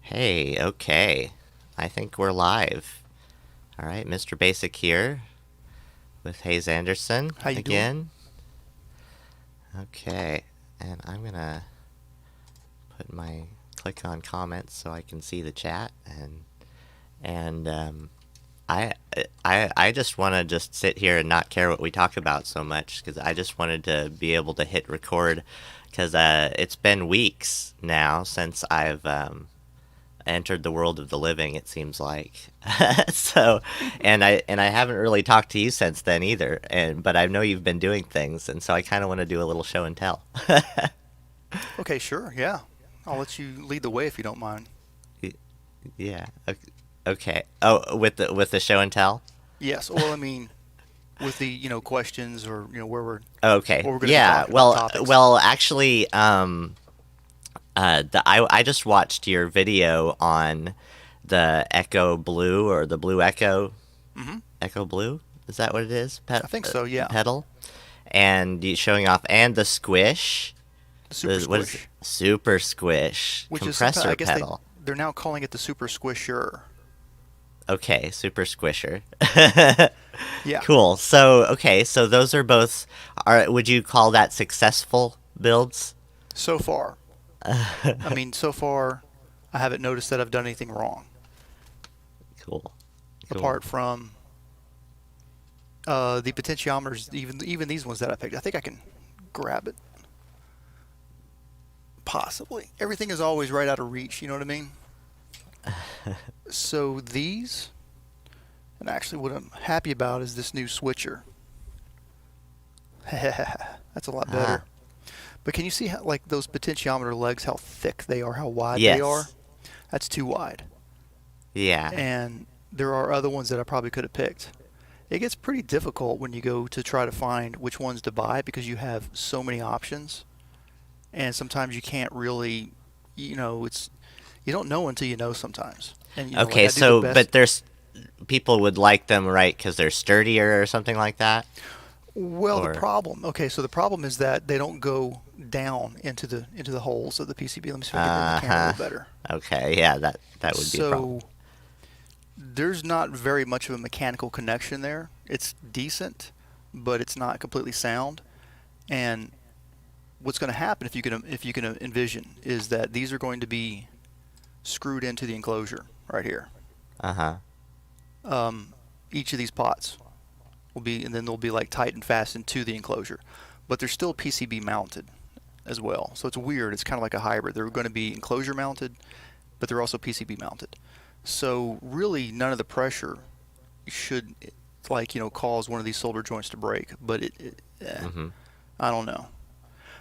Hey, okay. I think we're live. All right, Mr. Basic here with Haze Anderson How you doing? again. Okay, and I'm gonna put my click on comments so I can see the chat and I I just want to just sit here and not care what we talk about so much because I just wanted to be able to hit record because it's been weeks now since I've entered the world of the living, it seems like. So and I haven't really talked to you since then either, and but I know you've been doing things, and so I kind of want to do a little show and tell. Okay, sure. Yeah. I'll let you lead the way if you don't mind. Yeah. Okay. Oh, with the show and tell. Yes. Well, I mean, with the, questions or, Okay. what we're going to be Yeah. talking about Well, topics. well, actually, I just watched your video on the Echo Blue or the Blue Echo Hmm. Echo Blue. Is that what it is? I think so, yeah. Pedal, and you showing off and the squish. The Super The what is it? Squish, Super squish which is sometimes, compressor I guess pedal. they're now calling it the Super Squisher. Okay, super squisher. Yeah. Cool. So okay, so those are both. Are would you call that successful builds? So far. I mean, so far, I haven't noticed that I've done anything wrong, Cool. Cool. apart from the potentiometers, even these ones that I picked. I think I can grab it. Possibly. Everything is always right out of reach, you know what I mean? So these, and actually what I'm happy about is this new switcher. That's a lot better. Ah. But can you see how, like those potentiometer legs, how thick they are, how wide they are? Yes. That's too wide. Yeah. And there are other ones that I probably could have picked. It gets pretty difficult when you go to try to find which ones to buy because you have so many options. And sometimes you can't really, it's you don't know until you know sometimes. And like Okay. I do the So, best. but there's people would like them, right? Because they're sturdier or something like that. Well, the Or problem. Okay, so the problem is that they don't go down into the holes of the PCB. Let me see if I can get it in the uh camera a huh. little better. Okay. Yeah. That would be a problem. So there's not very much of a mechanical connection there. It's decent, but it's not completely sound. And what's going to happen if you can envision is that these are going to be screwed into the enclosure right here. Uh huh. Each of these pots will be, and then they'll be like tight and fastened to the enclosure, but they're still PCB mounted as well. So it's weird. It's kind of like a hybrid. They're going to be enclosure mounted, but they're also PCB mounted. So really, none of the pressure should cause one of these solder joints to break. But Mhm. I don't know.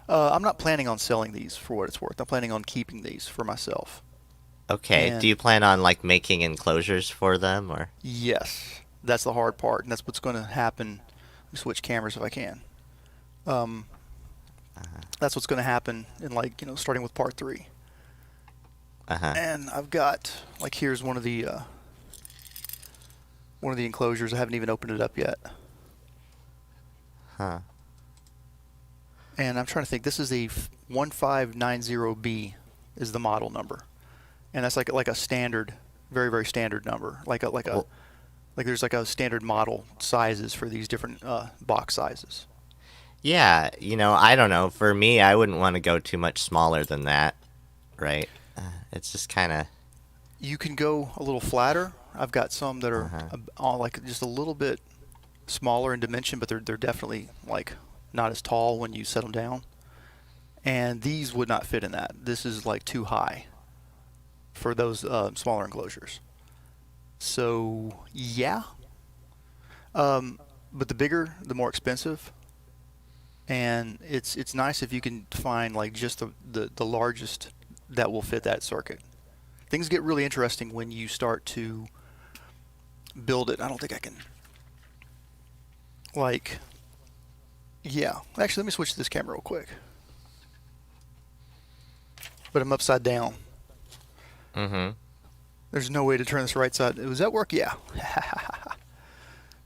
I'm not planning on selling these for what it's worth. I'm planning on keeping these for myself. Okay. Do And you plan on like making enclosures for them or? yes, that's the hard part, and that's what's going to happen. Let me switch cameras if I can. Um, that's what's going to happen in starting with part three. Uh huh. And I've got here's one of the enclosures. I haven't even opened it up yet. Huh. And I'm trying to think. This is a 1590B is the model number, and that's like a standard, very very standard number. Well, Like there's like a standard model sizes for these different box sizes. yeah. I don't know. For me, I wouldn't want to go too much smaller than that, right? It's just kind of. You can go a little flatter. I've got some that Uh are huh. like just a little bit smaller in dimension, but they're definitely like not as tall when you set them down. And these would not fit in that. This is like too high for those smaller enclosures. So yeah, but the bigger, the more expensive. And it's nice if you can find like just the largest that will fit that circuit. Things get really interesting when you start to build it. I don't think I can like yeah. Actually, let me switch to this camera real quick. But I'm upside down. Mhm. There's no way to turn this right side. Does that work? Yeah.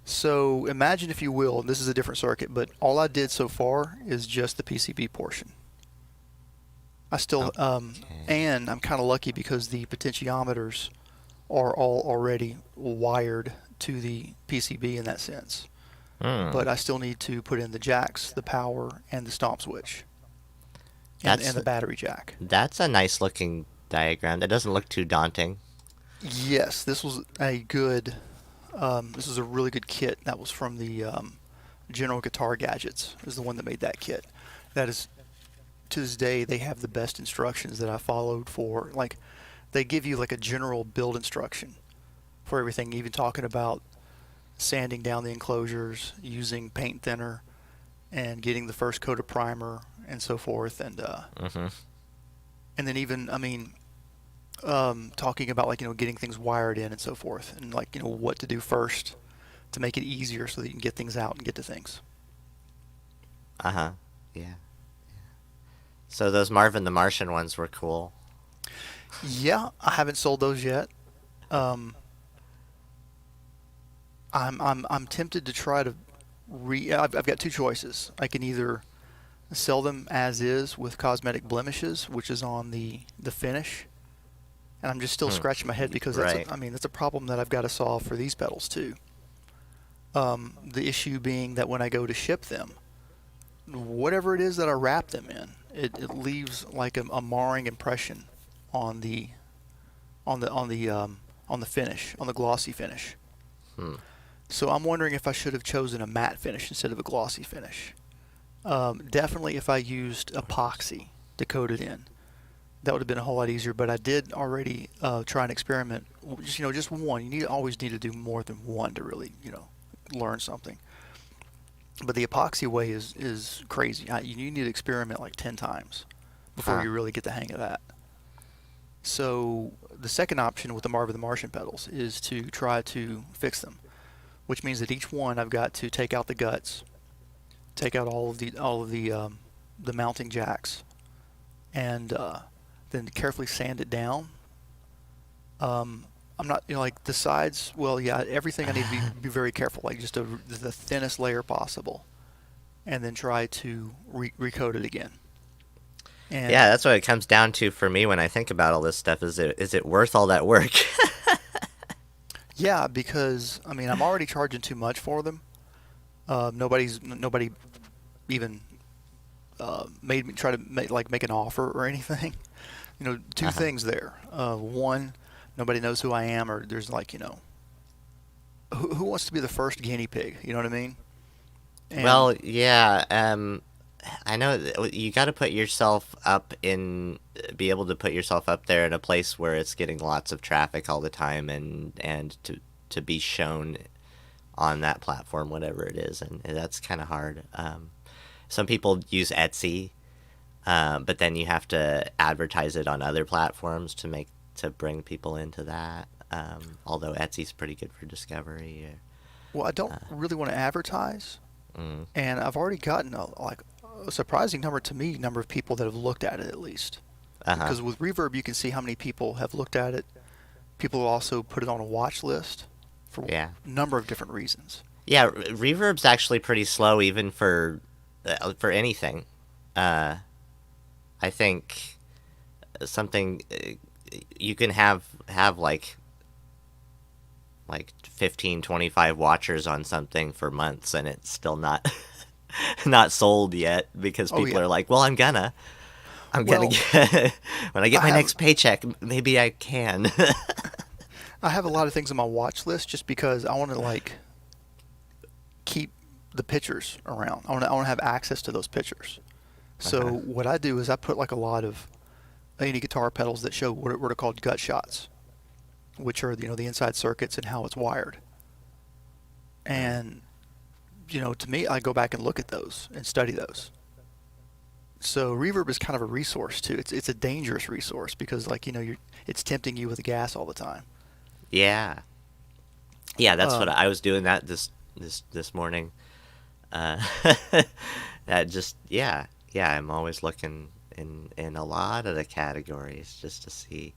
So imagine, if you will, and this is a different circuit, but all I did so far is just the PCB portion. I still, Okay. and I'm kind of lucky because the potentiometers are all already wired to the PCB in that sense. Hmm. But I still need to put in the jacks, the power, and the stomp switch, and That's the battery jack. that's a nice looking diagram. That doesn't look too daunting. Yes, this was a good. This is a really good kit. That was from the General Guitar Gadgets. Is the one that made that kit. That is, to this day, they have the best instructions that I followed for. Like, they give you like a general build instruction for everything. Even talking about sanding down the enclosures, using paint thinner, and getting the first coat of primer and so forth. Mm-hmm. And then even, I mean, talking about like getting things wired in and so forth, and like what to do first to make it easier so that you can get things out and get to things. Uh-huh. Yeah. So those Marvin the Martian ones were cool. Yeah, I haven't sold those yet. Um, I'm tempted to try to I've got two choices. I can either sell them as is with cosmetic blemishes, which is on the finish, and I'm just still Hmm. scratching my head because Right. I mean that's a problem that I've got to solve for these pedals too. The issue being that when I go to ship them, whatever it is that I wrap them in, it leaves like a marring impression on the on the finish, on the glossy finish. Hmm. So I'm wondering if I should have chosen a matte finish instead of a glossy finish. Definitely if I used epoxy to coat it in, that would have been a whole lot easier. But I did already try and experiment. Just one. Always need to do more than one to really learn something. But the epoxy way is crazy. You need to experiment like 10 times before Huh. you really get the hang of that. So the second option with the Marvin the Martian pedals is to try to fix them, which means that each one I've got to take out the guts, take out all of the mounting jacks, and then carefully sand it down. I'm not like the sides. Well, yeah, everything I need to be very careful, like just the thinnest layer possible, and then try to recoat it again. And Yeah, that's what it comes down to for me when I think about all this stuff. Is it worth all that work? yeah, because I mean I'm already charging too much for them. Nobody even made me try to make an offer or anything. Two Uh-huh. things there. One, nobody knows who I am, or there's like who wants to be the first guinea pig? You know what I mean? And Well, yeah. I know you got to put yourself up in, be able to put yourself up there in a place where it's getting lots of traffic all the time, and to be shown on that platform, whatever it is, and that's kind of hard. Some people use Etsy, but then you have to advertise it on other platforms to bring people into that. Although Etsy's pretty good for discovery. well, I don't really want to advertise, Mm, and I've already gotten a surprising number of people that have looked at it at least. uh-huh. Because with Reverb, you can see how many people have looked at it. People also put it on a watch list for Yeah. a number of different reasons. Yeah, Reverb's actually pretty slow even for anything. Uh, I think something you can have like 15, 25 watchers on something for months and it's still not not sold yet because Oh people yeah. are like, "Well, I'm gonna Well, get when I get I my have next paycheck, maybe I can." I have a lot of things on my watch list just because I want to keep the pictures around. I want to have access to those pictures. So Uh-huh. what I do is I put like a lot of any guitar pedals that show what are called gut shots, which are the inside circuits and how it's wired. And to me, I go back and look at those and study those. So Reverb is kind of a resource too. It's a dangerous resource because it's tempting you with gas all the time. Yeah. Yeah, that's what Um, I was doing that this morning. Uh, that just yeah. I'm always looking in a lot of the categories just to see.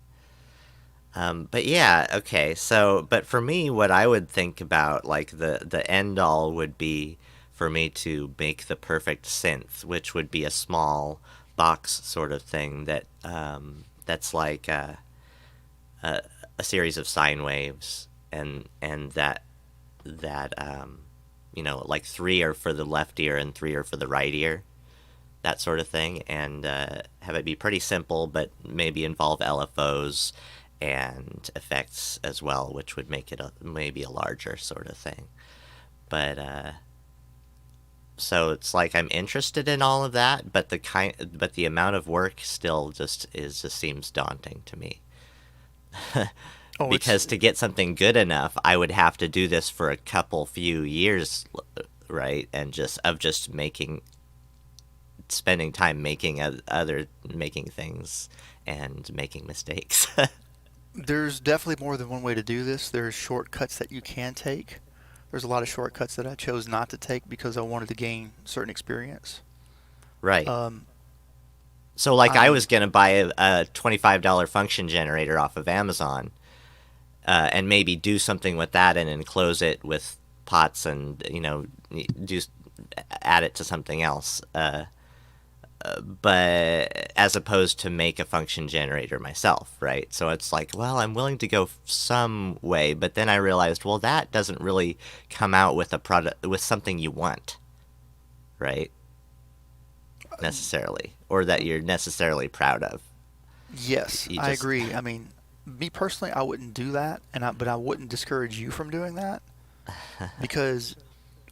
But yeah, okay. So, but for me, what I would think about, like the end all, would be for me to make the perfect synth, which would be a small, box sort of thing that's like a, a series of sine waves, and that like three are for the left ear and three are for the right ear, that sort of thing, and have it be pretty simple, but maybe involve LFOs and effects as well, which would make it maybe a larger sort of thing. But so it's like I'm interested in all of that, but the amount of work still just seems daunting to me. Because to get something good enough, I would have to do this for a few years, right? And just spending time making things and making mistakes. There's definitely more than one way to do this. There's shortcuts that you can take. There's a lot of shortcuts that I chose not to take because I wanted to gain certain experience. Right. So like I was going to buy a $25 function generator off of Amazon, and maybe do something with that and enclose it with pots and, add it to something else. But as opposed to make a function generator myself, right? So it's like, well, I'm willing to go some way, but then I realized, well, that doesn't really come out with a product, with something you want, right? Necessarily, or that you're necessarily proud of. Yes, I agree. I mean, me personally, I wouldn't do that, but I wouldn't discourage you from doing that, because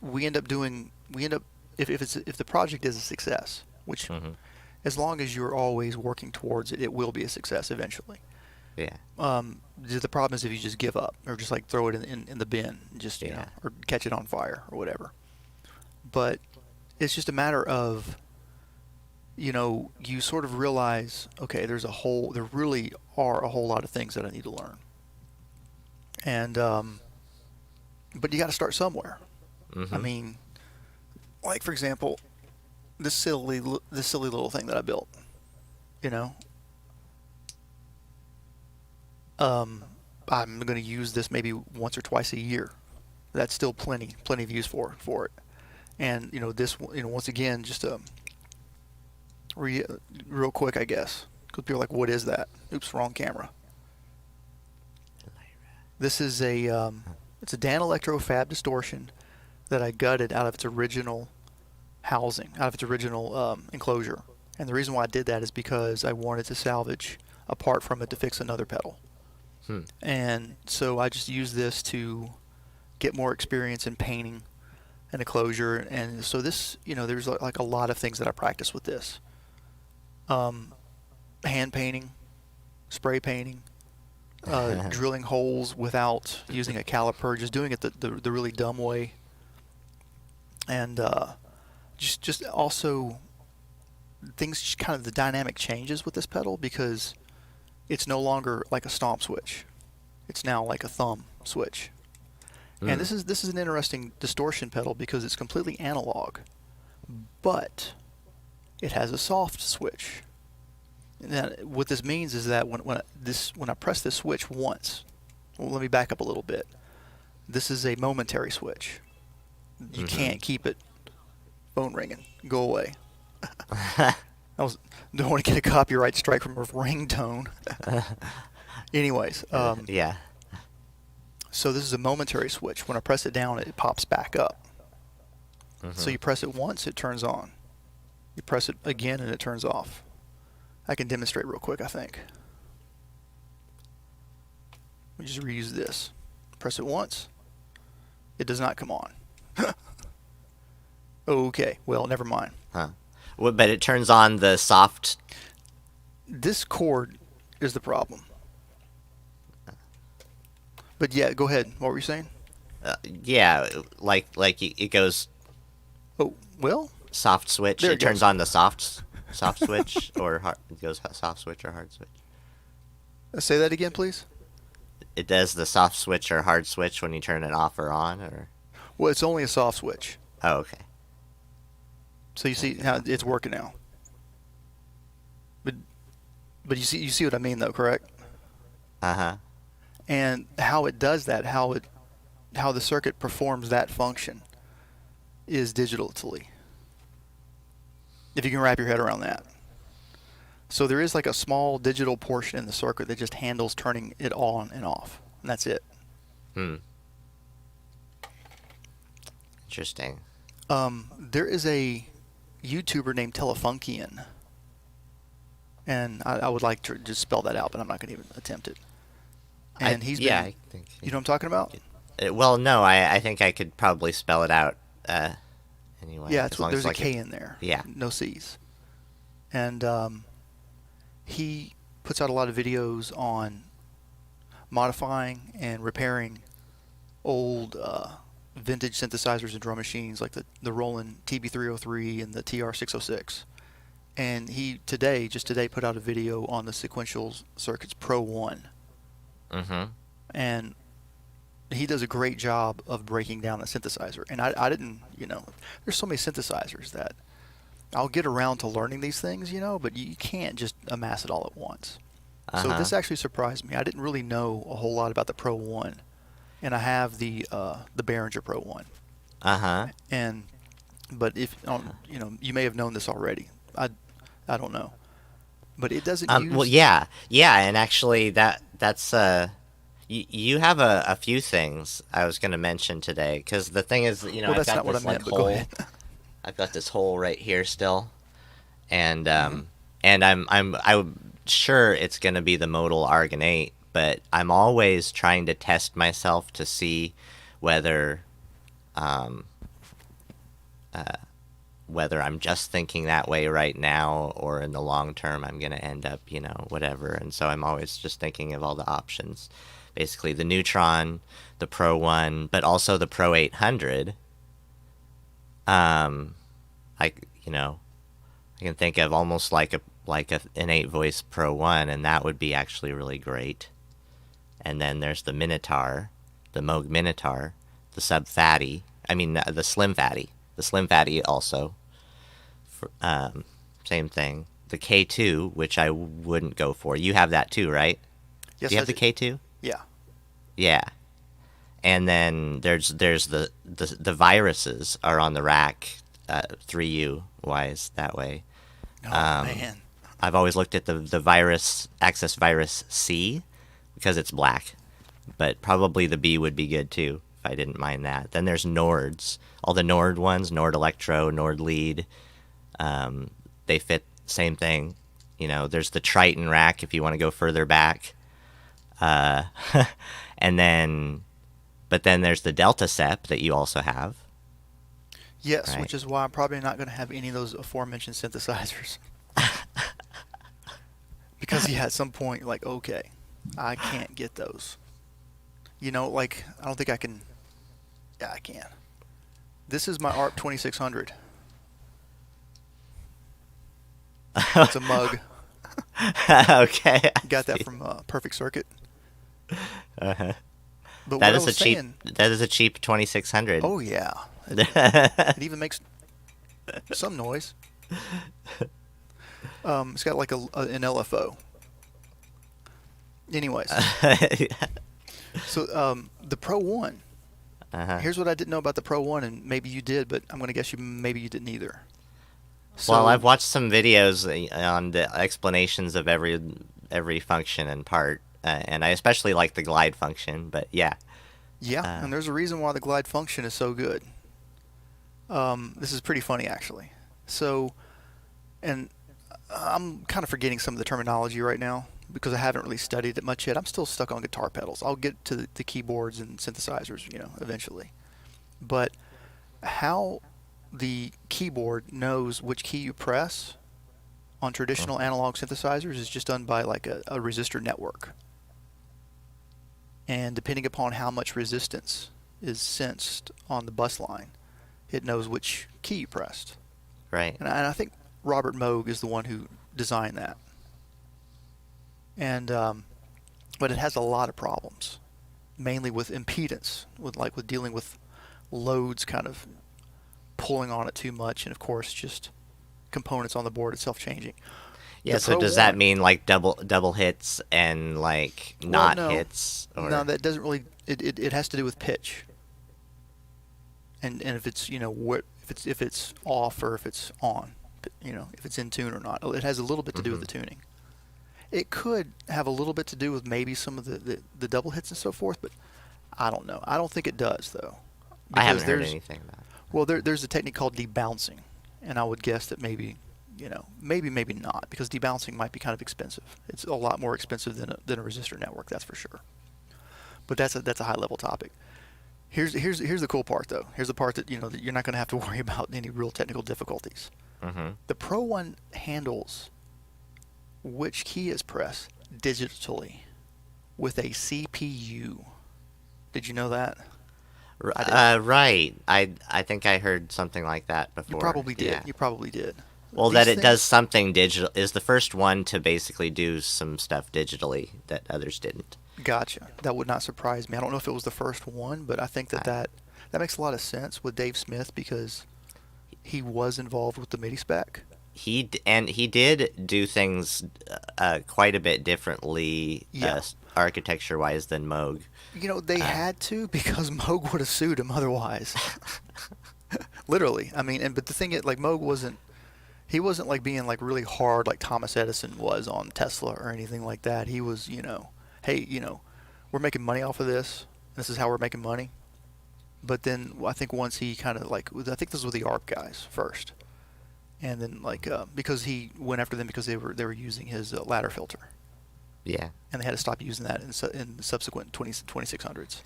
if the project is a success, which as long as you're always working towards it, it will be a success eventually. Yeah. The problem is if you just give up or just like throw it in the bin, just or catch it on fire or whatever. But it's just a matter of, you sort of realize, okay, there really are a whole lot of things that I need to learn. And but you got to start somewhere. I mean, like for example, this silly little thing that I built, I'm going to use this maybe once or twice a year. That's still plenty of use for it. And this, once again, just real quick, I guess, because people are like, what is that? Oops, wrong camera. This is it's a Danelectro Fab Distortion that I gutted out of its original housing, out of its original enclosure. And the reason why I did that is because I wanted to salvage a part from it to fix another pedal. And so I just used this to get more experience in painting an enclosure. And so this, there's like a lot of things that I practice with this. Hand painting, spray painting, drilling holes without using a caliper, just doing it the really dumb way. And just also things, kind of the dynamic changes with this pedal because it's no longer like a stomp switch. It's now like a thumb switch. And this is an interesting distortion pedal because it's completely analog, but it has a soft switch. And what this means is that when I press this switch once, well, let me back up a little bit. This is a momentary switch. You can't keep it phone ringing. Go away. Don't want to get a copyright strike from a ringtone. Anyways, yeah. So this is a momentary switch. When I press it down, it pops back up. So you press it once, it turns on. You press it again, and it turns off. I can demonstrate real quick, I think. We just reuse this. Press it once. It does not come on. Okay, well, never mind. Well, but it turns on the soft. This cord is the problem. But yeah, go ahead. What were you saying? Yeah, like it goes. Oh, well. Soft switch. It turns on the soft switch, or it goes soft switch or hard switch. Say that again, please. It does the soft switch or hard switch when you turn it off or on, or. Well, it's only a soft switch. Oh, okay. So you see how it's working now. But you see what I mean, though, correct? And how it does that, how the circuit performs that function, is digitally. If you can wrap your head around that. So there is like a small digital portion in the circuit that just handles turning it on and off, and that's it. Hmm. Interesting. There is a YouTuber named Telefunkian, and I would like to just spell that out, but I'm not going to even attempt it. And I think. You know what I'm talking about? Well, no, I think I could probably spell it out. Anyway. Yeah, as there's a K in there. Yeah. No C's. And he puts out a lot of videos on modifying and repairing old vintage synthesizers and drum machines like the Roland TB303 and the TR606. And he just today put out a video on the Sequential Circuits Pro 1. Mm-hmm. And he does a great job of breaking down the synthesizer. And I didn't, there's so many synthesizers that I'll get around to learning these things, but you can't just amass it all at once. So this actually surprised me. I didn't really know a whole lot about the Pro 1. And I have the Behringer Pro 1. But if you may have known this already. I don't know. But it doesn't use... Well, yeah, and actually that's you have a few things I was going to mention today, because the thing is, well, I've that's got not this what I meant, but hole. go ahead. I've got this hole right here still, and I'm sure it's going to be the modal argonate, but I'm always trying to test myself to see whether I'm just thinking that way right now, or in the long term I'm going to end up, whatever. And so I'm always just thinking of all the options. Basically the Neutron, the Pro 1, but also the Pro 800. I can think of almost like an 8-voice Pro 1, and that would be actually really great. And then there's the Minotaur, the Moog Minotaur, the Slim Fatty. The Slim Fatty also. Same thing. The K2, which I wouldn't go for. You have that too, right? Yes, do you have the K2? Yeah. Yeah. And then there's the viruses are on the rack, 3U wise that way. Oh, man. I've always looked at the virus, Access Virus C, because it's black. But probably the B would be good too, if I didn't mind that. Then there's Nords. All the Nord ones, Nord Electro, Nord Lead. They fit, same thing. There's the Triton rack if you want to go further back. And then there's the Delta Sep that you also have. Yes, right? Which is why I'm probably not going to have any of those aforementioned synthesizers. Because at some point, okay, I can't get those. I don't think I can. Yeah, I can. This is my ARP 2600. It's a mug. Okay. Got that from Perfect Circuit. Uh-huh. But that is a cheap 2600. Oh yeah. It even makes some noise. It's got like an LFO. Anyways. So the Pro 1. Here's what I didn't know about the Pro 1, and maybe you did, but I'm going to guess maybe you didn't either. Well, I've watched some videos on the explanations of every function and part, and I especially like the glide function, but yeah. Yeah, and there's a reason why the glide function is so good. This is pretty funny, actually. So, and I'm kind of forgetting some of the terminology right now because I haven't really studied it much yet. I'm still stuck on guitar pedals. I'll get to the keyboards and synthesizers, eventually. But how the keyboard knows which key you press on traditional analog synthesizers is just done by like a resistor network. And depending upon how much resistance is sensed on the bus line, it knows which key you pressed. Right. And I think Robert Moog is the one who designed that. And but it has a lot of problems, mainly with impedance, with dealing with loads kind of pulling on it too much, and of course just components on the board itself changing. Yeah, so does that mean like double hits and not hits? Or? No, that doesn't really. It has to do with pitch. And if it's if it's off or if it's on, if it's in tune or not. It has a little bit to do with the tuning. It could have a little bit to do with maybe some of the double hits and so forth, but I don't know. I don't think it does though, I because haven't heard there's anything about it. well there's a technique called debouncing, and I would guess that maybe maybe not, because debouncing might be kind of expensive. It's a lot more expensive than a resistor network, that's for sure. But that's a high level topic. Here's the cool part though. Here's the part that that you're not going to have to worry about any real technical difficulties. Mm-hmm. The Pro One handles which key is pressed digitally with a CPU. Did you know that? Right. I think I heard something like that before. You probably did. Yeah. You probably did. Well, These that it things- does something digital is the first one to basically do some stuff digitally that others didn't. Gotcha. That would not surprise me. I don't know if it was the first one, but I think that makes a lot of sense with Dave Smith, because he was involved with the MIDI spec. He did do things quite a bit differently, Yeah. architecture-wise than Moog. They had to, because Moog would have sued him otherwise. Literally. I mean, but the thing is, like, Moog wasn't like being like really hard like Thomas Edison was on Tesla or anything like that. He was, hey, we're making money off of this. This is how we're making money. But then I think once he kind of like, I think this was with the ARP guys first, and then like because he went after them because they were using his ladder filter, Yeah. and they had to stop using that in the subsequent 2600s.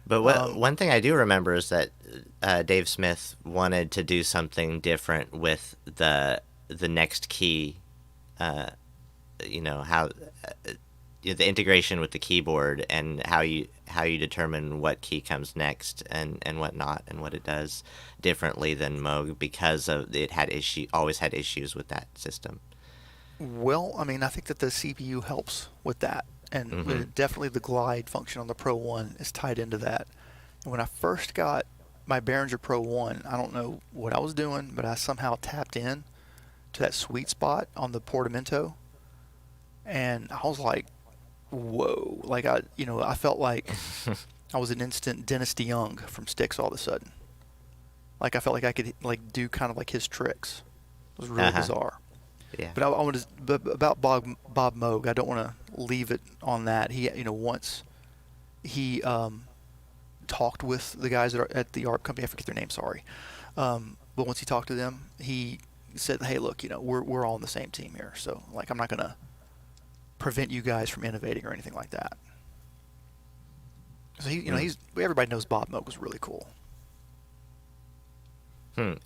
But one thing I do remember is that Dave Smith wanted to do something different with the next key. How the integration with the keyboard and how you determine what key comes next and whatnot, and what it does differently than Moog, because of it had always had issues with that system. Well, I mean, I think that the CPU helps with that, and Mm-hmm. definitely the glide function on the Pro One is tied into that. And when I first got my Behringer Pro One, I don't know what I was doing, but I somehow tapped in to that sweet spot on the portamento, and I was like, whoa. Like, I felt like I was an instant Dennis DeYoung from Styx all of a sudden. Like, I felt like I could like do kind of like his tricks. It was really bizarre. Yeah. But I want to, but about Bob Moog, I don't want to leave it on that. He, once he talked with the guys at the ARP company, I forget their name, sorry. But once he talked to them, he said, "Hey, look, we're all on the same team here. So, like, I'm not gonna prevent you guys from innovating or anything like that." So everybody knows Bob Moog was really cool.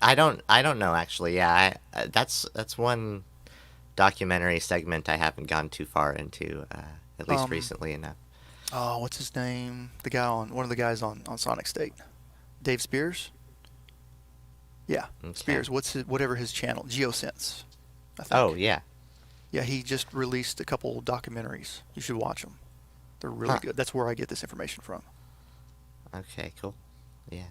I don't know actually. Yeah, that's one documentary segment I haven't gone too far into, at least recently enough. Oh, what's his name? One of the guys on Sonic State, Dave Spears. Yeah, Okay. Spears. Whatever his channel, Geosense, I think. Oh yeah. Yeah, he just released a couple documentaries. You should watch them. They're really good. That's where I get this information from. Okay, cool. Yeah.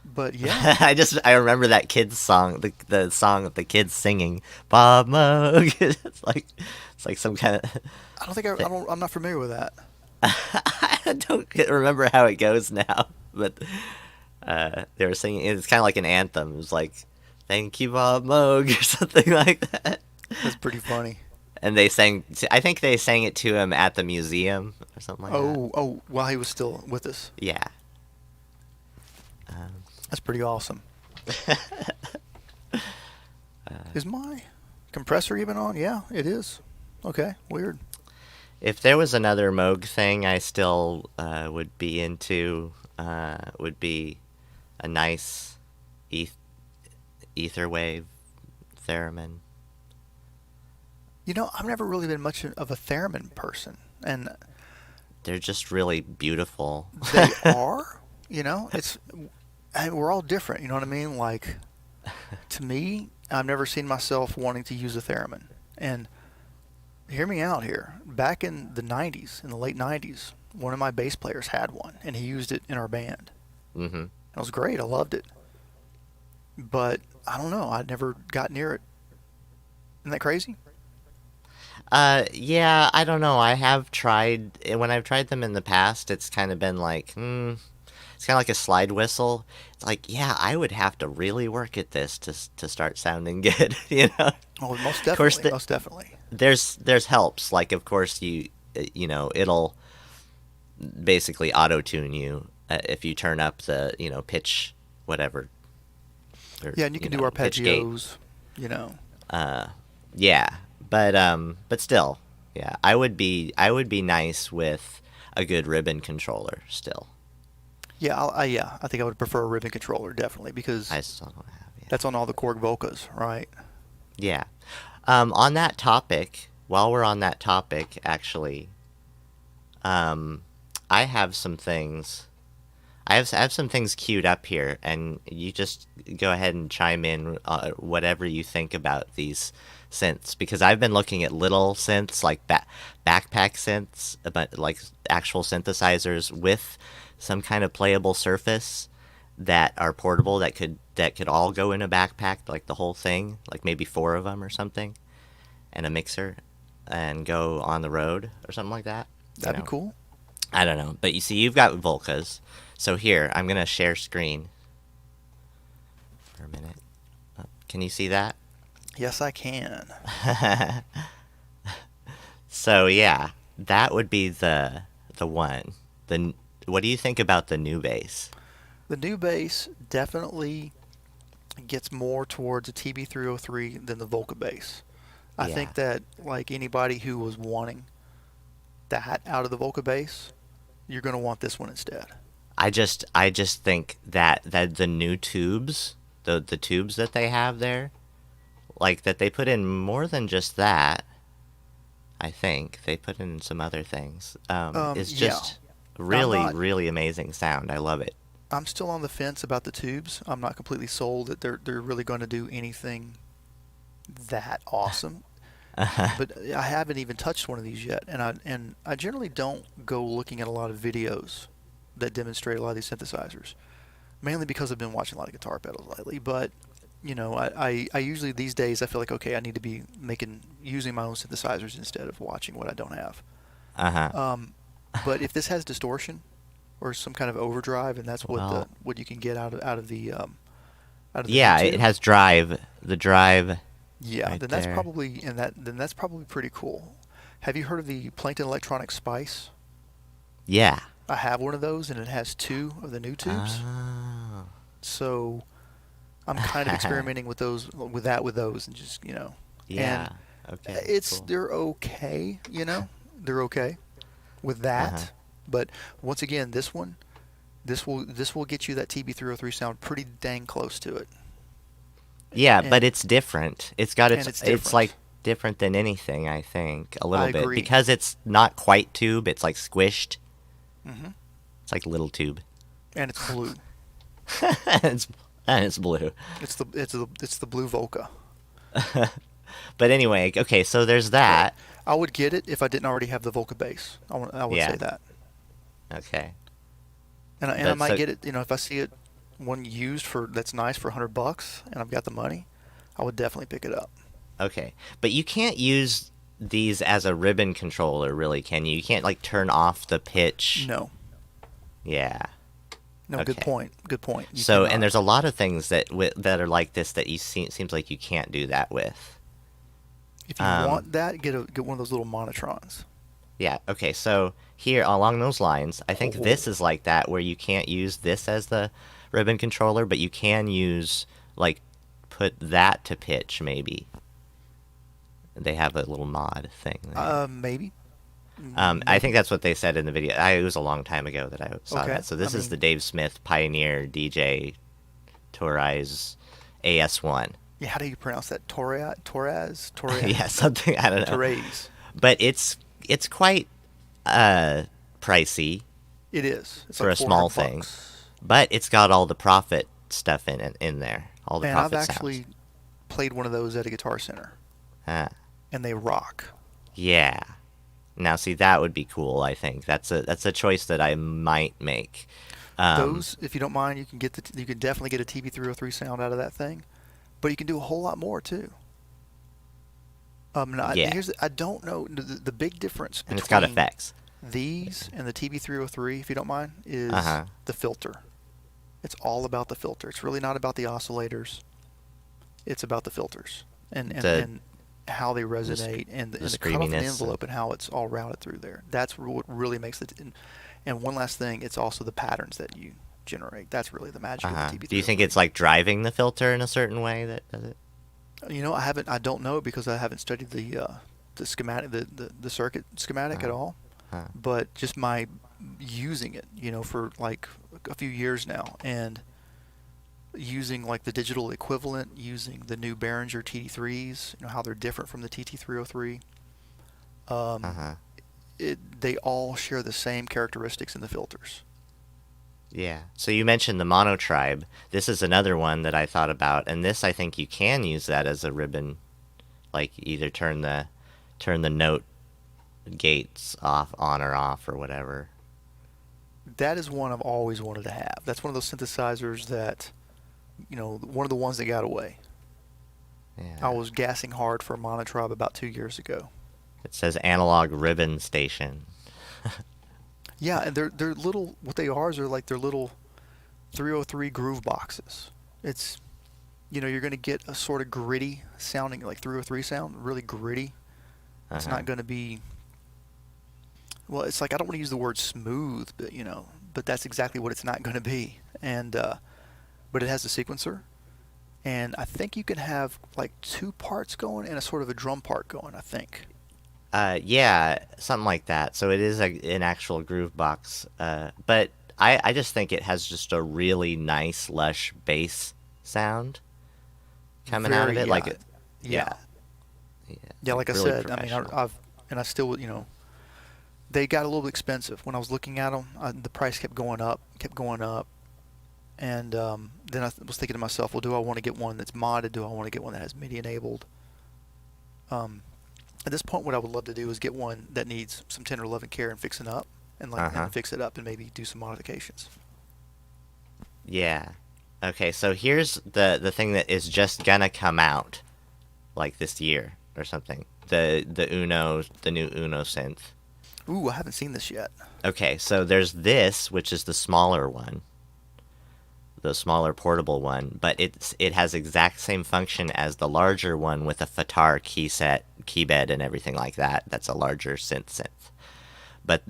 But yeah, I remember that kid's song, the song that the kids singing, Bob Moog. it's like some kind of. I'm not familiar with that. I don't remember how it goes now, but they were singing. It's kind of like an anthem. It was like, "Thank you, Bob Moog," or something like that. That's pretty funny. And they sang. I think they sang it to him at the museum or something like that. Oh, while he was still with us. Yeah. That's pretty awesome. Is my compressor even on? Yeah, it is. Okay, weird. If there was another Moog thing I still would be into, would be a nice ether wave theremin. I've never really been much of a theremin person, and They're just really beautiful. they are. We're all different. You know what I mean? Like, to me, I've never seen myself wanting to use a theremin. And hear me out here. Back in the 90s, in the late 90s, one of my bass players had one, and he used it in our band. Mm-hmm. It was great. I loved it. But I don't know. I'd never got near it. Isn't that crazy? Yeah, I don't know. I have tried, when I've tried them in the past, it's kind of been like, it's kind of like a slide whistle. It's like, yeah, I would have to really work at this to start sounding good, you know. Oh, most Of course, definitely, most definitely. there's helps. Like, of course, it'll basically auto tune you if you turn up the pitch, whatever. Or, Yeah, and you can do pitch gate. arpeggios, you know. Yeah, but still, yeah, I would be nice with a good ribbon controller still. Yeah, I think I would prefer a ribbon controller definitely because I still don't have, yeah. that's on all the Korg Volcas, right? Yeah. On that topic, while we're on that topic, actually, I have some things. I have some things queued up here, and you just go ahead and chime in whatever you think about these synths, because I've been looking at little synths like backpack synths, but like actual synthesizers with some kind of playable surface that are portable that could all go in a backpack, like the whole thing, like maybe 4 of them or something, and a mixer, and go on the road or something like that. That'd be cool. I don't know, but you see, you've got Volcas. So here, I'm gonna share screen for a minute. Can you see that? Yes, I can. So yeah, that would be the one. What do you think about the new bass? The new bass definitely gets more towards a TB303 than the Volca bass. I Yeah. think that like anybody who was wanting that out of the Volca bass, you're going to want this one instead. I just think that the new tubes, the tubes that they have there, like that they put in more than just that. I think they put in some other things. It's just really amazing sound. I love it. I'm still on the fence about the tubes. I'm not completely sold that they're really going to do anything that awesome. But I haven't even touched one of these yet, and I generally don't go looking at a lot of videos that demonstrate a lot of these synthesizers, mainly because I've been watching a lot of guitar pedals lately. But you know, I usually these days I feel like, okay, I need to be using my own synthesizers instead of watching what I don't have. But if this has distortion or some kind of overdrive, and that's what you can get out of the yeah, YouTube. It has drive. The drive. Yeah, right then that's there. probably pretty cool. Have you heard of the Plankton Electronic Spice? Yeah. I have one of those, and it has 2 of the new tubes. Oh. So I'm kind of experimenting with those, and just Yeah. And okay. Cool. they're okay, they're okay with that. But once again, this will get you that TB303 sound pretty dang close to it. Yeah, but it's different. It's got it's like different than anything, I think, a little I bit, agree. because it's not quite tube. It's like squished. Mm-hmm. It's like little tube. And it's blue. it's blue. It's the blue Volca. But anyway, okay, so there's that. I would get it if I didn't already have the Volca bass. I would say that. Okay. And I might get it, if I see it one used that's nice for $100 and I've got the money, I would definitely pick it up. Okay. But you can't use these as a ribbon controller, really, can you? You can't like turn off the pitch. No. Yeah. No, Okay. Good point. You So, cannot. and there's a lot of things that are like this that seems like you can't do that with. If you want that, get one of those little monotrons. Yeah, okay, so here, along those lines, I think this is like that, where you can't use this as the ribbon controller, but you can put that to pitch, maybe. They have a little mod thing there. Maybe. I think that's what they said in the video. It was a long time ago that I saw Okay. that. So this is the Dave Smith Pioneer DJ Torres AS1. Yeah, how do you pronounce that? Torres? Yeah, something, I don't know. Torres. But it's quite pricey. It is. It's for like a small $400. thing. But it's got all the profit stuff in there. All the And profit I've sounds. actually played one of those at a Guitar Center, Ah, and they rock. yeah. Now, see, that would be cool. I think that's a choice that I might make. Those, if you don't mind, you can definitely get a TB303 sound out of that thing, but you can do a whole lot more too. Yeah. I don't know the big difference And it's got between effects. these and the TB303, if you don't mind, is the filter. It's all about the filter. It's really not about the oscillators. It's about the filters The and how they the, resonate and the the cutoff and screaminess. envelope and how it's all routed through there. That's what really makes it. And one last thing, it's also the patterns that you generate. That's really the magic of the Do you think TB303. it's like driving the filter in a certain way that does it? I don't know because I haven't studied the schematic, the circuit schematic at Uh, all. uh, But just my using it, for like a few years now, and using like the digital equivalent, using the new Behringer TD3s, how they're different from the TT303. Um, uh-huh. they all share the same characteristics in the filters. Yeah. So you mentioned the Mono Tribe. This is another one that I thought about, and this I think you can use that as a ribbon, like either turn the note gates off, on or off, or whatever. That is one I've always wanted to have. That's one of those synthesizers that, one of the ones that got away. I Yeah. was gassing hard for a Monotribe about 2 years ago. It says analog ribbon station. Yeah, and they're little. What they are is they're like they're little 303 groove boxes. It's you're going to get a sort of gritty sounding like 303 sound, really gritty. It's Uh-huh. not going to be well. It's like I don't want to use the word smooth, but that's exactly what it's not going to be. And but it has a sequencer, and I think you can have like two parts going and a sort of a drum part going. I think. Yeah, something like that. So it is an actual groove box. But I just think it has just a really nice, lush bass sound coming out of Very it. yeah Yeah, yeah yeah, yeah. Like I really said, I mean professional. I've and I still they got a little expensive when I was looking at them. The price kept going up, and then I was thinking to myself, well, do I want to get one that's modded? Do I want to get one that has MIDI enabled? Um, at this point, what I would love to do is get one that needs some tender love and care and fixing up, Uh-huh. and fix it up and maybe do some modifications. Yeah. Okay, so here's the thing that is just gonna come out like this year or something. The new Uno synth. Ooh, I haven't seen this yet. Okay, so there's this, which is the smaller one, the smaller portable one, but it has exact same function as the larger one with a FATAR key set, key bed, and everything like that. That's a larger synth. But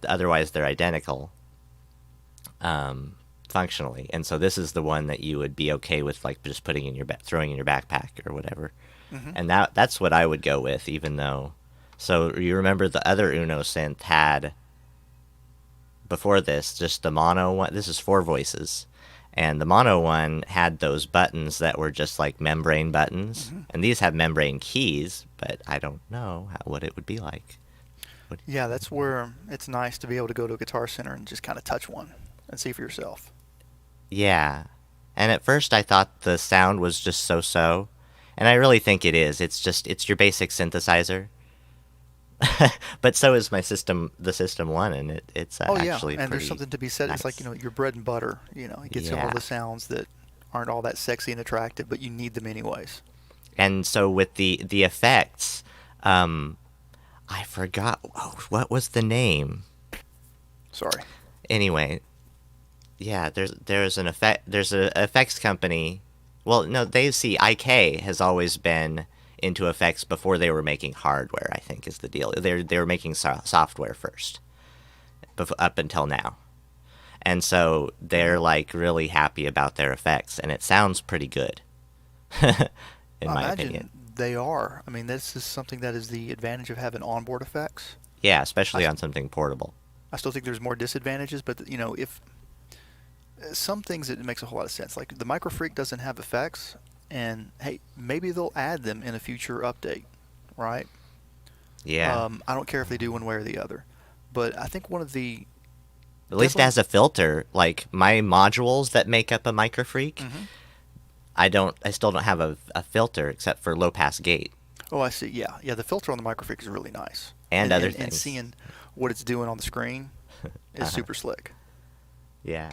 otherwise they're identical, functionally. And so this is the one that you would be okay with, like just putting in your throwing in your backpack or whatever. Hmm. And that's what I would go with, even though. So you remember the other Uno synth had before this just the mono one. This is four voices, and the mono one had those buttons that were just like membrane buttons, Hmm. and these have membrane keys. But I don't know what it would be like. What, Yeah, that's where it's nice to be able to go to a Guitar Center and just kind of touch one and see for yourself. yeah, and at first I thought the sound was just so, and I really think it is. It's your basic synthesizer. But so is the System One, and it's Oh yeah, actually and there's pretty something to be said. It's like nice. your bread and butter. You get some of Yeah, the sounds that aren't all that sexy and attractive, but you need them anyways. and so with the effects, um, I forgot what was the name. Sorry. Anyway, yeah, there's a effects company. Well, no, they see IK has always been into effects before they were making hardware. I think is the deal. They were making software first, up until now. And so they're Hmm. like really happy about their effects, and it sounds pretty good, in I my opinion. imagine they are. I mean, this is something that is the advantage of having onboard effects. Yeah, I, especially on something portable. I still think there's more disadvantages, but if some things it makes a whole lot of sense. Like the Microfreak doesn't have effects, and hey, maybe they'll add them in a future update, right? Yeah, I don't care if they do one way or the other, but I think one of the at least it definitely. has a filter. Like my modules that make up a Microfreak, Hmm. I still don't have a filter except for low pass gate Oh, I see. Yeah, yeah. The filter on the Microfreak is really nice, and and other and, and things. seeing what it's doing on the screen is Uh-huh. super slick. Yeah.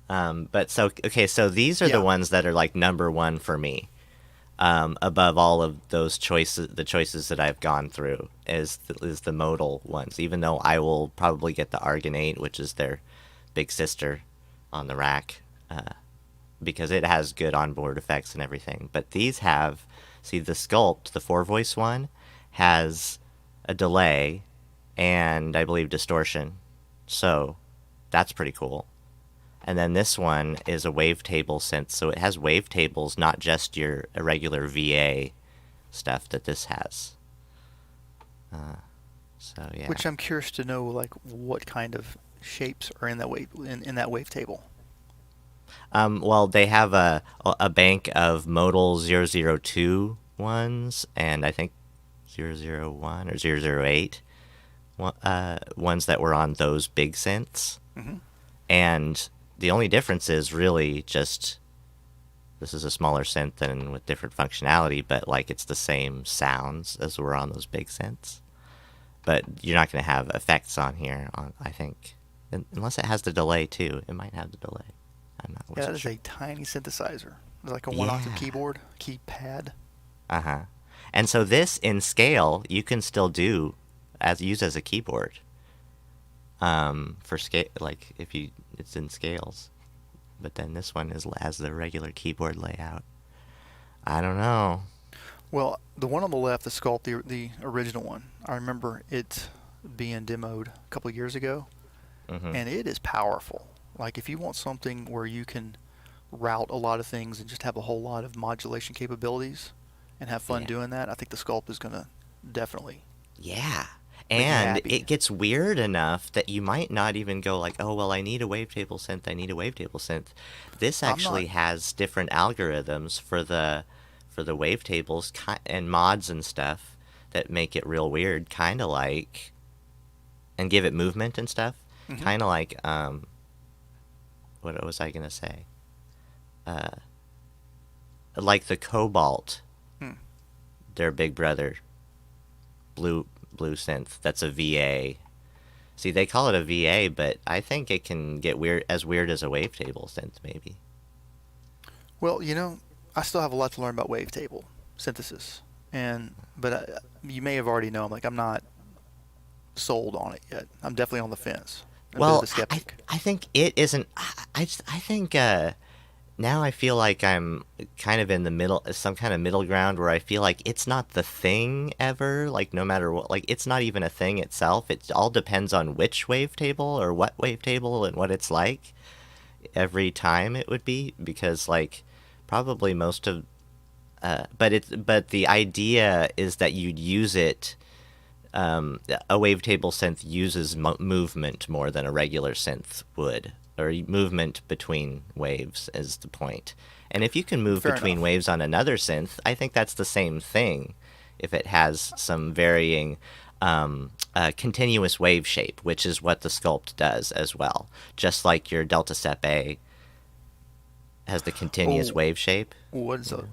But so okay, so these are the Yeah. ones that are like number one for me. Above all of those choices, the choices that I've gone through is the modal ones. Even though I will probably get the Argonate, which is their big sister on the rack. because it has good onboard effects and everything. But these have, see, the Sculpt, the 4-voice one, has a delay and I believe distortion. So that's pretty cool. And then this one is a wavetable synth, so it has wavetables, not just your irregular VA stuff that this has. So yeah. Which I'm curious to know, like, what kind of shapes are in that wavetable. Well, they have a bank of modal 002 ones, and I think 001 or 008 ones that were on those big synths. Mm-hmm. And the only difference is really just this is a smaller synth and with different functionality, but like it's the same sounds as were on those big synths. But you're not going to have effects on here, I think. Unless it has the delay, too. It might have the delay. I'm not Yeah, that is sure. a tiny synthesizer. It's like a one-octave keypad. Uh-huh. And so this, in scale, you can still use as a keyboard. For scale, like, it's in scales. But then this one has the regular keyboard layout. I don't know. Well, the one on the left, the Sculpt, the original one, I remember it being demoed a couple of years ago, and it is powerful. Like, if you want something where you can route a lot of things and just have a whole lot of modulation capabilities and have fun doing that, I think the Sculpt is going to definitely And it gets weird enough that you might not even go like, oh, well, I need a wavetable synth. This actually has different algorithms for the wavetables and mods and stuff that make it real weird, kind of like, and give it movement and stuff, kind of like, what was I gonna say? Like the Cobalt, their big brother, blue synth. That's a VA. See, they call it a VA, but I think it can get weird as a wavetable synth, maybe. Well, I still have a lot to learn about wavetable synthesis, but you may have already known, like, I'm not sold on it yet. I'm definitely on the fence. I'm a bit of a skeptic. I think it isn't. I think now I feel like I'm kind of in the middle, some kind of middle ground where I feel like it's not the thing ever. Like, no matter what, like, it's not even a thing itself. It all depends on which wavetable or what wavetable and what it's like every time it would be, because like probably most of but the idea is that you'd use it, a wavetable synth uses movement more than a regular synth would, or movement between waves is the point. And if you can move between waves on another synth, I think that's the same thing if it has some varying continuous wave shape, which is what the Sculpt does as well. Just like your Delta Step A has the continuous wave shape. What is a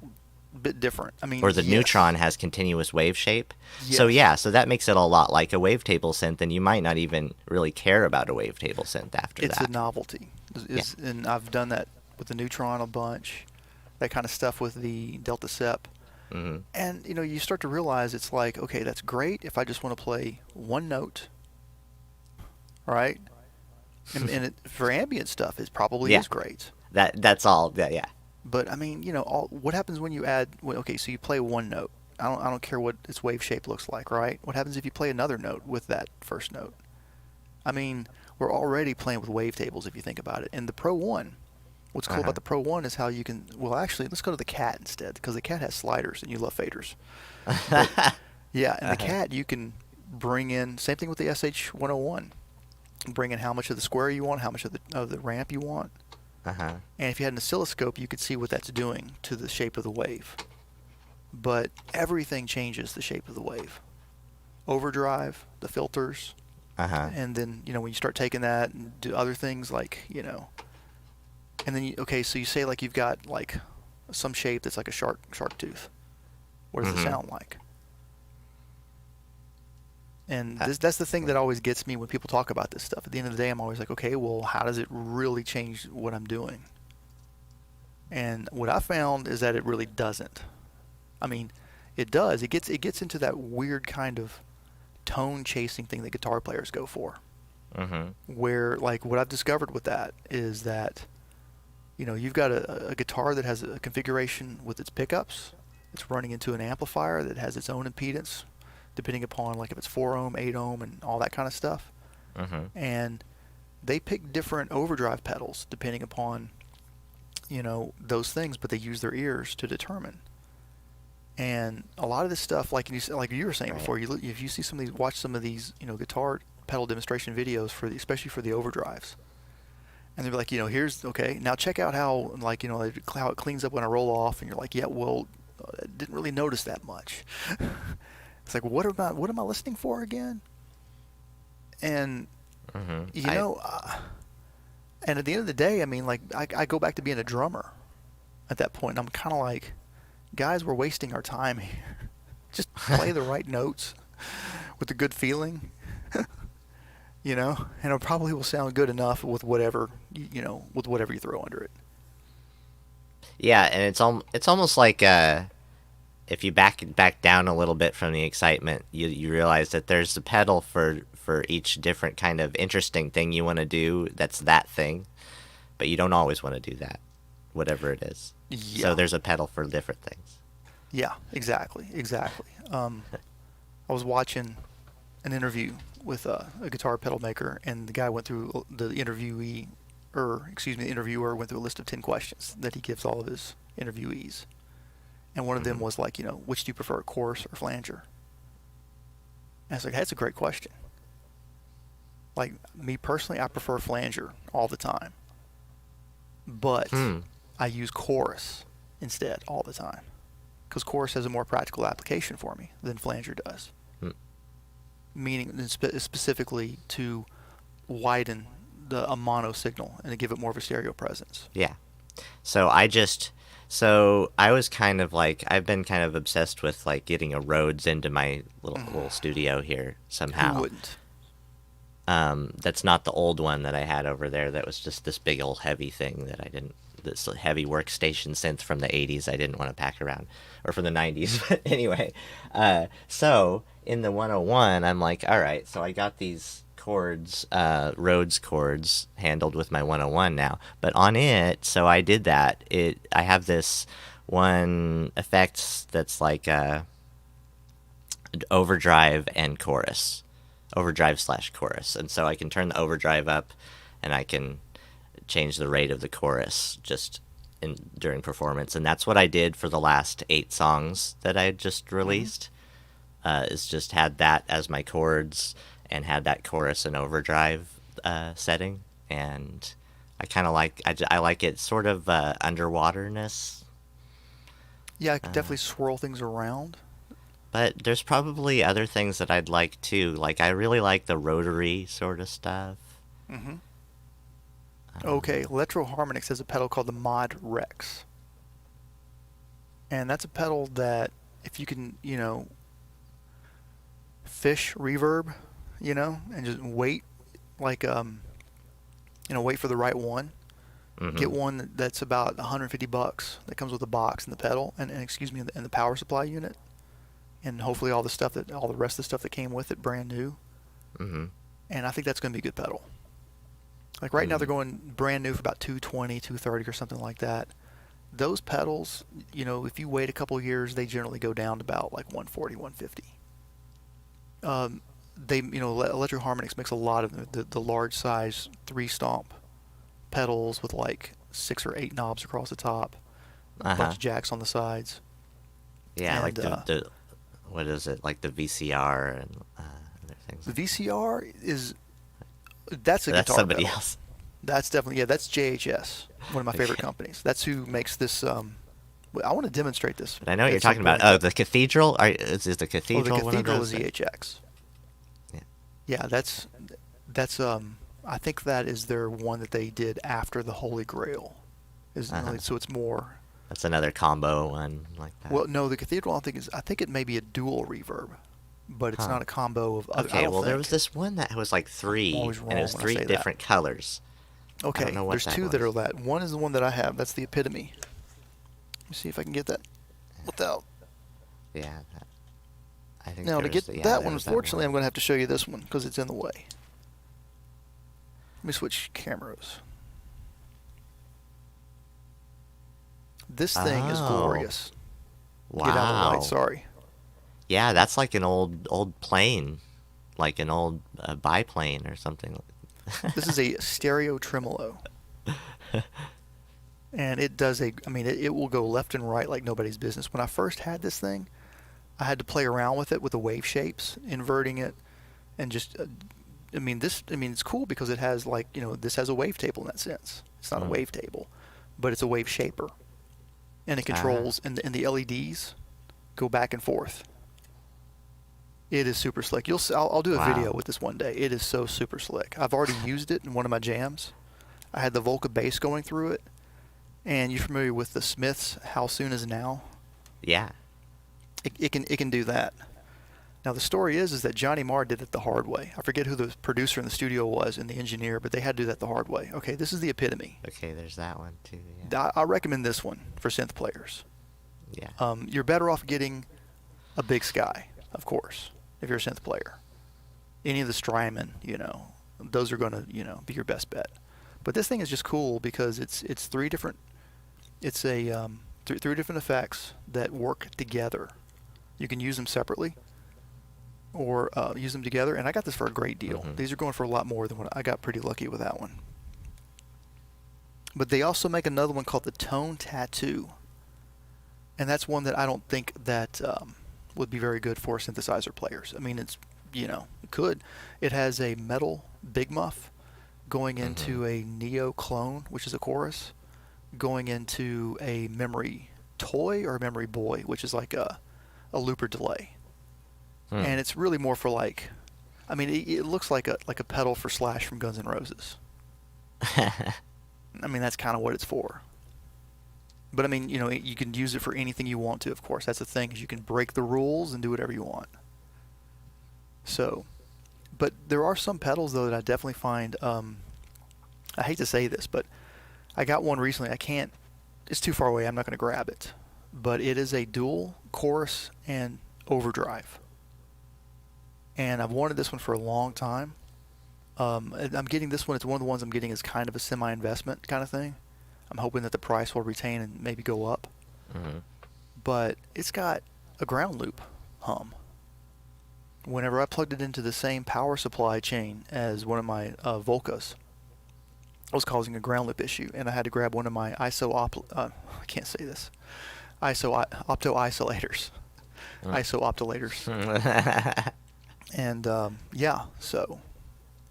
bit different? I mean, or the Neutron has continuous wave shape. Yes. So that makes it a lot like a wavetable synth, and you might not even really care about a wavetable synth after it's that. It's a novelty. And I've done that with the Neutron a bunch, that kind of stuff with the Delta Sep. And, you start to realize it's like, okay, that's great if I just want to play one note, right? And for ambient stuff, it probably is great. That's all, yeah. But, I mean, what happens when you add, okay, so you play one note. I don't care what its wave shape looks like, right? What happens if you play another note with that first note? I mean, we're already playing with wavetables if you think about it. And the Pro 1, what's cool about the Pro 1 is how you can, well, actually, let's go to the Cat instead, because the Cat has sliders, and you love faders. But, yeah, and the Cat, you can bring in, same thing with the SH-101, bring in how much of the square you want, how much of the ramp you want. And if you had an oscilloscope, you could see what that's doing to the shape of the wave. But everything changes the shape of the wave. Overdrive, the filters, and then, when you start taking that and do other things like, and then, so you say like you've got like some shape that's like a shark tooth. What does it sound like? And that's the thing that always gets me when people talk about this stuff. At the end of the day, I'm always like, okay, well, how does it really change what I'm doing? And what I found is that it really doesn't. I mean, it does. It gets into that weird kind of tone chasing thing that guitar players go for. Where, like, what I've discovered with that is that You've got a guitar that has a configuration with its pickups. It's running into an amplifier that has its own impedance, depending upon like if it's 4 ohm, 8 ohm, and all that kind of stuff. Mm-hmm. And they pick different overdrive pedals depending upon, those things, but they use their ears to determine. And a lot of this stuff, like you were saying Right. before, if you see some of these, watch some of these, guitar pedal demonstration videos especially for the overdrives, and they're like, here's okay. Now check out how how it cleans up when I roll off, and you're like, yeah, well, I didn't really notice that much. It's like, what am I listening for again? And Mm-hmm. you know, and at the end of the day, I mean, like I go back to being a drummer at that point, and I'm kind of like, guys, we're wasting our time here. Just play the right notes with a good feeling, and it probably will sound good enough with whatever with whatever you throw under it. Yeah, and it's almost like if you back down a little bit from the excitement, you realize that there's a pedal for each different kind of interesting thing you want to do. That's that thing, but you don't always want to do that, whatever it is. Yeah. So there's a pedal for different things. Yeah, exactly. I was watching an interview with a guitar pedal maker, and the guy went through the interviewer went through a list of 10 questions that he gives all of his interviewees. And one of them was like, which do you prefer, chorus or flanger? And I was like, that's a great question. Like, me personally, I prefer flanger all the time. But I use chorus instead all the time. Because chorus has a more practical application for me than flanger does. Meaning, specifically to widen a mono signal and to give it more of a stereo presence. Yeah. So I was kind of like, I've been kind of obsessed with like getting a Rhodes into my little studio here somehow. Who wouldn't? That's not the old one that I had over there. That was just this big old heavy thing that this heavy workstation synth from the 80s I didn't want to pack around, or from the 90s. But anyway, so in the 101, I'm like, all right, so I got these chords, Rhodes chords, handled with my 101 now. But on it, so I did that. I have this one effect that's like overdrive and chorus. Overdrive/chorus. And so I can turn the overdrive up, and I can change the rate of the chorus just during performance. And that's what I did for the last 8 songs that I just released. Is just had that as my chords and had that chorus and overdrive setting. And I kind of I like it sort of underwaterness. Yeah, I could definitely swirl things around. But there's probably other things that I'd like too. Like, I really like the rotary sort of stuff. Mm-hmm. Okay, Electro Harmonix has a pedal called the Mod Rex. And that's a pedal that, if you can, fish reverb, and just wait, like, wait for the right one. Mm-hmm. Get one that's about $150 that comes with a box and the pedal, and the power supply unit. And hopefully all the rest of the stuff that came with it brand new. Mm-hmm. And I think that's going to be a good pedal. Like right now they're going brand new for about $220, $230 or something like that. Those pedals, if you wait a couple years, they generally go down to about like $140, $150. Electro Harmonix makes a lot of the large size 3-stomp pedals with like 6 or 8 knobs across the top, a bunch of jacks on the sides. Yeah, and, like the what is it, like the VCR and other things. The VCR that's guitar somebody pedal. else. That's definitely, that's JHS, one of my favorite companies. That's who makes this. I want to demonstrate this. But I know what you're talking about. Oh, the Cathedral? Is the Cathedral the one of Cathedral those? is EHX. Yeah. Yeah, that's I think that is their one that they did after the Holy Grail. So it's more. That's another combo one like that. Well, no, the Cathedral I think it may be a dual reverb, but it's not a combo of other. Okay, well, there was this one that was like 3, and it was 3 different colors. Okay, there's 2 that are that. One is the one that I have. That's the Epitome. Let me see if I can get that without. Yeah, I think. Now to get that one, unfortunately, I'm going to have to show you this one because it's in the way. Let me switch cameras. This thing is Oh, glorious. Get out of the light, wow. sorry. Yeah, that's like an old plane, like an old biplane or something. This is a stereo tremolo. And it does it will go left and right like nobody's business. When I first had this thing, I had to play around with it with the wave shapes, inverting it, and just, it's cool because it has this has a wavetable in that sense. It's not a Mm. wavetable, but it's a wave shaper. And it Ah, controls, and the LEDs go back and forth. It is super slick. I'll do a video wow. with this one day. It is so super slick. I've already used it in one of my jams. I had the Volca bass going through it, and you're familiar with the Smiths How Soon Is Now? Yeah. It can do that. Now the story is that Johnny Marr did it the hard way. I forget who the producer in the studio was and the engineer, but they had to do that the hard way. Okay, this is the epitome. Okay, there's that one too. I recommend this one for synth players. Yeah. You're better off getting a Big Sky, of course, if you're a synth player. Any of the Strymon, those are going to, be your best bet. But this thing is just cool because it's three different three different effects that work together. You can use them separately or use them together, and I got this for a great deal. Hmm. These are going for a lot more than what I got. Pretty lucky with that one. But they also make another one called the Tone Tattoo, and that's one that I don't think that would be very good for synthesizer players. I mean, it could. It has a metal big muff going Hmm. into a Neo clone, which is a chorus, going into a memory toy or a memory boy, which is like a looper delay. Hmm. And it's really more for it looks like a pedal for Slash from Guns N' Roses. That's kind of what it's for. But you can use it for anything you want to, of course. That's the thing, is you can break the rules and do whatever you want. So, but there are some pedals though that I definitely find I hate to say this, but I got one recently. It's too far away. I'm not going to grab it. But it is a dual chorus and overdrive. And I've wanted this one for a long time. I'm getting this one. It's one of the ones I'm getting as kind of a semi-investment kind of thing. I'm hoping that the price will retain and maybe go up. Hmm. But it's got a ground loop hum. Whenever I plugged it into the same power supply chain as one of my Volcas, I was causing a ground loop issue, and I had to grab one of my I can't say this, opto isolators, and yeah. So,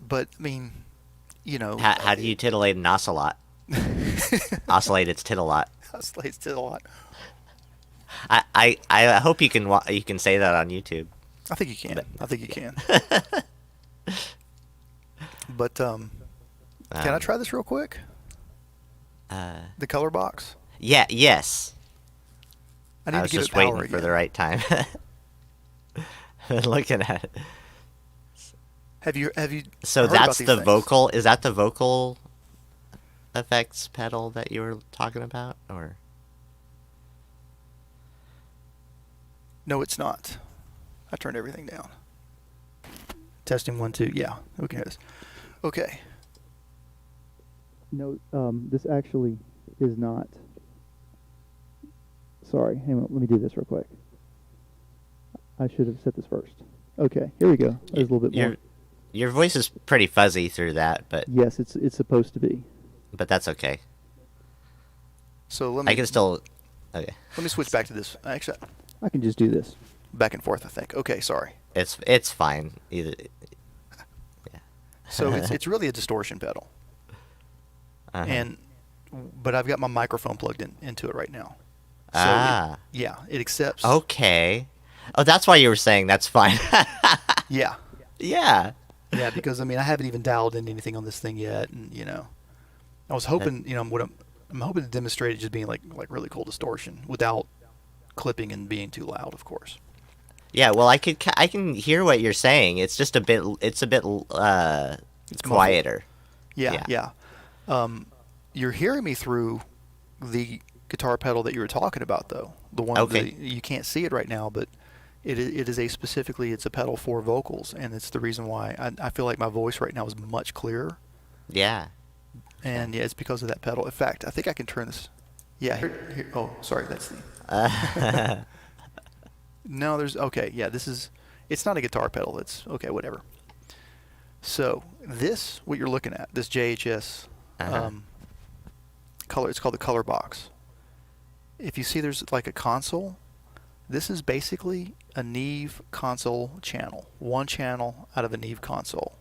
but How do you titillate an ocelot? Oscillate its titillot. oscillates to a lot. I hope you can say that on YouTube. I think you can. But, I think you yeah. can. But can I try this real quick? Uh, The color box. yeah. Yes. I I need to was give it just power waiting for again. the right time. Looking at it. Have you So heard about that's these the things? vocal. Is that the vocal effects pedal that you were talking about, or? No, it's not. I turned everything down. Testing 1 2. Yeah. Okay. Okay. No, this actually is not. Sorry, hang on. Let me do this real quick. I should have set this first. Okay, here we go. There's a little bit Your more. your voice is pretty fuzzy through that, Yes, it's supposed to be. but that's okay. So let I me can still. Okay. switch back to this. Actually, I can just do this back and forth. I think. Okay, sorry. It's fine. Either. Yeah. So it's really a distortion pedal, Uh-huh. and but I've got my microphone plugged into it right now. So Ah. it accepts. Okay. Oh, that's why you were saying that's fine. Yeah. Yeah. Yeah, because I haven't even dialed in anything on this thing yet, and I was hoping, I'm hoping to demonstrate it just being like really cool distortion without clipping and being too loud, of course. Yeah. Well, I can hear what you're saying. It's just a bit It's muffled. quieter. Yeah, Yeah. yeah. You're hearing me through the guitar pedal that you were talking about, though. The one Okay. that you can't see it right now, but it is it's a pedal for vocals, and it's the reason why I feel like my voice right now is much clearer. Yeah. And yeah, it's because of that pedal. In fact, I think I can turn this. Yeah, here. Oh, sorry, that's the. Uh, No, okay. Yeah, it's not a guitar pedal. It's okay, whatever. So what you're looking at, this JHS uh-huh. color, it's called the color box. If you see there's like a console, this is basically a Neve console channel. One channel out of a Neve console.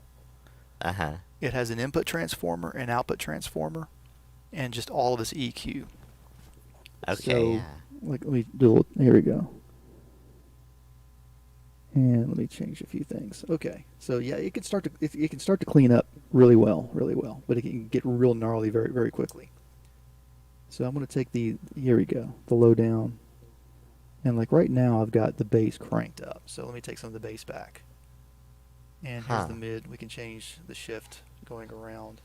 Uh-huh. It has an input transformer, an output transformer, and just all of this EQ. Okay, So, yeah. like, let me do a little, here we go. And let me change a few things. Okay, so yeah, it can start to clean up really well, but it can get real gnarly very, very quickly. So I'm going to take here we go, the low down, and like right now I've got the bass cranked up. So let me take some of the bass back. And here's the mid. We can change the shift going around.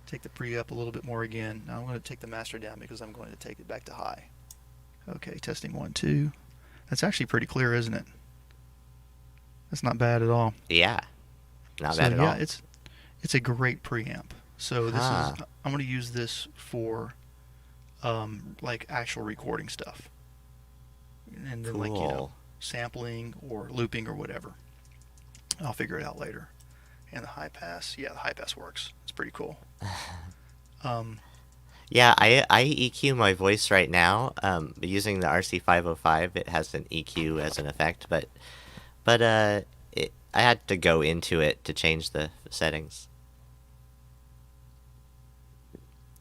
Take the pre up a little bit more again. Now I'm going to take the master down because I'm going to take it back to high. Okay, testing 1, 2. That's actually pretty clear, isn't it? That's not bad at all. Yeah. Not So bad at all. yeah, it's a great preamp. So I'm going to use this for like actual recording stuff, and then Cool. like sampling or looping or whatever. I'll figure it out later. And the high pass, the high pass works. It's pretty cool. Yeah, I EQ my voice right now using the RC505. It has an EQ as an effect, but I had to go into it to change the settings.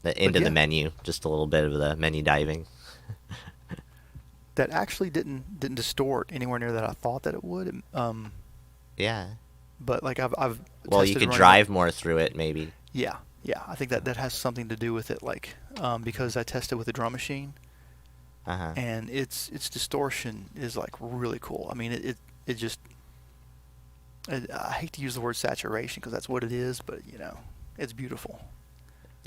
Into the menu, just a little bit of the menu diving. That actually didn't distort anywhere near that I thought that it would. Yeah. But like I've Well, you tested could running drive more through it, maybe. Yeah, I think that has something to do with it. Like because I tested with the drum machine, Uh-huh. and its distortion is like really cool. I mean, it just I hate to use the word saturation because that's what it is, but it's beautiful.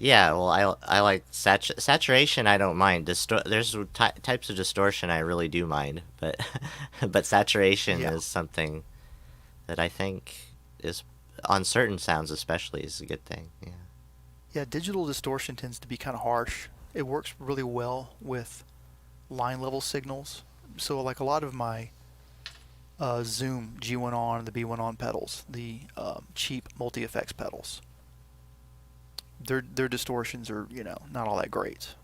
Yeah, well, I like saturation. I don't mind. There's types of distortion I really do mind, but but saturation Yeah. is something that I think is on certain sounds especially is a good thing. Yeah. Yeah, digital distortion tends to be kind of harsh. It works really well with line level signals. So like a lot of my Zoom G1 on and the B1 on pedals, the cheap multi-effects pedals, their distortions are not all that great,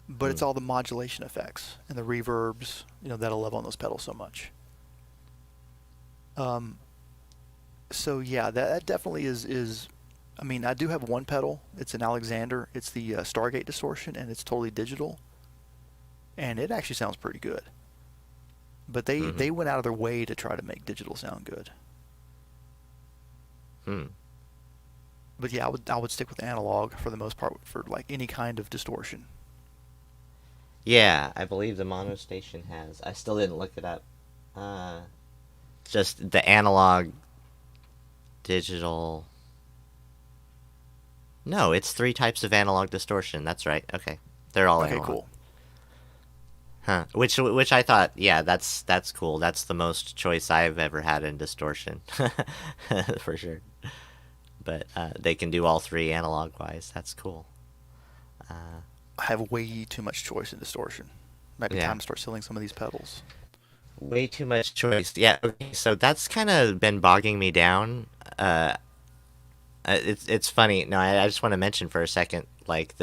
but it's all the modulation effects and the reverbs that I love on those pedals so much. So yeah, that definitely is. I mean, I do have one pedal. It's an Alexander. It's the Stargate Distortion, and it's totally digital, and it actually sounds pretty good. But they went out of their way to try to make digital sound good. But yeah, I would stick with analog for the most part for like any kind of distortion. Yeah, I believe the mono station has. I still didn't look it up. Just the analog, digital. No, it's 3 types of analog distortion. That's right. Okay, they're all Okay, analog. cool. Huh? Which I thought, yeah, that's cool. That's the most choice I've ever had in distortion, for sure. But they can do all 3 analog wise. That's cool. I have way too much choice in distortion. Might be time to start selling some of these pedals. Way too much choice. Yeah. Okay. So that's kind of been bogging me down. It's funny. No, I just want to mention for a second, like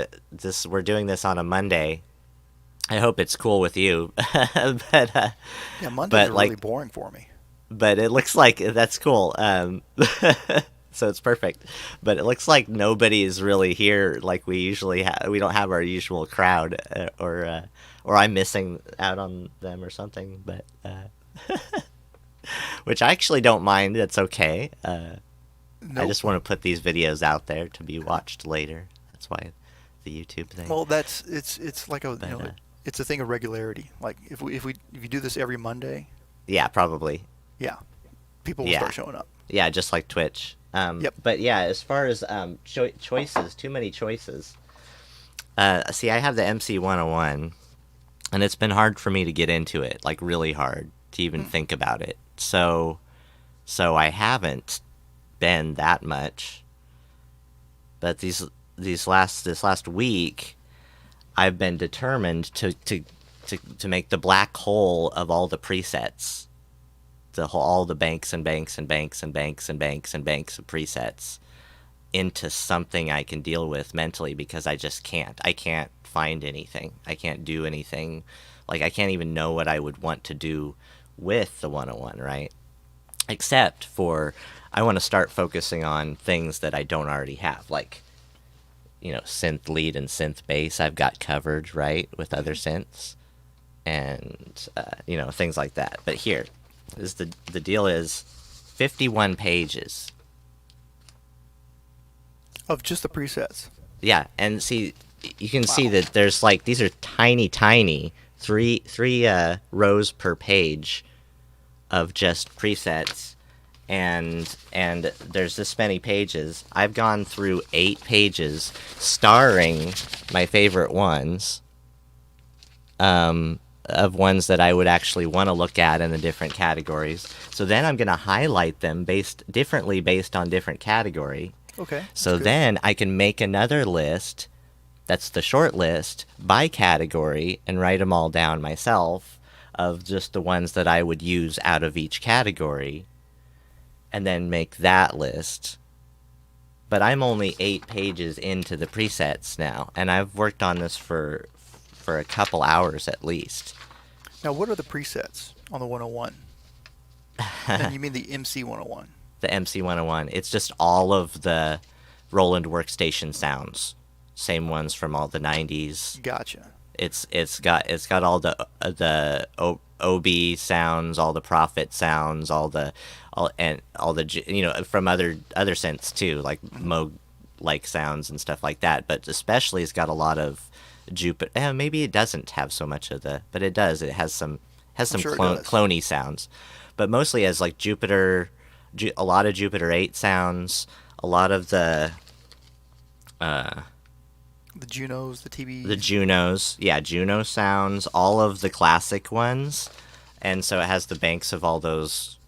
we're doing this on a Monday. I hope it's cool with you, but Yeah, Mondays are really boring for me. But it looks like that's cool. So it's perfect. But it looks like nobody is really here like we usually have. We don't have our usual crowd, or I'm missing out on them or something. But which I actually don't mind. That's okay. Nope. I just want to put these videos out there to be watched later. That's why the YouTube thing. Well, it's like it's a thing of regularity. Like if you do this every Monday. Yeah, probably. Yeah, people will start showing up. Yeah, just like Twitch. Yep. But yeah, as far as choices, too many choices. See, I have the MC101, and it's been hard for me to get into it, like really hard to even think about it. So I haven't been that much. But this last week, I've been determined to make the black hole of all the presets, all the banks and banks and banks and banks and banks and banks of presets into something I can deal with mentally, because I just can't. I can't find anything. I can't do anything. Like, I can't even know what I would want to do with the 101, right? Except for, I want to start focusing on things that I don't already have, like, synth lead and synth bass I've got covered, right, with other synths, and things like that. But here is the deal is 51 pages Of just the presets. Yeah, and see, you can see that there's like, these are tiny three rows per page of just presets, and there's this many pages. I've gone through 8 pages starring my favorite ones, of ones that I would actually want to look at in the different categories. So then I'm going to highlight them based on different category. Okay. So then I can make another list that's the short list by category and write them all down myself, of just the ones that I would use out of each category, and then make that list. But I'm only 8 pages into the presets now, and I've worked on this for a couple hours at least. Now, what are the presets on the 101? And you mean the MC 101? The MC 101. It's just all of the Roland workstation sounds, same ones from all the 90s. Gotcha. It's got all the OB sounds, all the Prophet sounds, all the from other synths too, like Moog like sounds and stuff like that. But especially it's got a lot of Jupiter. Maybe it doesn't have so much of but it does. It has some sure cloney sounds, but mostly as like Jupiter. A lot of Jupiter 8 sounds, a lot of the Junos, the TBs. The Junos, yeah, Juno sounds, all of the classic ones, and so it has the banks of all those,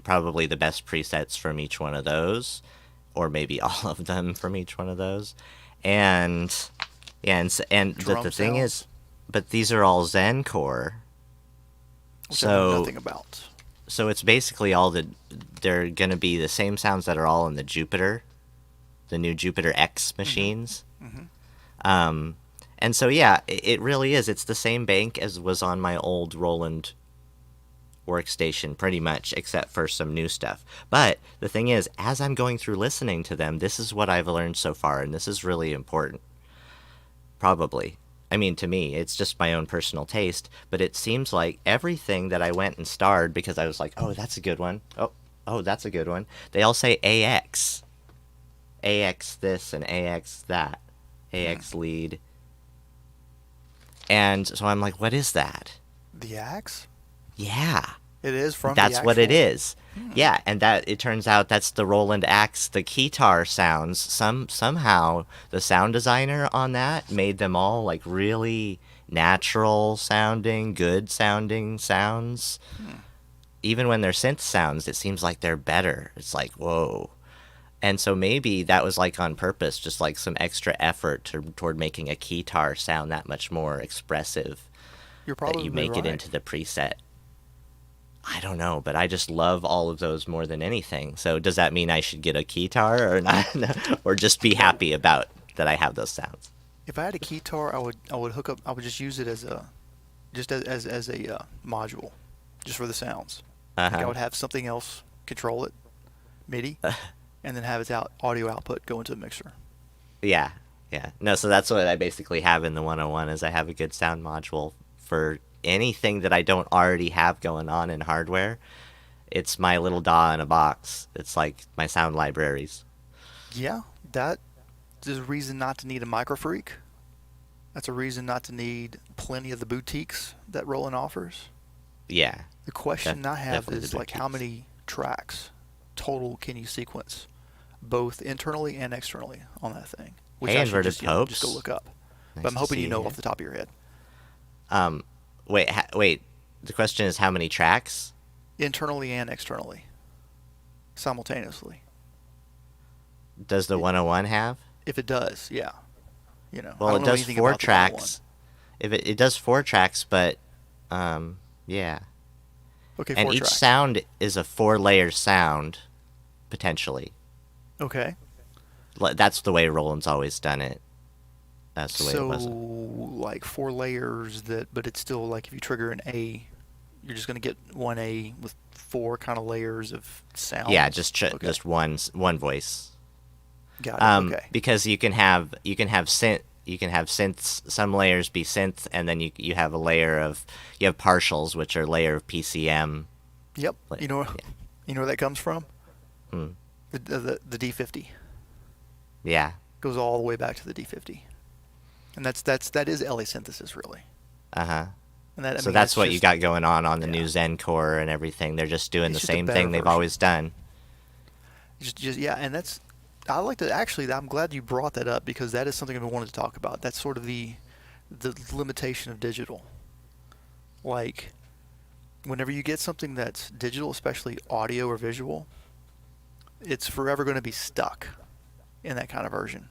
probably the best presets from each one of those, or maybe all of them from each one of those, and the thing is, but these are all Zen core, which I know nothing about. So it's basically they're going to be the same sounds that are all in the new Jupiter X machines. Mm-hmm. And so, yeah, it really is. It's the same bank as was on my old Roland workstation, pretty much, except for some new stuff. But the thing is, as I'm going through listening to them, this is what I've learned so far, and this is really important. Probably. I mean, to me, it's just my own personal taste, but it seems like everything that I went and starred, because I was like, oh, that's a good one. Oh, that's a good one. They all say AX. AX this and AX that. AX lead. And so I'm like, what is that? The axe? Yeah. It is from That's the what it actual- is. Yeah, and that it turns out that's the Roland Axe, the keytar sounds. Somehow the sound designer on that made them all like really natural sounding, good sounding sounds. Even when they're synth sounds, it seems like they're better. It's like, whoa. And so maybe that was like on purpose, just like some extra effort toward making a keytar sound that much more expressive. You're probably that you make right. it into the preset. I don't know, but I just love all of those more than anything. So does that mean I should get a keytar or not? Or just be happy about that I have those sounds? If I had a keytar, I would hook up. I would just use it as a module, just for the sounds. Like I would have something else control it, MIDI, and then have its audio output go into the mixer. Yeah. No, so that's what I basically have in the 101 is I have a good sound module for anything that I don't already have going on in hardware. It's my little DAW in a box. It's like my sound libraries. Yeah, that is a reason not to need a microfreak. That's a reason not to need plenty of the boutiques that Roland offers. Yeah. The question I have definitely is the like, how many tracks total can you sequence, both internally and externally on that thing? Which Hey, I should Inverted just, Popes. just go look up. Nice But I'm to hoping see you know you. off the top of your head. Wait. The question is how many tracks? Internally and externally, simultaneously. Does the 101 have? If it does, yeah. You know, I Well, don't it know does anything four about the 101. tracks. If it does 4 tracks, but yeah. Okay, And 4 each tracks. sound is a 4-layer sound, potentially. Okay. That's the way Roland's always done it. That's the way it So, was. like 4 layers but it's still like if you trigger an A, you're just going to get one A with 4 kind of layers of Yeah, sounds. Okay. just one voice. Got it. Okay. Because you can have synths. Some layers be synth, and then you have a layer of you have partials, which are a layer of PCM. Yep. Yeah. You know where that comes from? Hmm. The D50 Yeah. goes all the way back to the D50, and that is LA synthesis really. Uh-huh. And that I So mean, that's what you just, got going on the yeah. new Zen Core and everything. They're just doing It's the just a same better thing they've version. always done. Just yeah, and I like to actually. I'm glad you brought that up because that is something I wanted to talk about. That's sort of the limitation of digital. Like, whenever you get something that's digital, especially audio or visual, it's forever going to be stuck in that kind of version.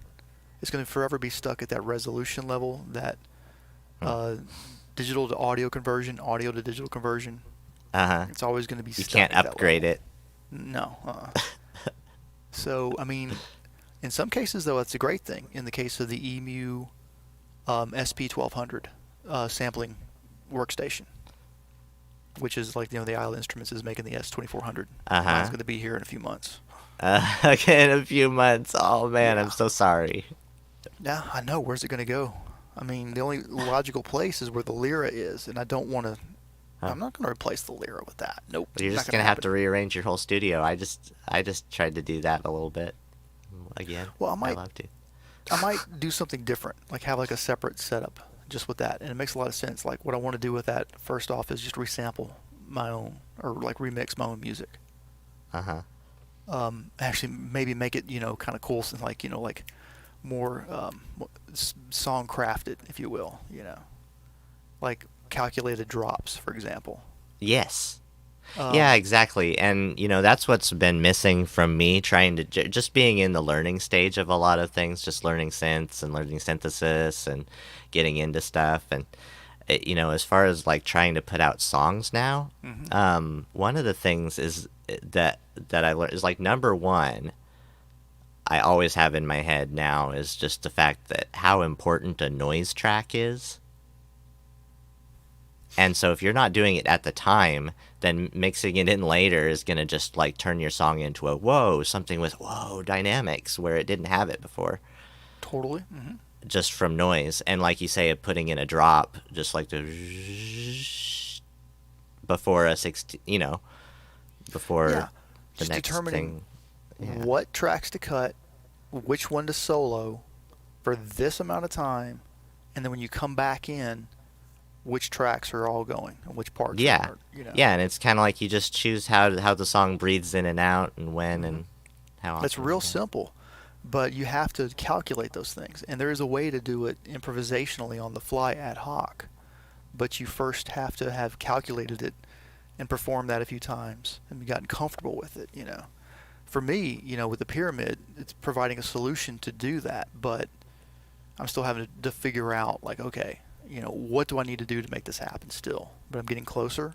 It's going to forever be stuck at that resolution level, that digital to audio conversion, audio to digital conversion. Uh-huh. It's always going to be You stuck can't at that upgrade level. it. No. So, I mean, in some cases, though, it's a great thing. In the case of the EMU SP1200 sampling workstation, which is like, the Isle Instruments is making the S2400. Uh-huh. Mine's going to be here in a few months. Okay, in a few months. Oh, man, Yeah. I'm so sorry. Yeah, I know. Where's it going to go? I mean, the only logical place is where the Lyra is, and I don't want to. Huh. I'm not going to replace the Lyra with that. Nope. You're not just gonna gonna have to happen. rearrange your whole studio. I just tried to do that a little bit. Again, Well, I love to. I might do something different, like have like a separate setup just with that, and it makes a lot of sense. Like what I want to do with that first off is just resample my own or like remix my own music. Uh-huh. Actually, maybe make it kind of cool, and like like more song crafted, if you will. Like calculated drops, for example. Yes. Yeah, exactly. And, that's what's been missing from me trying to just being in the learning stage of a lot of things, just learning synths and learning synthesis and getting into stuff. And, as far as like trying to put out songs now, one of the things is that I learned is like number one, I always have in my head now is just the fact that how important a noise track is. And so if you're not doing it at the time, then mixing it in later is going to just like turn your song into something with dynamics where it didn't have it before. Totally. Just from noise. And like you say, putting in a drop, just like the before a 16, before Yeah. the Just next determining thing. Yeah. what tracks to cut, which one to solo for this amount of time, and then when you come back in, which tracks are all going and which parts Yeah. are. Yeah, and it's kind of like you just choose how the song breathes in and out and when and how often. That's real simple, but you have to calculate those things, and there is a way to do it improvisationally on the fly ad hoc, but you first have to have calculated it and performed that a few times and gotten comfortable with it. For me, with the pyramid, it's providing a solution to do that, but I'm still having to figure out, like, okay, what do I need to do to make this happen still? But I'm getting closer.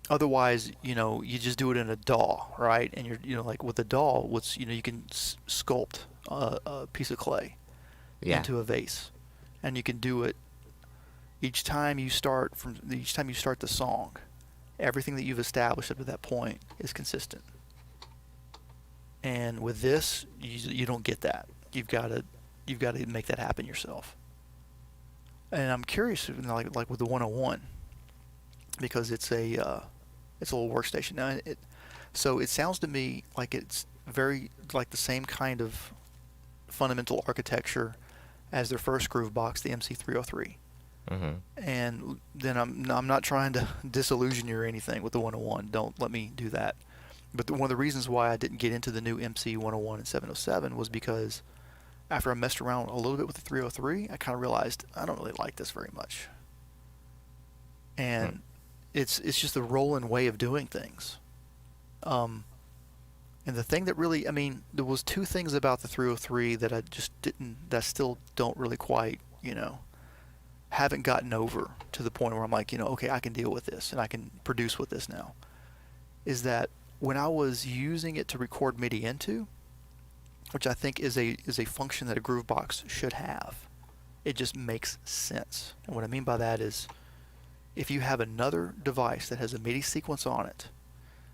Otherwise, you just do it in a DAW, right? And you're, like with the DAW, you can sculpt a piece of clay into a vase, and you can do it each time you start the song. Everything that you've established up to that point is consistent. And with this, you don't get that. You've got to make that happen yourself. And I'm curious, like with the 101, because it's a little workstation. Now, so it sounds to me like it's very like the same kind of fundamental architecture as their first groove box, the MC303. And then I'm not trying to disillusion you or anything with the 101. Don't let me do that. But one of the reasons why I didn't get into the new MC 101 and 707 was because after I messed around a little bit with the 303, I kind of realized I don't really like this very much. And it's just the rolling way of doing things. And the thing that really, I mean, there was two things about the 303 that I just didn't, that I still don't really quite, haven't gotten over to the point where I'm like, okay, I can deal with this and I can produce with this now. Is that when I was using it to record MIDI into, which I think is a function that a Groovebox should have, it just makes sense. And what I mean by that is, if you have another device that has a MIDI sequence on it,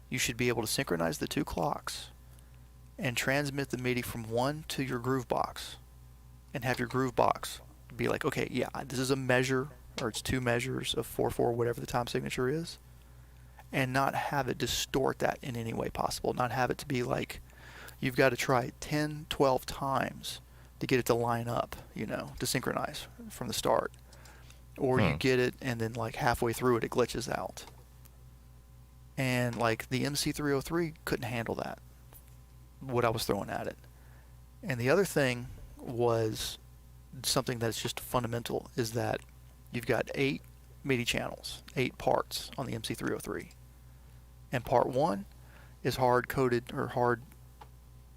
you should be able to synchronize the two clocks and transmit the MIDI from one to your Groovebox and have your Groovebox be like, okay, yeah, this is a measure, or it's two measures of 4/4, whatever the time signature is, and not have it distort that in any way possible. Not have it to be like, you've got to try 10, 12 times to get it to line up, to synchronize from the start. Or you get it and then like halfway through it glitches out. And like the MC303 couldn't handle that, what I was throwing at it. And the other thing was something that's just fundamental, is that you've got 8 MIDI channels, 8 parts on the MC303. And part 1 is hard coded or hard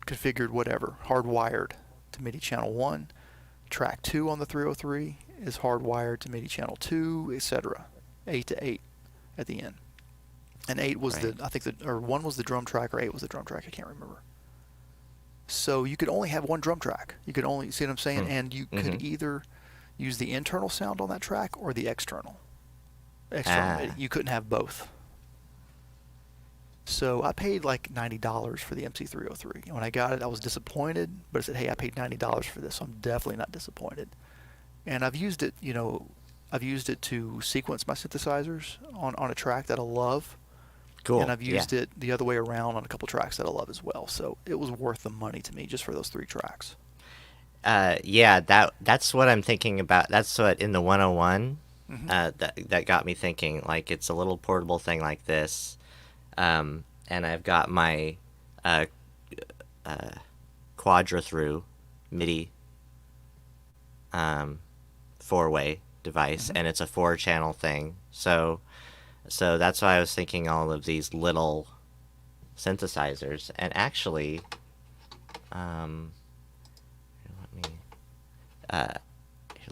configured, whatever, hardwired to MIDI channel 1. Track 2 on the 303 is hardwired to MIDI channel 2, etc. 8 to 8 at the end. And 8 was right. or 1 was the drum track, or 8 was the drum track, I can't remember. So you could only have one drum track. You could only, see what I'm saying? And you could either use the internal sound on that track or the external. MIDI. You couldn't have both. So I paid like $90 for the MC303. When I got it, I was disappointed, but I said, hey, I paid $90 for this, so I'm definitely not disappointed. And I've used it, I've used it to sequence my synthesizers on a track that I love. Cool. And I've used it the other way around on a couple tracks that I love as well. So it was worth the money to me just for those 3 tracks. Yeah, that's what I'm thinking about. That's what in the 101 that got me thinking. Like, it's a little portable thing like this, and I've got my quadra through MIDI 4-way device, and it's a 4-channel thing. So that's why I was thinking all of these little synthesizers. And actually,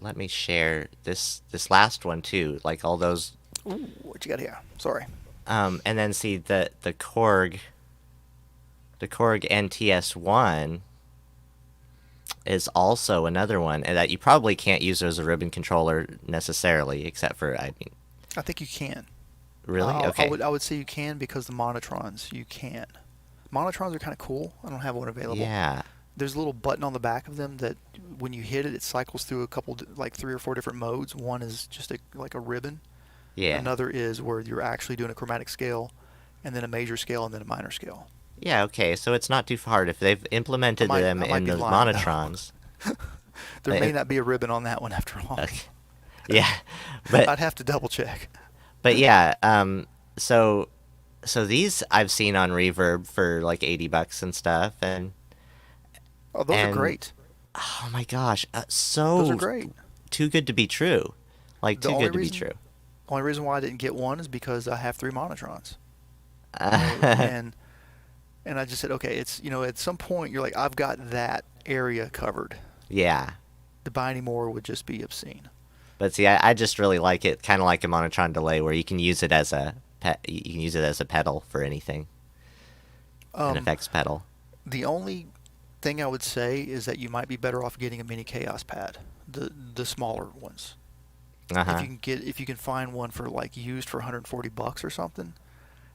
let me share this last one too. Like all those. Ooh, what you got here? Sorry. And then see the Korg Nts1 is also another one, and that you probably can't use as a ribbon controller necessarily, except for, I think you can. Really? Okay. I would say you can, because the Monotrons, you can. Monotrons are kind of cool. I don't have one available. Yeah. There's a little button on the back of them that when you hit it, it cycles through a couple, like 3 or 4 different modes. One is just like a ribbon. Yeah. Another is where you're actually doing a chromatic scale, and then a major scale, and then a minor scale. Yeah, okay, so it's not too hard. If they've implemented them in the Monotrons. There may not be a ribbon on that one after all. Okay. Yeah. But I'd have to double check. But yeah, so these I've seen on Reverb for like $80 and stuff, and those are great. Oh my gosh, those are great. Too good to be true, like too good to be true. The only reason why I didn't get one is because I have 3 Monotrons, and I just said, okay, it's at some point you're like, I've got that area covered. Yeah. To buy any more would just be obscene. But see, I just really like it, kind of like a Monotron delay, where you can use it as a pedal for anything. An effects pedal. The only thing I would say is that you might be better off getting a mini Chaos pad, the smaller ones. If you can find one for like used for $140 or something,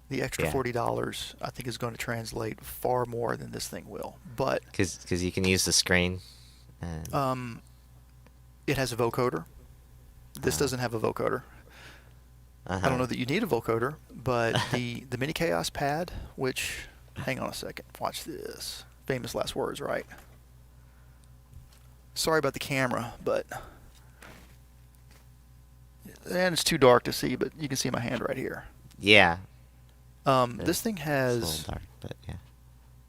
the extra $40 I think is going to translate far more than this thing will. But because you can use the screen. It has a vocoder. This doesn't have a vocoder. I don't know that you need a vocoder, but the mini Chaos pad, which, hang on a second, watch this. Famous last words, right? Sorry about the camera, but and it's too dark to see, but you can see my hand right here. Yeah. This thing has it's a little dark, but yeah.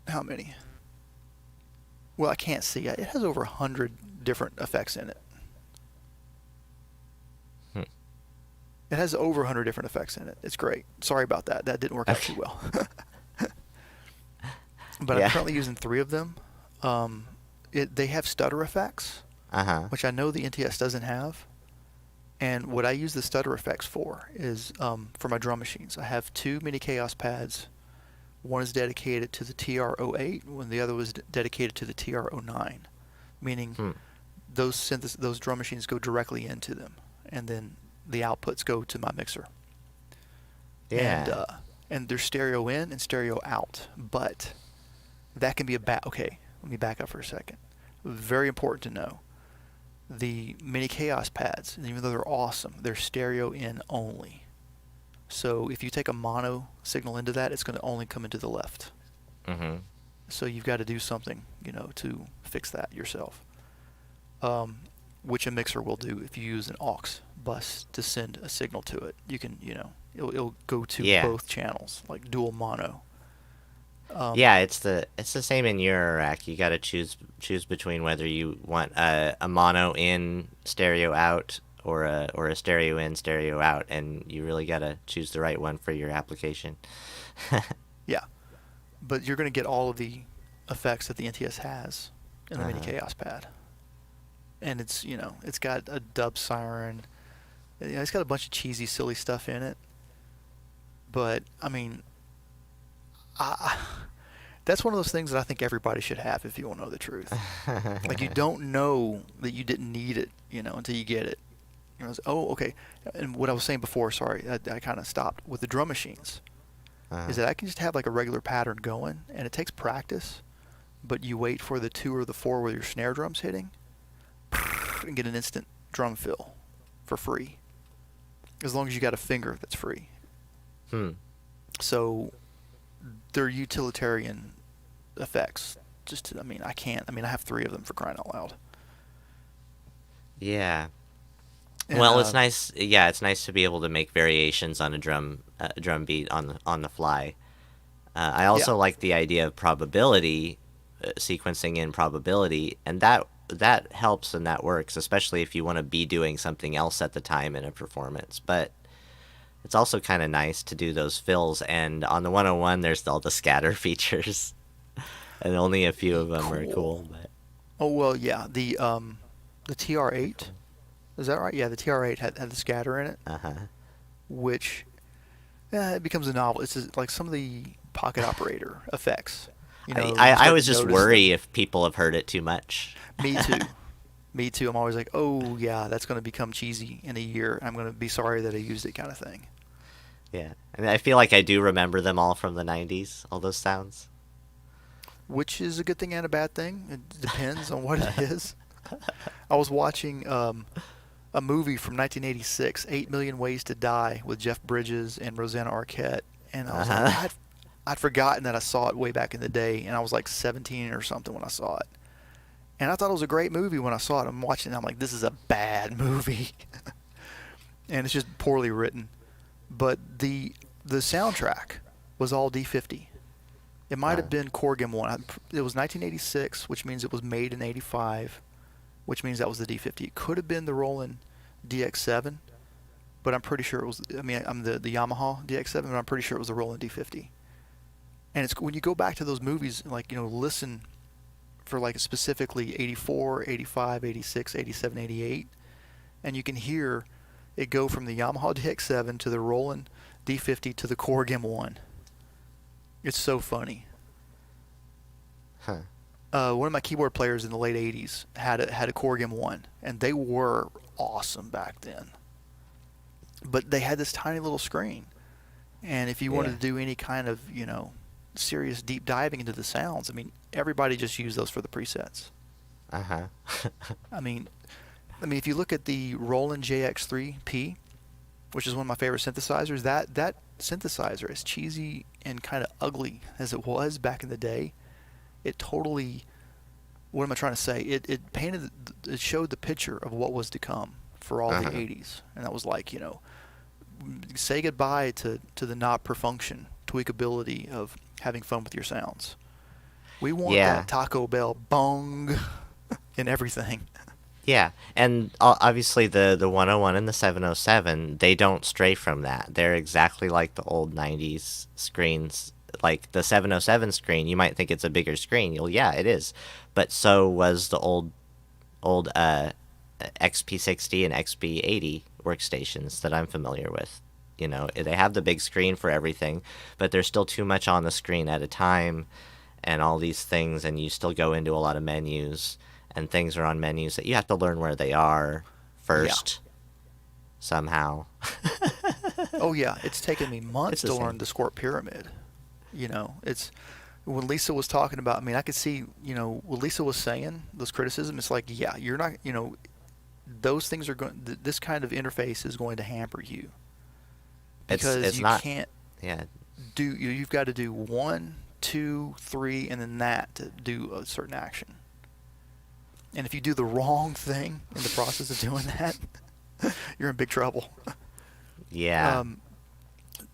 How many? Well, I can't see. It has over 100 different effects in it. It has over 100 different effects in it. It's great. Sorry about that. That didn't work out too well. but I'm Yeah. currently using 3 of them. They have Stutter Effects, which I know the NTS doesn't have. And what I use the Stutter Effects for is for my drum machines. I have 2 mini Chaos pads. One is dedicated to the TR-08, when the other was dedicated to the TR-09, meaning those drum machines go directly into them, and then the outputs go to my mixer. Yeah. And they're stereo in and stereo out, but that can be okay, let me back up for a second. Very important to know. The mini Chaos pads, even though they're awesome, they're stereo in only. So if you take a mono signal into that, it's going to only come into the left. Mm-hmm. So you've got to do something, to fix that yourself. Which a mixer will do if you use an aux bus to send a signal to it. You can, it'll go to both channels, like dual mono. Yeah, it's the same in your rack. You got to choose between whether you want a mono in, stereo out, or a stereo in, stereo out, and you really got to choose the right one for your application. Yeah, but you're going to get all of the effects that the NTS has in the mini Chaos pad, and it's it's got a dub siren, it's got a bunch of cheesy, silly stuff in it, but I mean, that's one of those things that I think everybody should have if you want to know the truth. Like, you don't know that you didn't need it, until you get it. Oh, okay. And what I was saying before, sorry, I kind of stopped with the drum machines. Is that I can just have like a regular pattern going, and it takes practice, but you wait for the 2 or the 4 where your snare drum's hitting, and get an instant drum fill for free, as long as you got a finger that's free. So they're utilitarian effects. I have 3 of them, for crying out loud. Yeah. And, well, it's nice. Yeah, it's nice to be able to make variations on a drum beat on the fly. I also like the idea of probability, sequencing in probability, and that helps and that works, especially if you want to be doing something else at the time in a performance. But it's also kind of nice to do those fills, and on the 101, there's all the scatter features, and only a few of them are cool. But oh well, yeah, the TR-8. Is that right? Yeah, the TR-8 had the scatter in it, which it becomes a novel. It's like some of the pocket operator effects. I always just worry if people have heard it too much. Me too. Me too. I'm always like, oh yeah, that's going to become cheesy in a year. I'm going to be sorry that I used it, kind of thing. Yeah, and I feel like I do remember them all from the 90s, all those sounds. Which is a good thing and a bad thing. It depends on what it is. I was watching a movie from 1986, 8 Million Ways to Die, with Jeff Bridges and Rosanna Arquette, and I was like, I'd forgotten that I saw it way back in the day, and I was like 17 or something when I saw it. And I thought it was a great movie when I saw it. I'm watching it, I'm like, this is a bad movie. And it's just poorly written. But the soundtrack was all D50. It might have been Korg Nts1. It was 1986, which means it was made in 85, which means that was the D50. It could have been the Roland DX7, but I'm pretty sure it was, I'm the Yamaha DX7, but I'm pretty sure it was the Roland D50. And it's when you go back to those movies, like, listen for like specifically 84, 85, 86, 87, 88, and you can hear it go from the Yamaha DX7 to the Roland D50 to the Korg Nts1. It's so funny. One of my keyboard players in the late 80s had a Korg Nts1, and they were awesome back then. But they had this tiny little screen, and if you wanted to do any kind of, serious deep diving into the sounds, everybody just used those for the presets. If you look at the Roland JX3P, which is one of my favorite synthesizers, that synthesizer, as cheesy and kind of ugly as it was back in the day, it totally, what am I trying to say? It showed the picture of what was to come for all the 80s. And that was like, say goodbye to the not per function tweakability of having fun with your sounds. We want that Taco Bell bong in everything. Yeah, and obviously the 101 and the 707, they don't stray from that. They're exactly like the old 90s screens like the 707 screen, you might think it's a bigger screen. Yeah, it is, but so was the old XP60 and XP80 workstations that I'm familiar with. You know, they have the big screen for everything, but there's still too much on the screen at a time, and all these things, and you still go into a lot of menus, and things are on menus that you have to learn where they are first. Somehow. Oh yeah, it's taken me months It's the to learn same. the Squirt pyramid. You know, it's when Lisa was talking about. I mean, I could see, you know, what Lisa was saying. Those criticisms. It's like, yeah, you're not. You know, those things are going. This kind of interface is going to hamper you because It's you not. can't Yeah. do. You've got to do 1, 2, 3, and then that to do a certain action. And if you do the wrong thing in the process of doing that, you're in big trouble. Yeah.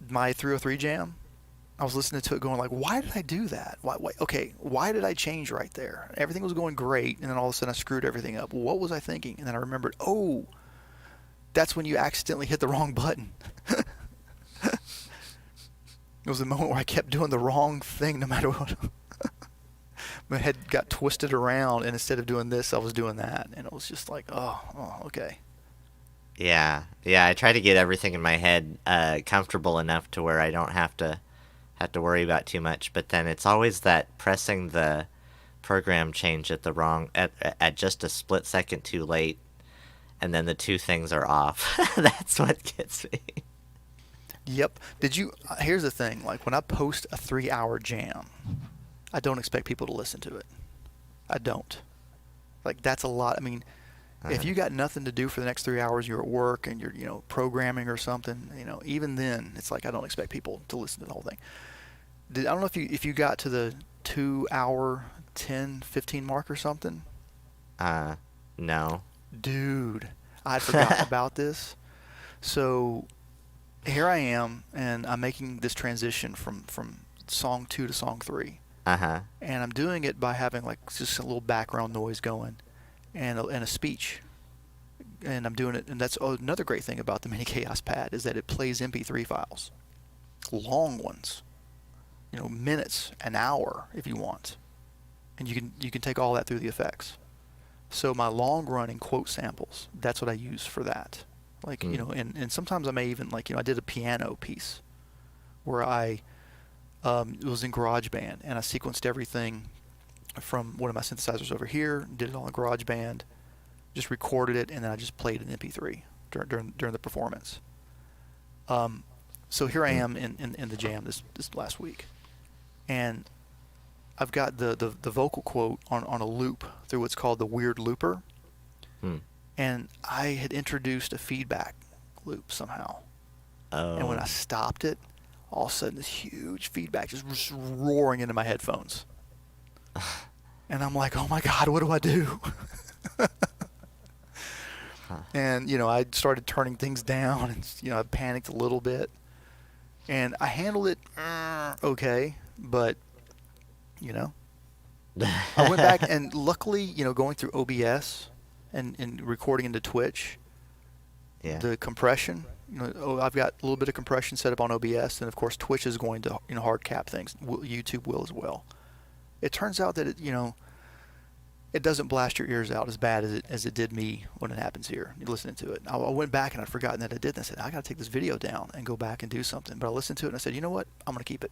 My 303 jam, I was listening to it going like, why did I do that? Why did I change right there? Everything was going great, and then all of a sudden I screwed everything up. What was I thinking? And then I remembered, oh, that's when you accidentally hit the wrong button. It was the moment where I kept doing the wrong thing no matter what. My head got twisted around, and instead of doing this, I was doing that. And it was just like, oh, okay. Yeah. Yeah. I try to get everything in my head comfortable enough to where I don't have to worry about too much. But then it's always that pressing the program change at the wrong at just a split second too late, and then the two things are off. That's what gets me. Yep. Here's the thing. Like, when I post a 3-hour jam, I don't expect people to listen to it. I don't. Like, that's a lot. I mean, if you got nothing to do for the next 3 hours, you're at work and you're, you know, programming or something, you know, even then, it's like I don't expect people to listen to the whole thing. I don't know if you got to the 2 hour, 10, 15 mark or something. No. Dude, I had forgotten about this. So here I am, and I'm making this transition from song 2 to song 3. Uh-huh. And I'm doing it by having like just a little background noise going and a speech. And I'm doing it, and that's another great thing about the Mini Chaos Pad is that it plays MP3 files. Long ones. You know, minutes, an hour if you want. And you can take all that through the effects. So my long running quote samples, that's what I use for that. Like, you know, and sometimes I may even, like, you know, I did a piano piece where it was in GarageBand, and I sequenced everything from one of my synthesizers over here, did it all in GarageBand, just recorded it, and then I just played an MP3 during the performance. So here I am in the jam this last week, and I've got the vocal quote on a loop through what's called the weird looper, and I had introduced a feedback loop somehow. Oh. And when I stopped it, all of a sudden this huge feedback just roaring into my headphones. And I'm like, oh my God, what do I do? And, you know, I started turning things down, and, you know, I panicked a little bit. And I handled it okay, but, you know, I went back, and luckily, you know, going through OBS and recording into Twitch, the compression, you know, I've got a little bit of compression set up on OBS, and of course Twitch is going to, you know, hard cap things. YouTube will as well. It turns out that it, you know, it doesn't blast your ears out as bad as it did me when it happens here. You're listening to it. I went back and I'd forgotten that I did this. I said, I got to take this video down and go back and do something. But I listened to it and I said, you know what? I'm going to keep it.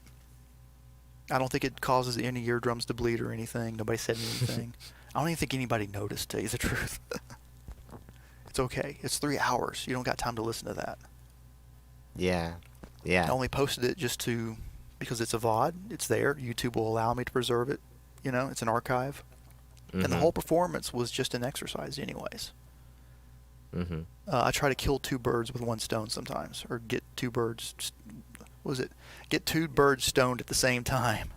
I don't think it causes any eardrums to bleed or anything. Nobody said anything. I don't even think anybody noticed, to tell you the truth. It's okay. It's 3 hours. You don't got time to listen to that. Yeah. I only posted it because it's a VOD. It's there. YouTube will allow me to preserve it. You know, it's an archive. And the whole performance was just an exercise anyways. I try to kill two birds with one stone sometimes, or get two birds stoned at the same time.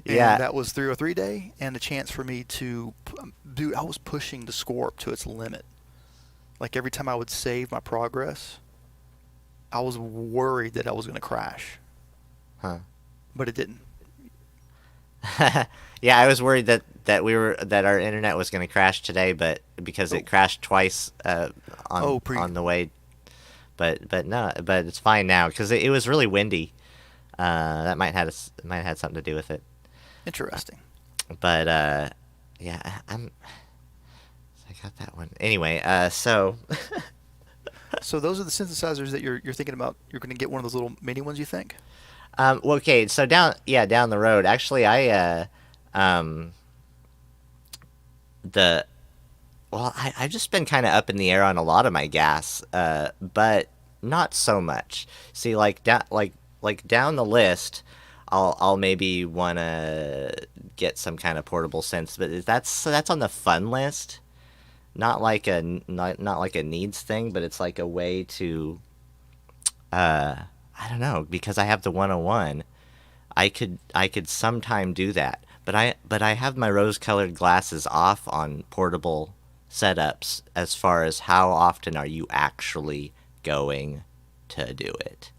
Yeah. And that was 303 day, and a chance for me to, dude, I was pushing the score up to its limit. Like, every time I would save my progress, I was worried that I was going to crash. But it didn't. Yeah, I was worried that our internet was going to crash today, but because it crashed twice on the way. but no, but it's fine now because it was really windy. That might have had something to do with it. Interesting. But yeah, I got that one anyway. So So those are the synthesizers that you're thinking about. You're going to get one of those little mini ones, you think? well, okay, so down the road. Actually, I've just been kind of up in the air on a lot of my gas, but not so much. See, like down the list, I'll maybe want to get some kind of portable synths, but that's on the fun list. Not like not like a needs thing, but it's like a way to I don't know, because I have the 101. I could sometime do that. But I have my rose-colored glasses off on portable setups as far as how often are you actually going to do it.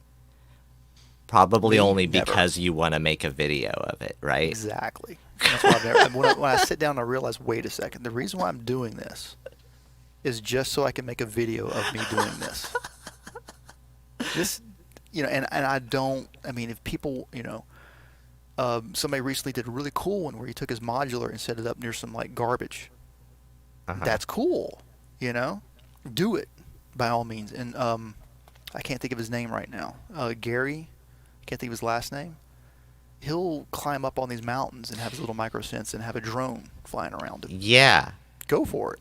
Probably only Never. because you want to make a video of it, right? Exactly. That's why I've never, when I sit down, I realize, wait a second. The reason why I'm doing this is just so I can make a video of me doing this. This, and I don't. I mean, if people, somebody recently did a really cool one where he took his modular and set it up near some like garbage. That's cool, Do it by all means. And I can't think of his name right now. Gary, can't think of his last name. He'll climb up on these mountains and have his little micro synths and have a drone flying around him. Yeah. Go for it,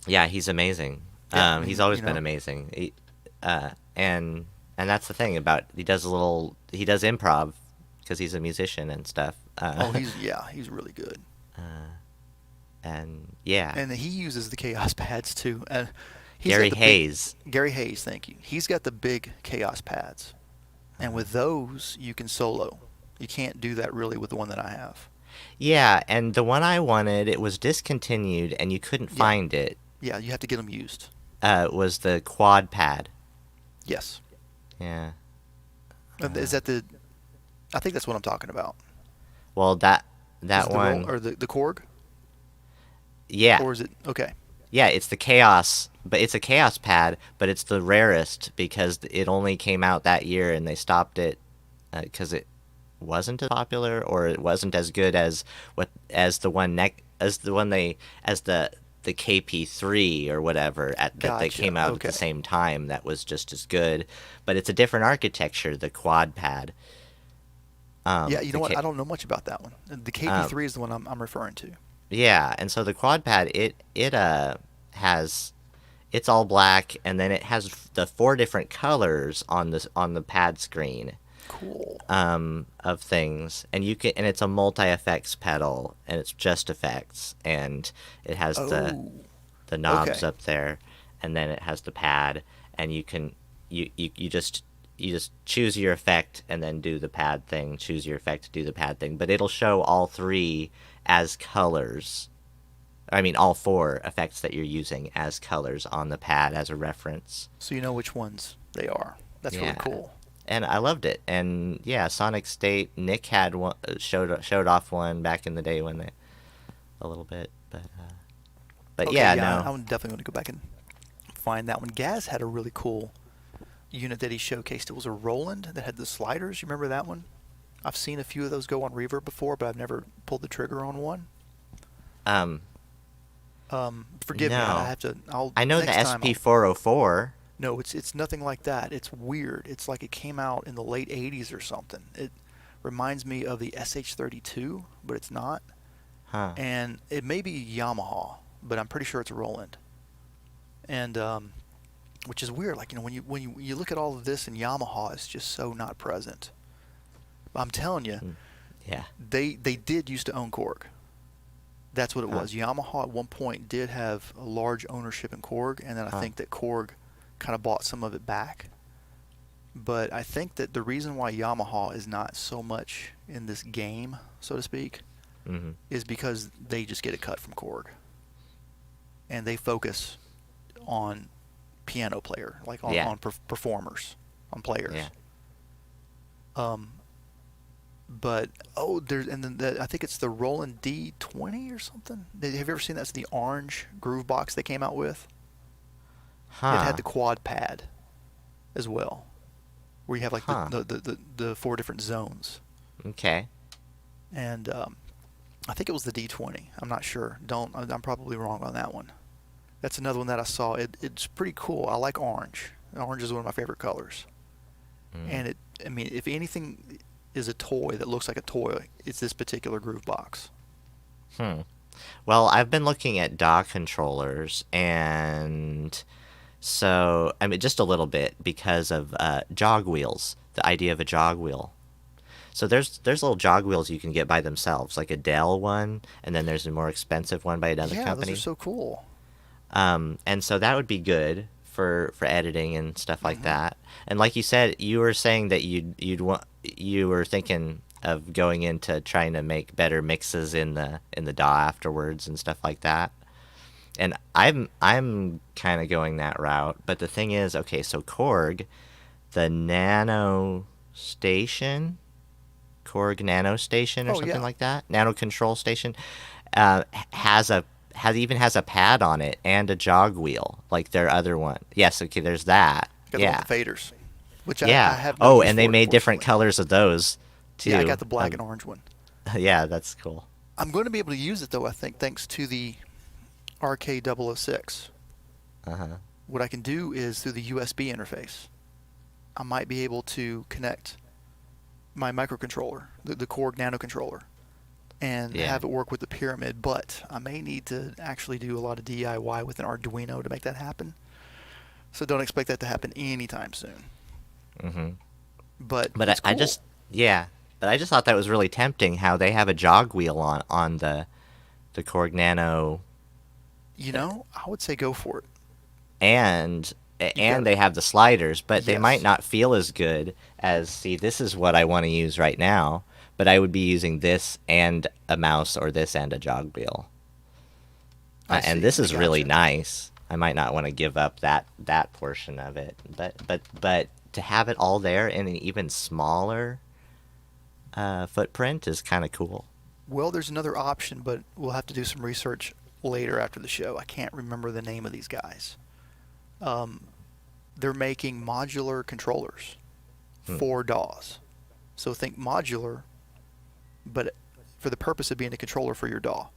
Yeah, he's amazing. Yeah, he's always been amazing. And that's the thing about he does improv because he's a musician and stuff. He's really good. And yeah. And he uses the Chaos pads too. Gary Haze. Gary Haze, thank you. He's got the big Chaos pads. And with those, you can solo. You can't do that really with the one that I have. Yeah, and the one I wanted, it was discontinued, and you couldn't find it. Yeah, you have to get them used. Was the quad pad. Yes. Yeah. Is that the... I think that's what I'm talking about. Well, that one... or the Korg? Yeah. Or is it... Okay. Yeah, it's the Chaos, but it's a Chaos pad, but it's the rarest because it only came out that year and they stopped it because it wasn't as popular or it wasn't as good as the KP3 or whatever that they came out at the same time that was just as good, but it's a different architecture, the quad pad. Yeah, you know what? I don't know much about that one. The KP3 is the one I'm referring to. Yeah, and so the quad pad, it's all black, and then it has the 4 different colors on the pad screen. Cool. Of things, and it's a multi-effects pedal, and it's just effects, and it has the knobs up there, and then it has the pad, and you just choose your effect and then do the pad thing, choose your effect to do the pad thing, but it'll show all 3 as colors. I mean, all 4 effects that you're using as colors on the pad as a reference. So you know which ones they are. That's really cool. And I loved it. And yeah, Sonic State, Nick had one, showed off one back in the day a little bit, but okay, yeah, no. I'm definitely going to go back and find that one. Gaz had a really cool unit that he showcased. It was a Roland that had the sliders. You remember that one? I've seen a few of those go on reverb before, but I've never pulled the trigger on one. Forgive me. I have to. I know the SP404. No, it's nothing like that. It's weird. It's like it came out in the late 80s or something. It reminds me of the SH32, but it's not. Huh. And it may be Yamaha, but I'm pretty sure it's a Roland. And which is weird. Like, when you look at all of this, and Yamaha is just so not present. I'm telling you, yeah, they did used to own Korg. That's what it was. Yamaha at one point did have a large ownership in Korg, and then I think that Korg kind of bought some of it back. But I think that the reason why Yamaha is not so much in this game, so to speak, is because they just get a cut from Korg. And they focus on piano player, like on performers, on players. Yeah. But I think it's the Roland D20 or something. Have you ever seen that? It's the orange groove box they came out with. Huh. It had the quad pad as well, where you have like Huh. the 4 different zones. Okay. And I think it was the D20. I'm not sure. I'm probably wrong on that one. That's another one that I saw. It's pretty cool. I like orange. Orange is one of my favorite colors. And I mean, if anything is a toy that looks like a toy, it's this particular groove box. Well, I've been looking at DAW controllers, and so I mean just a little bit because of jog wheels. The idea of a jog wheel. So there's little jog wheels you can get by themselves, like a Dell one, and then there's a more expensive one by another Yeah, company. those are so cool. And so that would be good for editing and stuff like that. And like you said, you were saying that you were thinking of going into trying to make better mixes in the DAW afterwards and stuff like that. And I'm kind of going that route. But the thing is, okay, so Korg, the Nano Station, Korg Nano Station or something like that, Nano Control Station, has a pad on it and a jog wheel like their other one. Yes, okay, there's that. Got the one with the faders, which I have. Oh, no use and they for, made different unfortunately. colors of those too. Yeah, I got the black and orange one. Yeah, that's cool. I'm going to be able to use it though. I think thanks to the RK006. What I can do is through the USB interface, I might be able to connect my microcontroller, the Korg Nano controller, and have it work with the Pyramid. But I may need to actually do a lot of DIY with an Arduino to make that happen. So don't expect that to happen anytime soon. But it's cool. I just thought that was really tempting how they have a jog wheel on the Korg Nano. You know, I would say go for it. And they have the sliders, but they might not feel as good as, see, this is what I want to use right now, but I would be using this and a mouse or this and a jog wheel. And this is really nice. I might not want to give up that portion of it, but to have it all there in an even smaller footprint is kind of cool. Well, there's another option, but we'll have to do some research later after the show. I can't remember the name of these guys. They're making modular controllers for DAWs. So think modular, but for the purpose of being a controller for your DAW.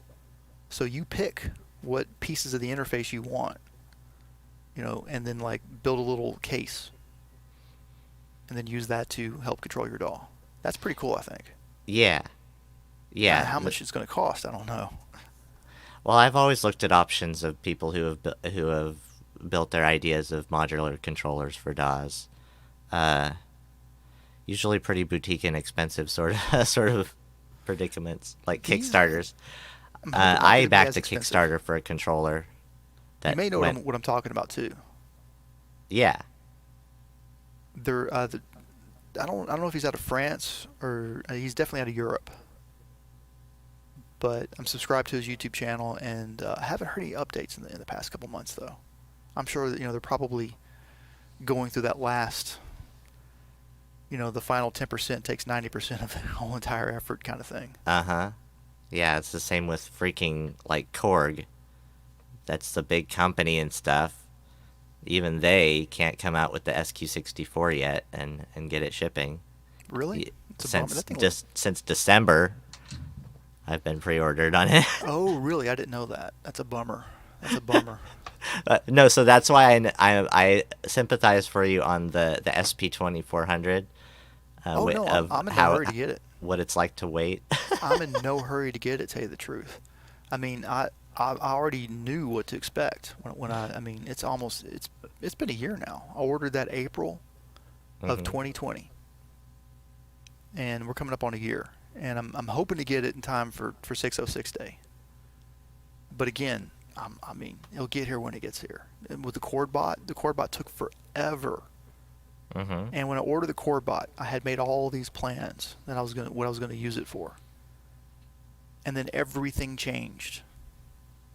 So you pick what pieces of the interface you want, and then like build a little case, and then use that to help control your DAW. That's pretty cool, I think. Yeah. How much it's going to cost, I don't know. Well, I've always looked at options of people who have built their ideas of modular controllers for DAWs. Usually pretty boutique and expensive sort of predicaments, like Kickstarters. I backed a Kickstarter for a controller. You may know what I'm talking about too. Yeah. They're I don't know if he's out of France or he's definitely out of Europe. But I'm subscribed to his YouTube channel and I haven't heard any updates in the past couple months though. I'm sure that they're probably going through that last, the final 10% takes 90% of the whole entire effort kind of thing. Yeah, it's the same with freaking like Korg. That's the big company and stuff. Even they can't come out with the SQ64 yet and get it shipping. Really? Since December, I've been pre-ordered on it. Oh, really? I didn't know that. That's a bummer. No, so that's why I sympathize for you on the SP2400. I'm in no hurry to get it. What it's like to wait. I'm in no hurry to get it, tell you the truth. I mean, I already knew what to expect it's been a year now. I ordered that April of 2020, and we're coming up on a year. And I'm hoping to get it in time for 606 Day. But again, it'll get here when it gets here. And with the Chordbot took forever. And when I ordered the Chordbot, I had made all these plans that what I was gonna use it for. And then everything changed.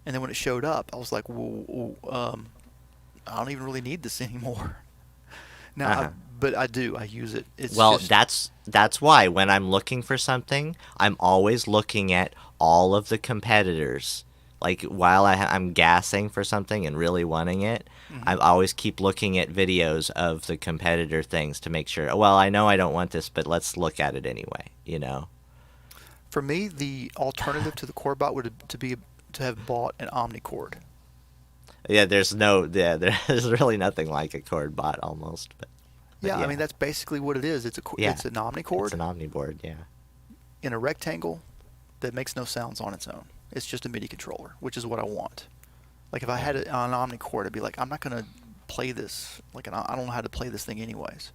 And then when it showed up, I was like, whoa, I don't even really need this anymore. Now, but I do. I use it. That's why when I'm looking for something, I'm always looking at all of the competitors Like while I'm gassing for something and really wanting it, I always keep looking at videos of the competitor things to make sure. Well, I know I don't want this, but let's look at it anyway. You know. For me, the alternative to the Chordbot would to have bought an Omnichord. Yeah, there's really nothing like a chord bot almost. But Yeah, I mean that's basically what it is. It's an Omnichord. It's an Omniboard, yeah. In a rectangle that makes no sounds on its own. It's just a MIDI controller, which is what I want. Like if I had it on an Omnichord, I'd be like, I'm not gonna play this. Like I don't know how to play this thing anyways.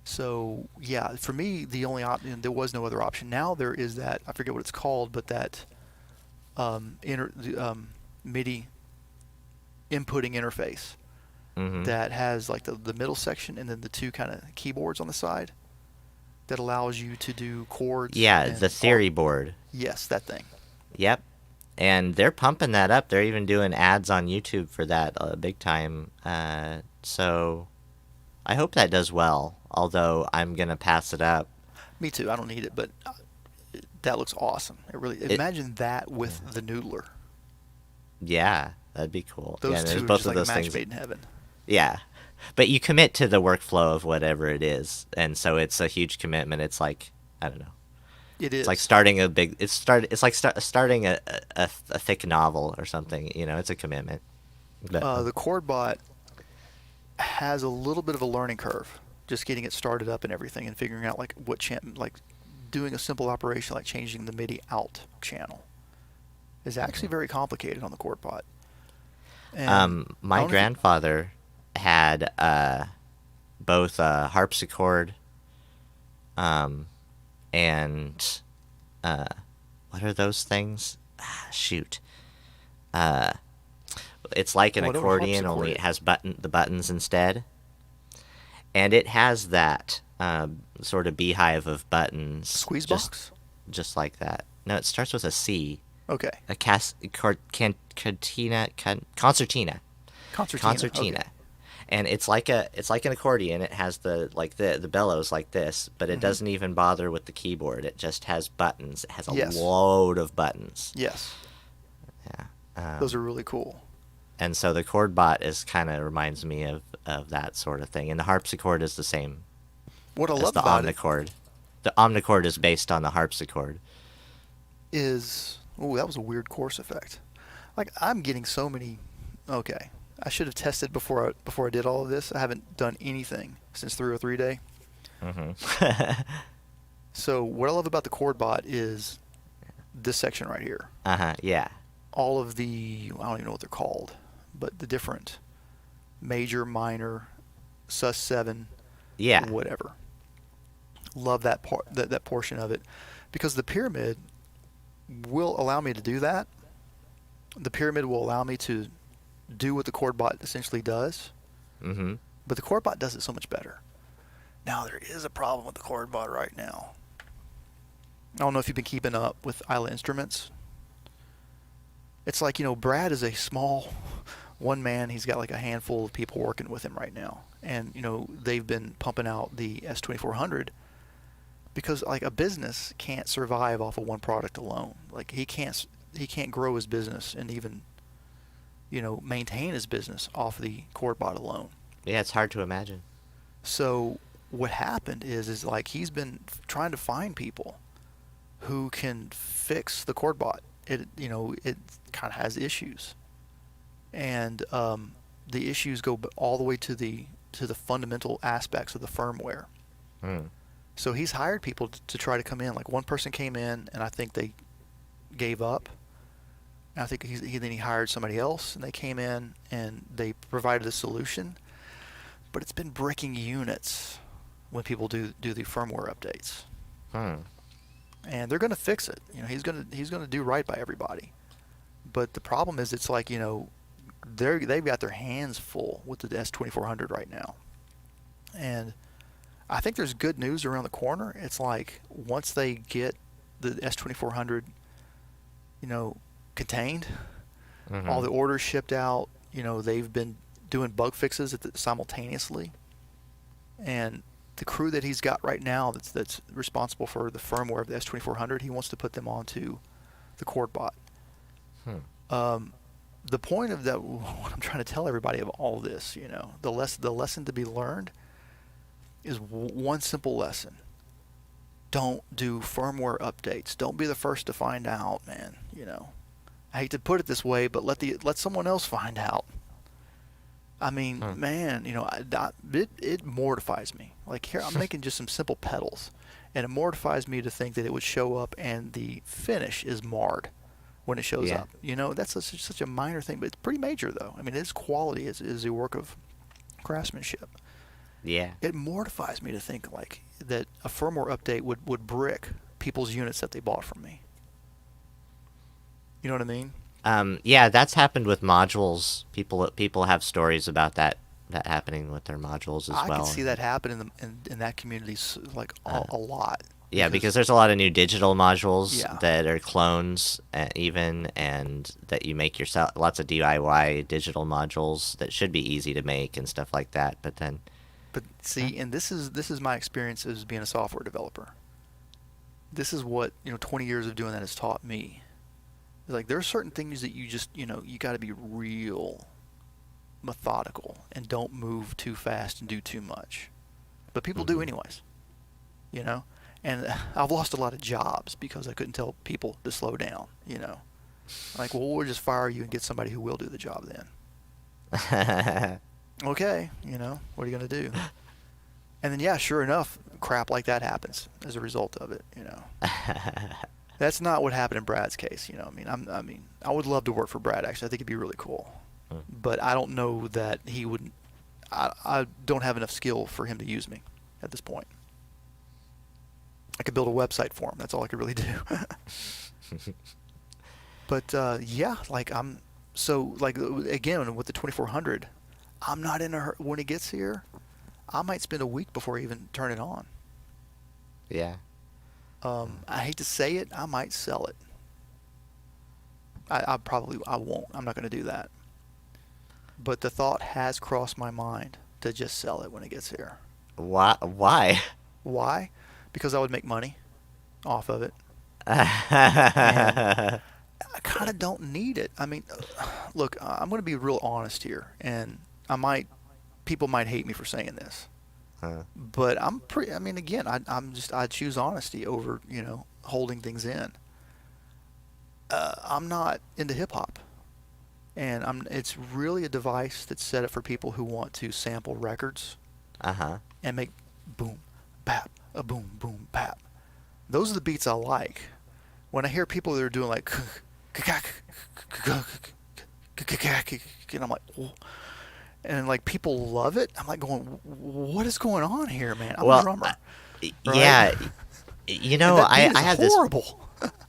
So yeah, for me, the only option, there was no other option. Now there is that, I forget what it's called, but that MIDI inputting interface that has like the middle section and then the two kind of keyboards on the side that allows you to do chords. Yeah, the theory board. Yes, that thing. Yep. And they're pumping that up. They're even doing ads on YouTube for that big time. So I hope that does well, although I'm going to pass it up. Me too. I don't need it, but that looks awesome. Imagine that with the Noodler. Yeah, that'd be cool. Those two are both just of like a those match things. made in heaven. Yeah. But you commit to the workflow of whatever it is, and so it's a huge commitment. It's like, I don't know. It is. It's like starting a big. It's like starting a thick novel or something. You know, it's a commitment. But, the Chordbot has a little bit of a learning curve, just getting it started up and everything, and figuring out like like doing a simple operation like changing the MIDI out channel is actually very complicated on the Chordbot. My grandfather had both a harpsichord and what are those things? Shoot. It's like an accordion, only it has the buttons instead. And it has that sort of beehive of buttons. Squeeze box? Just like that. No, it starts with a C. Okay. A concertina. Concertina. Okay. And it's like an accordion. It has the bellows like this, but it doesn't even bother with the keyboard. It just has buttons. It has a load of buttons. Yes. Yeah. Those are really cool. And so the Chordbot reminds me of that sort of thing. And the harpsichord is the same. What I as love the about Omnichord. The Omnichord is based on the harpsichord. That was a weird course effect. Like I'm getting so many. Okay, I should have tested before I did all of this. I haven't done anything since 303 day. So what I love about the Chordbot is this section right here. Yeah. All of I don't even know what they're called, but the different major, minor, sus7, whatever. Love that part, that portion of it, because the pyramid will allow me to do that. The pyramid will allow me to do what the Chordbot essentially does. But the Chordbot does it so much better. Now there is a problem with the Chordbot right now. I don't know if you've been keeping up with Isla Instruments. It's like, Brad is a small one man. He's got like a handful of people working with him right now. And, they've been pumping out the S2400 because like a business can't survive off of one product alone. Like he can't grow his business and even, maintain his business off the Chordbot alone. Yeah, it's hard to imagine. So what happened is like he's been trying to find people who can fix the Chordbot. It kind of has issues, and the issues go all the way to the fundamental aspects of the firmware. So he's hired people to try to come in. Like one person came in, and I think they gave up. And I think then he hired somebody else, and they came in and they provided a solution. But it's been breaking units when people do the firmware updates. And they're going to fix it. He's going to do right by everybody. But the problem is, it's like they've got their hands full with the S2400 right now. And I think there's good news around the corner. It's like once they get the S2400, contained, all the orders shipped out. They've been doing bug fixes simultaneously, and the crew that he's got right now that's responsible for the firmware of the S2400, he wants to put them onto the Chordbot. The point of that, what I'm trying to tell everybody of all this, the lesson to be learned is one simple lesson. Don't do firmware updates. Don't be the first to find out, man. I hate to put it this way, but let someone else find out. I mean, man, it mortifies me. Like here, I'm making just some simple pedals, and it mortifies me to think that it would show up and the finish is marred when it shows up. That's such a minor thing, but it's pretty major, though. I mean, its quality is a work of craftsmanship. Yeah. It mortifies me to think like that a firmware update would brick people's units that they bought from me. You know what I mean? Yeah, that's happened with modules. People have stories about that happening with their modules as well. I can see that happen in that community like a lot. Yeah, because there's a lot of new digital modules Yeah. that are clones even, and that you make yourself. Lots of DIY digital modules that should be easy to make and stuff like that. But see, and this is my experience as being a software developer. This is what 20 years of doing that has taught me. Like there are certain things that you just you got to be real methodical and don't move too fast and do too much. But people do anyways. And I've lost a lot of jobs because I couldn't tell people to slow down. Like, well, we'll just fire you and get somebody who will do the job then. Okay, what are you going to do? And then, yeah, sure enough, crap like that happens as a result of it, That's not what happened in Brad's case, I mean, I would love to work for Brad, actually. I think it'd be really cool. But I don't know that he would... I don't have enough skill for him to use me at this point. I could build a website for him. That's all I could really do. But, yeah, like, again, with the 2400... I'm not in a hurry. When it gets here, I might spend a week before I even turn it on. yeah. I hate to say it, I might sell it. I won't. I'm not going to do that. But the thought has crossed my mind to just sell it when it gets here. Why? Why? Because I would make money off of it. And I kind of don't need it. I mean, look, I'm going to be real honest here, and people might hate me for saying this, but I mean, again, I choose honesty over, holding things in. I'm not into hip hop, and it's really a device that's set up for people who want to sample records, and make boom, bap, a boom, boom, bap. Those are the beats I like. When I hear people that are doing like, and I'm like, oh. And like people love it. I'm like going, what is going on here, man? I'm a drummer. Right? Yeah, I have horrible.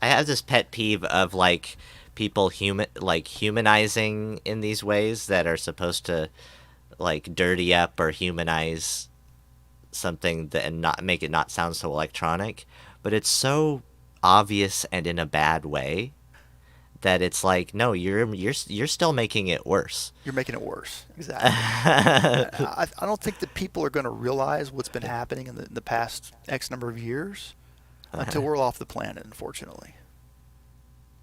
I have this pet peeve of like people humanizing in these ways that are supposed to like dirty up or humanize something and not make it not sound so electronic, but it's so obvious and in a bad way that it's like, no, you're still making it worse. You're making it worse. Exactly. I don't think that people are going to realize what's been happening in the past X number of years until we're off the planet, unfortunately.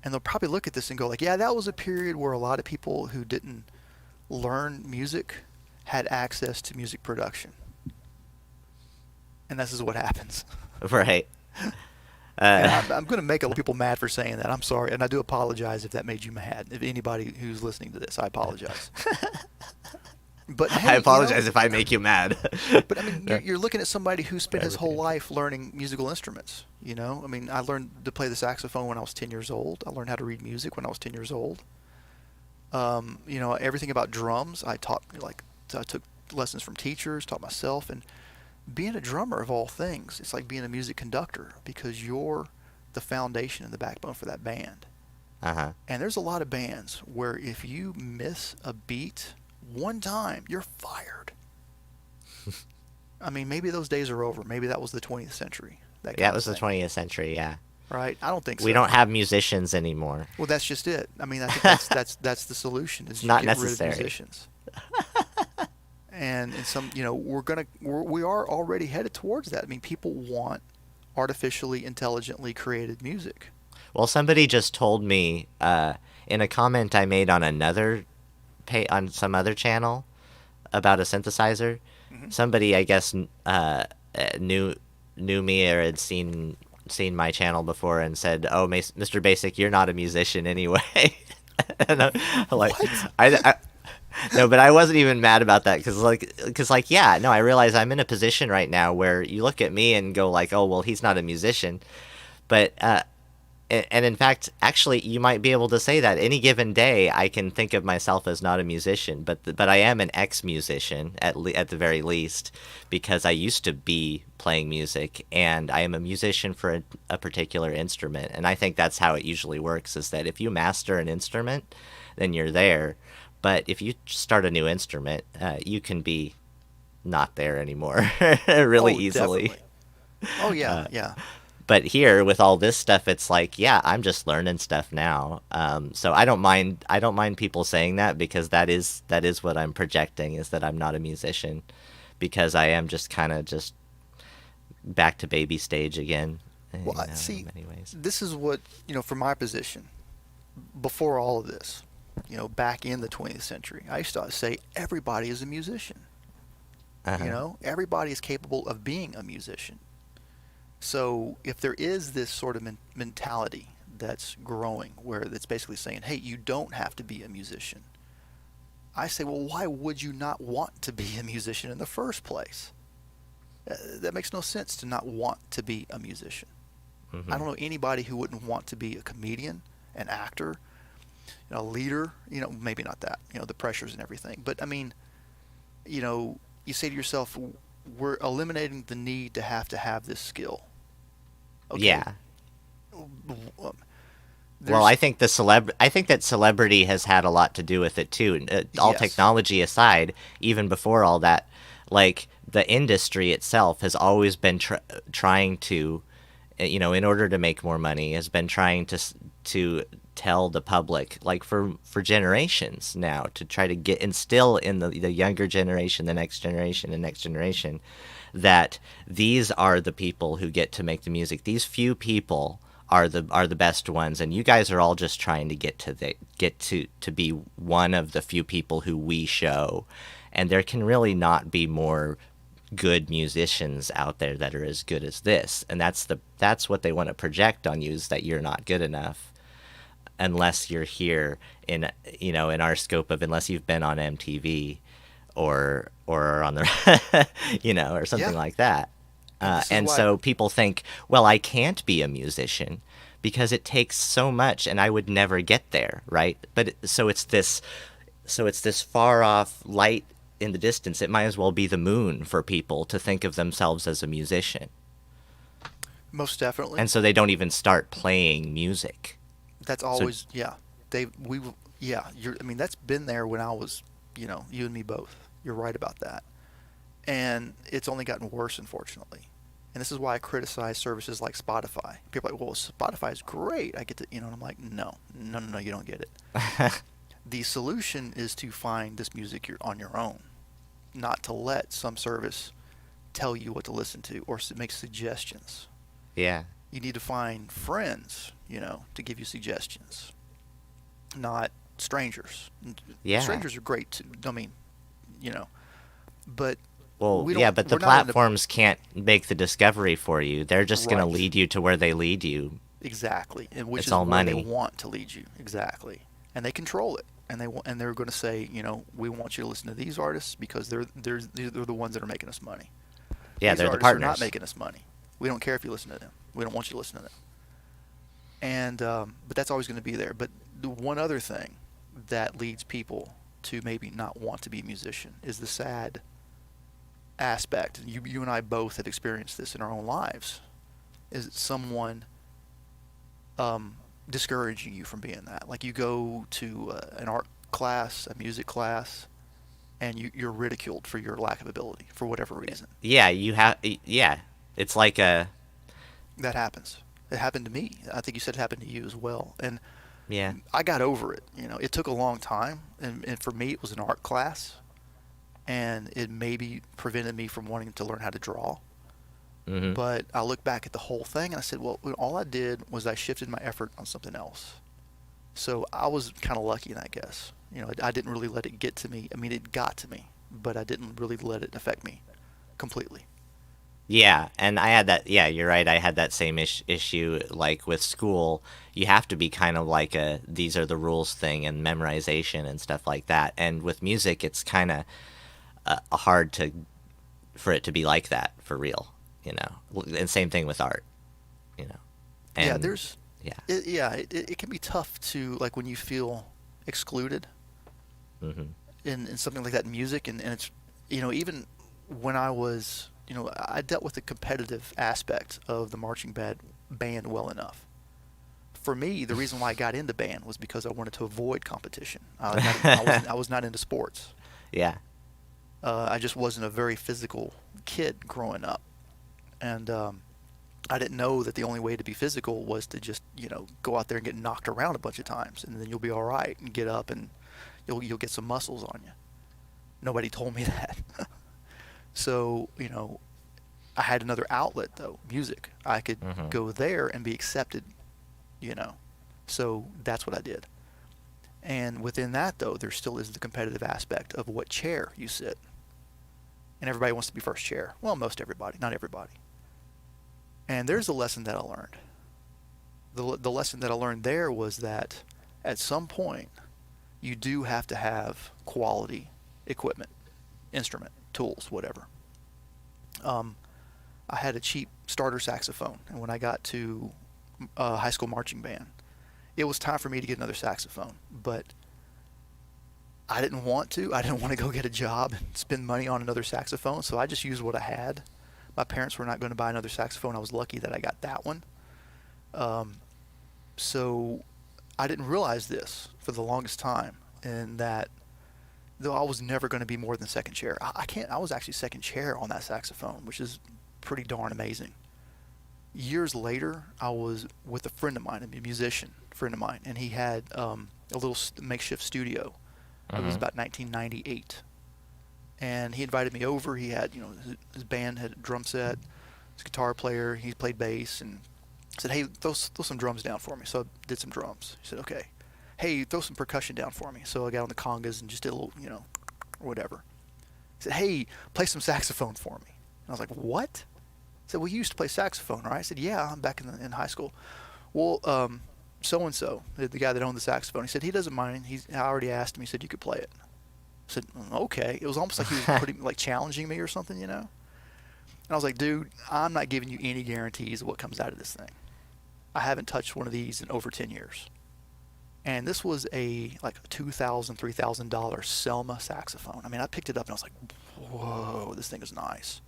And they'll probably look at this and go like, yeah, that was a period where a lot of people who didn't learn music had access to music production. And this is what happens. Right. I'm going to make a lot of people mad for saying that. I'm sorry, and I do apologize if that made you mad. If anybody who's listening to this, I apologize. But hey, I apologize if I make you mad. But I mean, you're looking at somebody who spent his whole life learning musical instruments. I mean, I learned to play the saxophone when I was 10 years old. I learned how to read music when I was 10 years old. Everything about drums, I took lessons from teachers, taught myself, and being a drummer of all things, it's like being a music conductor because you're the foundation and the backbone for that band. And there's a lot of bands where if you miss a beat one time, you're fired. I mean, maybe those days are over. Maybe that was the 20th century. Yeah, it was the 20th century, yeah. Right? I don't think so. We don't have musicians anymore. Well, that's just it. I mean, I think that's the solution. Is not get necessary. Rid of musicians. And some, we are already headed towards that. I mean, people want artificially intelligently created music. Well, somebody just told me in a comment I made on on some other channel about a synthesizer, somebody I guess knew me or had seen my channel before and said, "Oh, Mr. Basic, you're not a musician anyway." And I'm like, no, but I wasn't even mad about that because yeah, no, I realize I'm in a position right now where you look at me and go like, "Oh, well, he's not a musician," but and in fact, actually, you might be able to say that any given day, I can think of myself as not a musician, but I am an ex-musician at the very least, because I used to be playing music, and I am a musician for a particular instrument, and I think that's how it usually works: is that if you master an instrument, then you're there, but if you start a new instrument, you can be not there anymore really easily. Definitely. Oh yeah, yeah. But here with all this stuff, it's like, yeah, I'm just learning stuff now. So I don't mind people saying that, because that is what I'm projecting, is that I'm not a musician, because I am just kind of just back to baby stage again. Well, see, in many ways. This is what, from my position, before all of this, back in the 20th century, I used to say everybody is a musician. Everybody is capable of being a musician. So if there is this sort of mentality that's growing, where it's basically saying, hey, you don't have to be a musician, I say, well, why would you not want to be a musician in the first place? That makes no sense to not want to be a musician. I don't know anybody who wouldn't want to be a comedian, an actor, a leader, maybe not that, the pressures and everything. But I mean, you say to yourself, we're eliminating the need to have this skill. Okay. Yeah. Well, I think that celebrity has had a lot to do with it too. All technology aside, even before all that, like the industry itself has always been trying to, in order to make more money, has been trying to tell the public, like for generations now, to try to instill in the younger generation, the next generation, that these are the people who get to make the music. These few people are the best ones, and you guys are all just trying to get to be one of the few people who we show. And there can really not be more good musicians out there that are as good as this. And that's what they want to project on you, is that you're not good enough unless you're here in our scope of, unless you've been on MTV or on the or something like that. So people think, well, I can't be a musician because it takes so much and I would never get there, right? But so it's this far off light in the distance. It might as well be the moon for people to think of themselves as a musician. Most definitely. And so they don't even start playing music. That's always, that's been there when I was, you and me both. You're right about that. And it's only gotten worse, unfortunately. And this is why I criticize services like Spotify. People are like, well, Spotify is great. I get to, and I'm like, no, you don't get it. The solution is to find this music on your own, not to let some service tell you what to listen to or make suggestions. Yeah. You need to find friends, to give you suggestions, not strangers. Yeah. Strangers are great too. But but the platforms can't make the discovery for you. They're just going to lead you to where they lead you. Exactly, and which it's is all where money. They want to lead you. Exactly, and they control it. And they're going to say, we want you to listen to these artists because they're the ones that are making us money. Yeah, these they're the artists partners. are not making us money. We don't care if you listen to them. We don't want you to listen to them. And but that's always going to be there. But the one other thing that leads people to maybe not want to be a musician is the sad aspect. You and I both have experienced this in our own lives. Is someone discouraging you from being that? Like you go to an art class, a music class, and you're ridiculed for your lack of ability for whatever reason. Yeah, it's like a... That happens. It happened to me. I think you said it happened to you as well. And yeah, I got over it. It took a long time, and for me it was an art class, and it maybe prevented me from wanting to learn how to draw. Mm-hmm. But I look back at the whole thing and I said, well, all I did was I shifted my effort on something else. So I was kind of lucky, I guess. I didn't really let it get to me. I mean, it got to me, but I didn't really let it affect me completely. Yeah, and I had that. Yeah, you're right. I had that same issue. Like with school, you have to be kind of like a these are the rules thing and memorization and stuff like that. And with music, it's kind of hard to for it to be like that for real. And same thing with art. You know, Yeah, and there's, yeah. it can be tough to, like, when you feel excluded Hmm. in something like that in music, and it's, even when I was, I dealt with the competitive aspect of the marching band well enough. For me, the reason why I got into band was because I wanted to avoid competition. I was not into sports. Yeah. I just wasn't a very physical kid growing up, and I didn't know that the only way to be physical was to just go out there and get knocked around a bunch of times, and then you'll be all right and get up and you'll get some muscles on you. Nobody told me that. So I had another outlet though, music. I could Hmm. go there and be accepted. You know, so that's what I did. And within that though, there still is the competitive aspect of what chair you sit. And everybody wants to be first chair. Well, most everybody, not everybody. And there's a lesson that I learned. The lesson that I learned there was that at some point you do have to have quality equipment, instrument, tools, whatever. Um, I had a cheap starter saxophone, and when I got to high school marching band, it was time for me to get another saxophone. But I didn't want to. I didn't want to go get a job and spend money on another saxophone, so I just used what I had. My parents were not going to buy another saxophone. I was lucky that I got that one. Um, so I didn't realize this for the longest time, and that though I was never going to be more than second chair, I can't. I was actually second chair on that saxophone, which is pretty darn amazing. Years later, I was with a friend of mine, a musician friend of mine, and he had a little makeshift studio. It was Hmm. about 1998, and he invited me over. He had, his band had a drum set, his guitar player, he played bass, and said, "Hey, throw some drums down for me." So I did some drums. He said, "Okay." "Hey, throw some percussion down for me." So I got on the congas and just did a little, or whatever. He said, "Hey, play some saxophone for me." And I was like, "What?" He said, "Well, you used to play saxophone, right?" I said, "Yeah, I'm back in high school." "Well, so and so, the guy that owned the saxophone," he said, "he doesn't mind. I already asked him. He said you could play it." I said, "Okay." It was almost like he was putting, like, challenging me or something. And I was like, "Dude, I'm not giving you any guarantees of what comes out of this thing. I haven't touched one of these in over 10 years." And this was a like $2,000, $3,000 Selma saxophone. I mean, I picked it up and I was like, "Whoa, this thing is nice."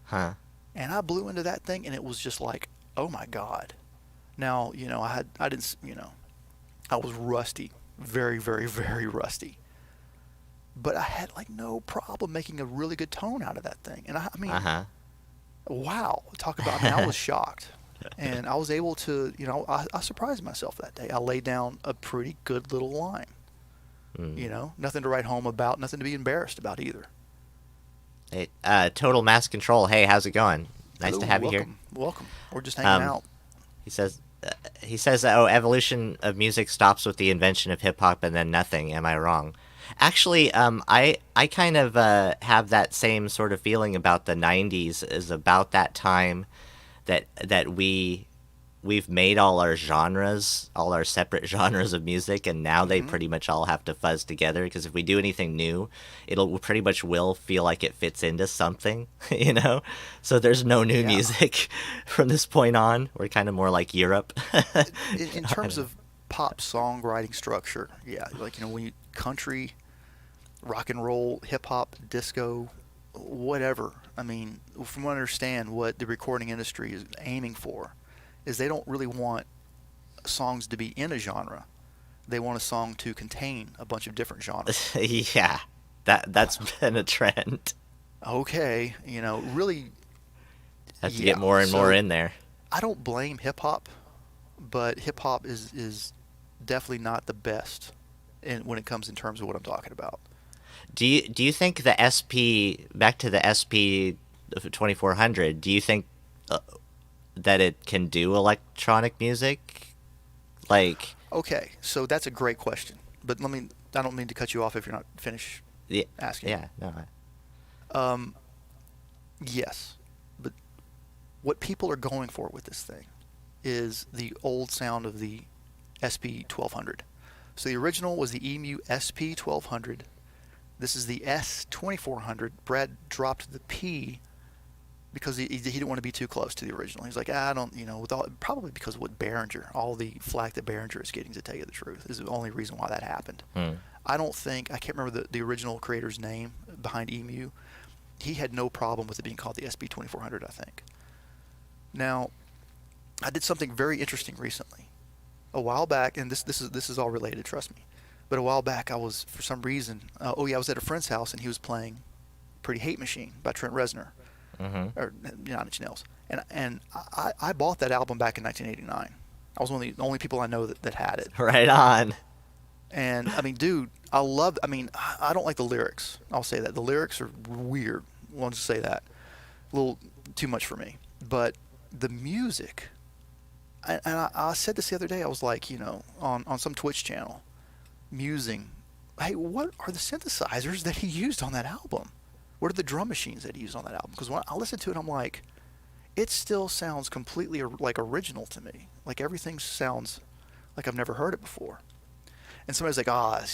Huh. And I blew into that thing, and it was just like, "Oh my God." Now, I didn't, I was rusty, very, very, very rusty. But I had like no problem making a really good tone out of that thing. And I Uh mean, huh. wow, talk about, I mean, I was shocked. And I was able to, I surprised myself that day. I laid down a pretty good little line. Mm. Nothing to write home about, nothing to be embarrassed about either. Hey, Total Mass Control. Hey, how's it going? Nice Hello, to have you here. welcome, welcome. We're just hanging Um, out. he says, oh, evolution of music stops with the invention of hip hop and then nothing. Am I wrong? Actually, I kind of have that same sort of feeling about the '90s. Is about that time that we've made all our genres, all our separate genres of music, and now they Hmm. pretty much all have to fuzz together. Because if we do anything new, it'll pretty much will feel like it fits into something, you know. So there's no new Yeah. music from this point on. We're kind of more like Europe. In I terms don't know. of pop songwriting structure, yeah, like, when you country, rock and roll, hip hop, disco, whatever. I mean, from what I understand, what the recording industry is aiming for is they don't really want songs to be in a genre. They want a song to contain a bunch of different genres. Yeah, that's been a trend. Okay, really, Have to get yeah. more and more So in there. I don't blame hip hop, but hip hop is definitely not the best when it comes in terms of what I'm talking about. Do you think the SP back to the SP 2400? Do you think uh, that it can do electronic music? Like, Okay, so that's a great question. But I don't mean to cut you off if you're not finished Yeah, asking. yeah, no. Yes, but what people are going for with this thing is the old sound of the SP1200. So the original was the EMU SP1200. This is the S2400. Brad dropped the P because he didn't want to be too close to the original. He's like, I don't, probably because of what Behringer, all the flack that Behringer is getting, to tell you the truth, is the only reason why that happened. I can't remember the original creator's name behind EMU. He had no problem with it being called the SP2400, I think. Now, I did something very interesting recently. A while back, and this is all related, trust me. But a while back, I was, for some reason, I was at a friend's house, and he was playing Pretty Hate Machine by Trent Reznor. Or Nine Inch Nails. And I bought that album back in 1989. I was one of the only people I know that had it. Right on. And, I mean, dude, I don't like the lyrics. I'll say that. The lyrics are weird. I'll just say that. A little too much for me. But the music, and I said this the other day, I was like, on some Twitch channel, musing, hey, what are the synthesizers that he used on that album? What are the drum machines that he used on that album? Because when I listen to it, I'm like, it still sounds completely like original to me. Like everything sounds like I've never heard it before. And somebody's like,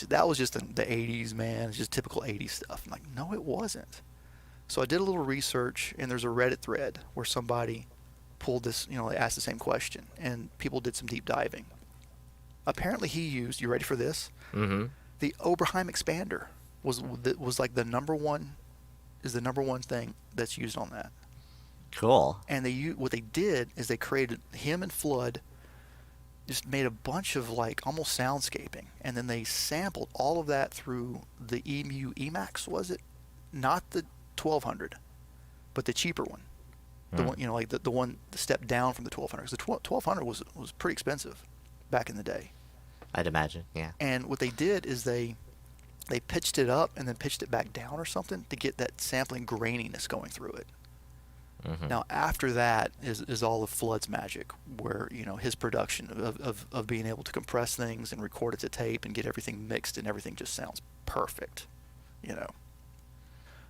that was just the 80s, man. It's just typical 80s stuff. I'm like, no, it wasn't. So I did a little research, and there's a Reddit thread where somebody pulled this, they asked the same question, and people did some deep diving. Apparently he used, you ready for this? Mm-hmm. The Oberheim expander was like the number one thing that's used on that. Cool. And what they did is they created, him and Flood just made a bunch of like almost soundscaping, and then they sampled all of that through the EMU Emax, was it? Not the 1200, but the cheaper one. The one, like the one step down from the 1200. Because the 1200 was pretty expensive back in the day. I'd imagine, yeah. And what they did is they pitched it up and then pitched it back down or something to get that sampling graininess going through it. Mm-hmm. Now, after that is all of Flood's magic, where, his production of being able to compress things and record it to tape and get everything mixed, and everything just sounds perfect,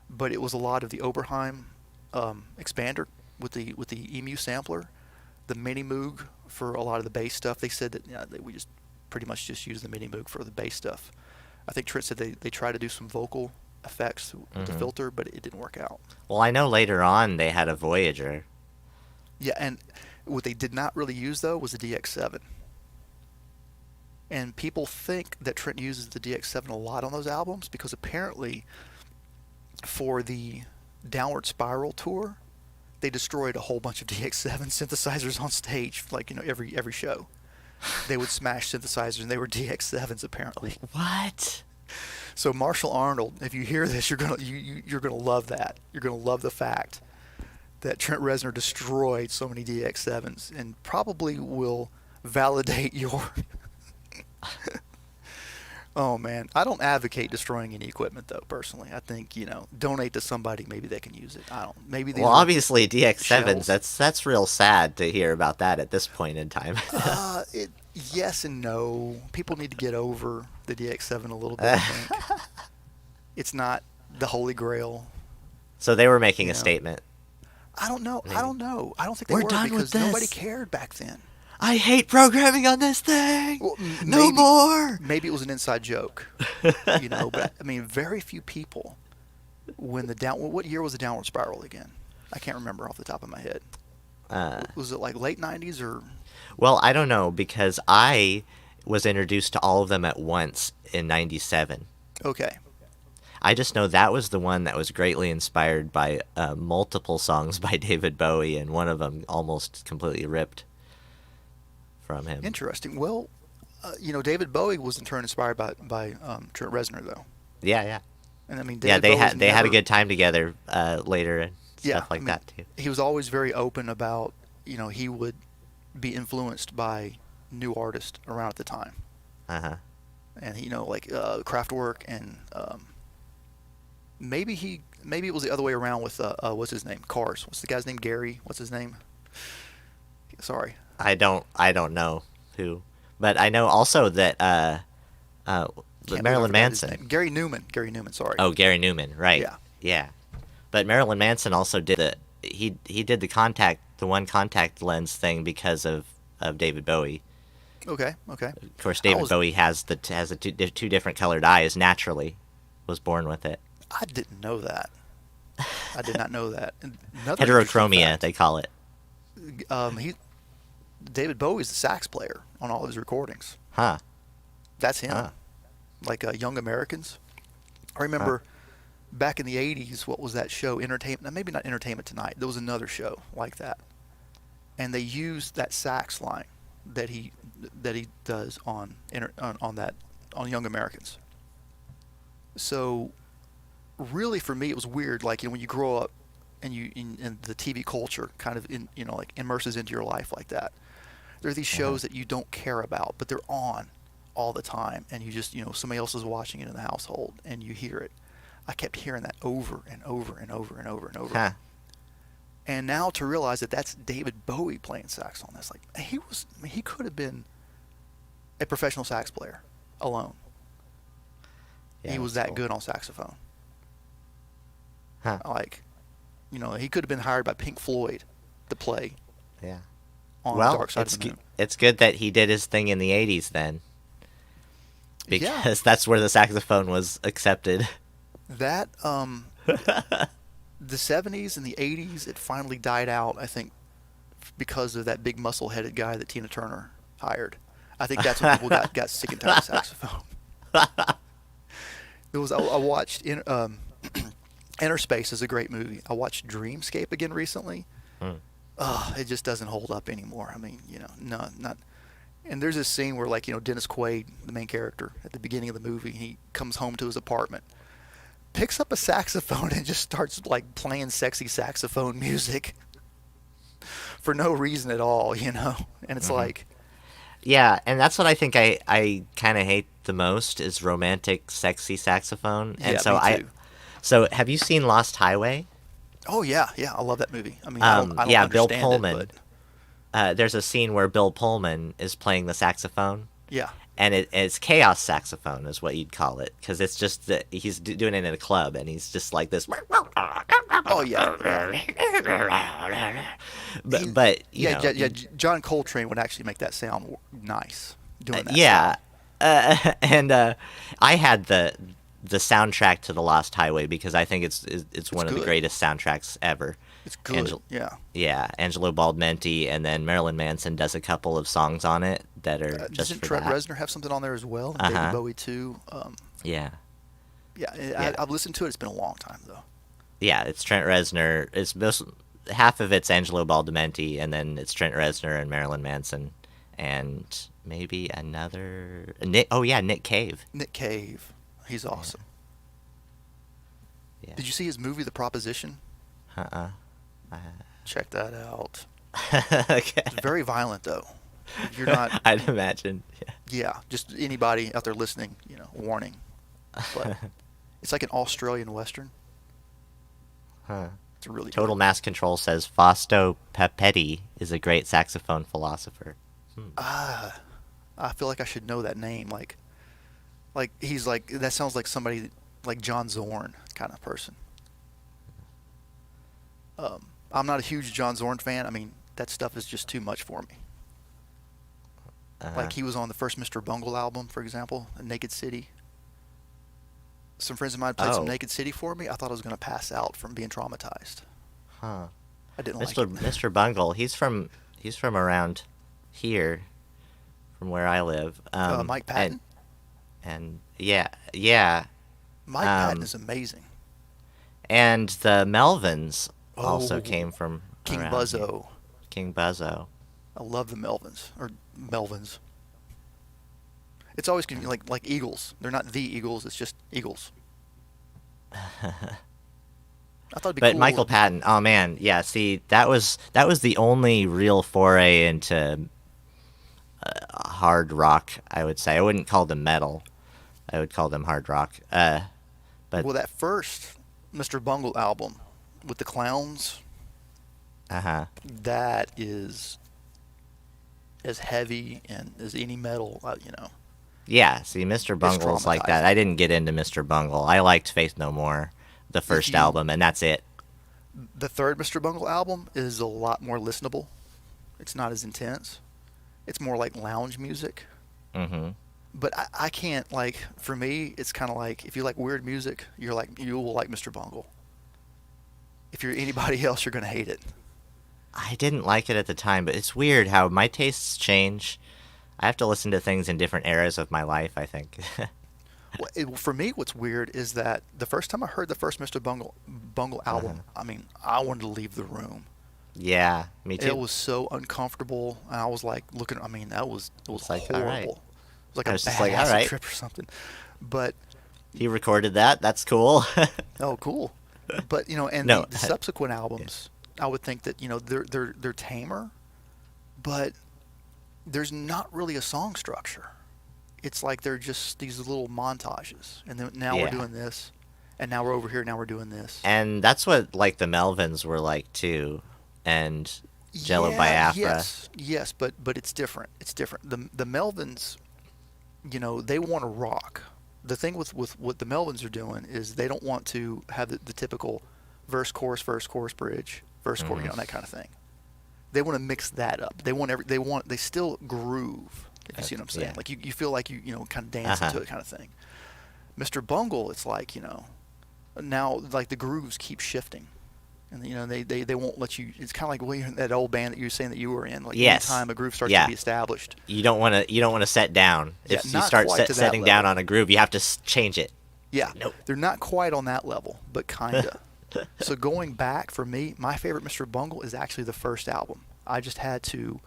But it was a lot of the Oberheim expander with the EMU sampler, the Mini Moog for a lot of the bass stuff. They said that we just pretty much just use the Mini Moog for the bass stuff. I think Trent said they tried to do some vocal effects with the filter, but it didn't work out. Well, I know later on they had a Voyager. Yeah, and what they did not really use, though, was the DX7. And people think that Trent uses the DX7 a lot on those albums because apparently for the Downward Spiral tour, they destroyed a whole bunch of DX7 synthesizers on stage, like, every show. They would smash synthesizers, and they were DX7s apparently. What? So Marshall Arnold, if you hear this, you're gonna love that. You're gonna love the fact that Trent Reznor destroyed so many DX7s, and probably will validate your. Oh man, I don't advocate destroying any equipment though. Personally, I think donate to somebody, maybe they can use it. I don't. Maybe these. Well, obviously shells. DX7s. That's real sad to hear about that at this point in time. Yes and no. People need to get over the DX7 a little bit. I think. It's not the Holy Grail. So they were making a statement. I don't know. Maybe. I don't know. I don't think they We're were done because with this. nobody cared back then. I hate programming on this thing. Well, no more. Maybe it was an inside joke, But I mean, very few people. When what year was the Downward Spiral again? I can't remember off the top of my head. Was it like late 90s or? Well, I don't know because I was introduced to all of them at once in '97. Okay. I just know that was the one that was greatly inspired by multiple songs by David Bowie, and one of them almost completely ripped from him. Interesting. Well, David Bowie was in turn inspired by Trent Reznor, though. Yeah. And I mean, David they had a good time together later and stuff like that too. He was always very open about, he would be influenced by new artists around at the time. Uh-huh. And Kraftwerk and maybe it was the other way around with what's his name? Cars. What's the guy's name? Gary. What's his name? Sorry. I don't know who, But I know also that Can't believe I Marilyn forgot his Manson. name. Gary Newman. Sorry. Oh, Gary Newman, right? Yeah. Yeah. But Marilyn Manson also did he did the one contact lens thing because of David Bowie. Okay. Of course, David Bowie has the two different colored eyes naturally. Was born with it. I didn't know that. I did not know that. Another Heterochromia, fact, they call it. David Bowie's the sax player on all of his recordings. Huh. That's him. Huh. Like Young Americans. I remember back in the 80s, what was that show? Entertainment, maybe not Entertainment Tonight. There was another show like that. And they used that sax line that he does on Young Americans. So really for me it was weird, like, when you grow up and and the TV culture kind of like immerses into your life like that. There are these shows that you don't care about, but they're on all the time, and you just, somebody else is watching it in the household and you hear it. I kept hearing that over and over and over and over and over. Huh. And now to realize that that's David Bowie playing sax on this, like, he could have been a professional sax player alone. Yeah, he was that's that cool. good on saxophone. Huh. Like, he could have been hired by Pink Floyd to play Yeah. on Well, Dark Side of the Moon. it's good that he did his thing in the 80s then. Yeah. Because that's where the saxophone was accepted. That, the 70s and the 80s, it finally died out, I think, because of that big muscle-headed guy that Tina Turner hired. I think that's when people got sick and tired of saxophone. I watched Inner Space is a great movie. I watched Dreamscape again recently. It just doesn't hold up anymore. I mean, not. And there's this scene where, like, Dennis Quaid, the main character, at the beginning of the movie, he comes home to his apartment, picks up a saxophone and just starts, like, playing sexy saxophone music for no reason at all, And it's like, Yeah, and that's what I think I kind of hate the most is romantic, sexy saxophone. And Yeah, so me too. So have you seen Lost Highway? oh yeah, I love that movie. I mean, I don't Yeah, Bill understand Pullman. it, but There's a scene where Bill Pullman is playing the saxophone, yeah, and it's chaos saxophone is what you'd call it, because it's just that he's doing it in a club, and he's just like this. oh yeah, But you know, John Coltrane would actually make that sound nice doing that. yeah, and I had the soundtrack to the Lost Highway because I think it's one of the good. greatest soundtracks ever. It's good. Yeah. Yeah, Angelo Baldmenti, and then Marilyn Manson does a couple of songs on it that are just Doesn't for Trent that. Reznor have something on there as well? And David Bowie too. Yeah, I've listened to it. It's been a long time though. yeah, it's Trent Reznor. It's half of it's Angelo Baldmenti, and then it's Trent Reznor and Marilyn Manson, and maybe another Nick. Oh yeah, Nick Cave. Nick Cave, he's awesome. Yeah. Did you see his movie The Proposition? Check that out. Okay. It's very violent though. If you're not. I'd imagine. Yeah. Yeah, just anybody out there listening, warning. But it's like an Australian Western. Huh. It's really Total good. Mass Control says Fausto Papetti is a great saxophone philosopher. I feel like I should know that name. Like he's like, that sounds like somebody like John Zorn kind of person. I'm not a huge John Zorn fan. I mean, that stuff is just too much for me. Like he was on the first Mr. Bungle album, for example, Naked City. Some friends of mine played some Naked City for me. I thought I was going to pass out from being traumatized. Huh. I didn't Mr. like it. Mr. Bungle, he's from around here, from where I live. Mike Patton? And yeah. Mike Patton is amazing. And the Melvins also came from King around Buzzo. here. King Buzzo. I love the Melvins. It's always like Eagles. They're not the Eagles. It's just Eagles. I thought it'd be But cool. Michael Patton, oh man, yeah. See, that was the only real foray into hard rock. I would say I wouldn't call them metal. I would call them hard rock. But Well, that first Mr. Bungle album with the clowns, that is as heavy and as any metal, Yeah, see, Mr. Bungle's like that. traumatizing. I didn't get into Mr. Bungle. I liked Faith No More, the first album, and that's it. The third Mr. Bungle album is a lot more listenable. It's not as intense. It's more like lounge music. Mm-hmm. But I can't, like, for me, it's kind of like, if you like weird music, you will like Mr. Bungle. If you're anybody else, you're going to hate it. I didn't like it at the time, but it's weird how my tastes change. I have to listen to things in different eras of my life, I think. For me, what's weird is that the first time I heard the first Mr. Bungle album, I mean, I wanted to leave the room. Yeah, me too. It was so uncomfortable, and I was like looking. I mean, it was like, horrible. all right. It was like I a was just bad like, all acid right. trip or something. But He recorded that. That's cool. oh, cool. But and No, the subsequent albums, I would think that they're tamer, but there's not really a song structure. It's like they're just these little montages, and then now we're Yeah. doing this, and now we're over here, now we're doing this. And that's what like the Melvins were like too, and Jello Yeah, Biafra. yes, but it's different. It's different. The Melvins, they want to rock. The thing with what the Melvins are doing is they don't want to have the typical verse, chorus, bridge, verse, chorus, that kind of thing. They want to mix that up. They still groove. If you see what I'm saying, Yeah. like you feel like you kind of dance into it, kind of thing. Mr. Bungle, it's like now like the grooves keep shifting. And they won't let you. It's kind of like that old band that you were saying that you were in. Like Yes. anytime a groove starts Yeah. to be established, You don't want to set down. Yeah, If you not start quite to that setting down level. on a groove, you have to change it. yeah, Nope. they're not quite on that level, but kinda. So going back for me, my favorite Mr. Bungle is actually the first album. I just had to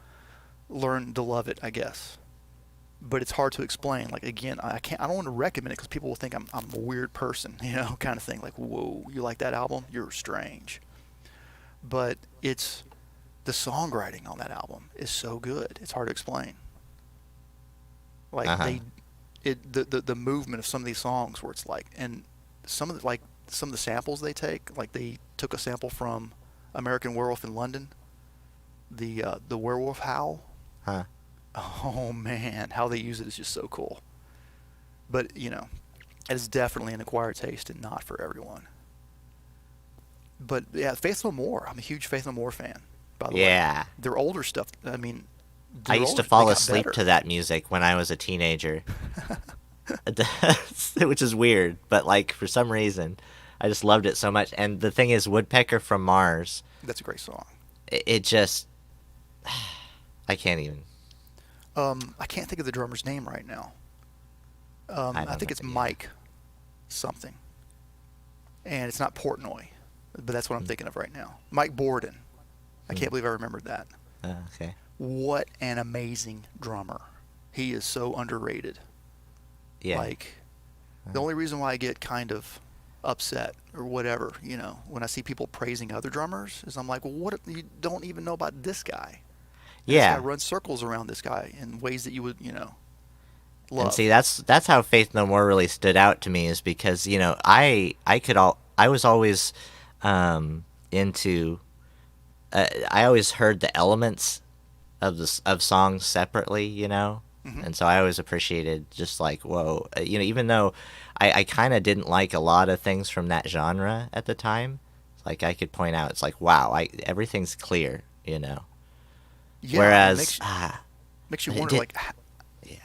learn to love it, I guess. But it's hard to explain. Like again, I don't want to recommend it because people will think I'm a weird person, kind of thing. Like, whoa, you like that album? You're strange. But it's the songwriting on that album is so good. It's hard to explain. Like the movement of some of these songs where it's like, and some of the samples they take, like they took a sample from American Werewolf in London, the werewolf howl. Huh. Oh man, how they use it is just so cool. But it is definitely an acquired taste and not for everyone. But yeah, Faith No More. I'm a huge Faith No More fan. By the way, Yeah. their older stuff. I mean, I used to fall asleep to that music when I was a teenager. Which is weird, but like for some reason, I just loved it so much. And the thing is, Woodpecker from Mars, That's a great song. it just, I can't even. I can't think of the drummer's name right now. I think it's Mike something, and it's not Portnoy, but that's what I'm thinking of right now. Mike Borden. I can't believe I remembered that. Okay. What an amazing drummer. He is so underrated. Yeah. Like, the only reason why I get kind of upset or whatever, when I see people praising other drummers is I'm like, well, what if you don't even know about this guy? And Yeah. This guy runs circles around this guy in ways that you would, love. And see, that's how Faith No More really stood out to me, is because I was always into. I always heard the elements of songs separately, Mm-hmm. and so I always appreciated just like, whoa, even though I kind of didn't like a lot of things from that genre at the time, like I could point out, it's like, wow, everything's clear, Yeah, Whereas, makes you it wonder, did- like,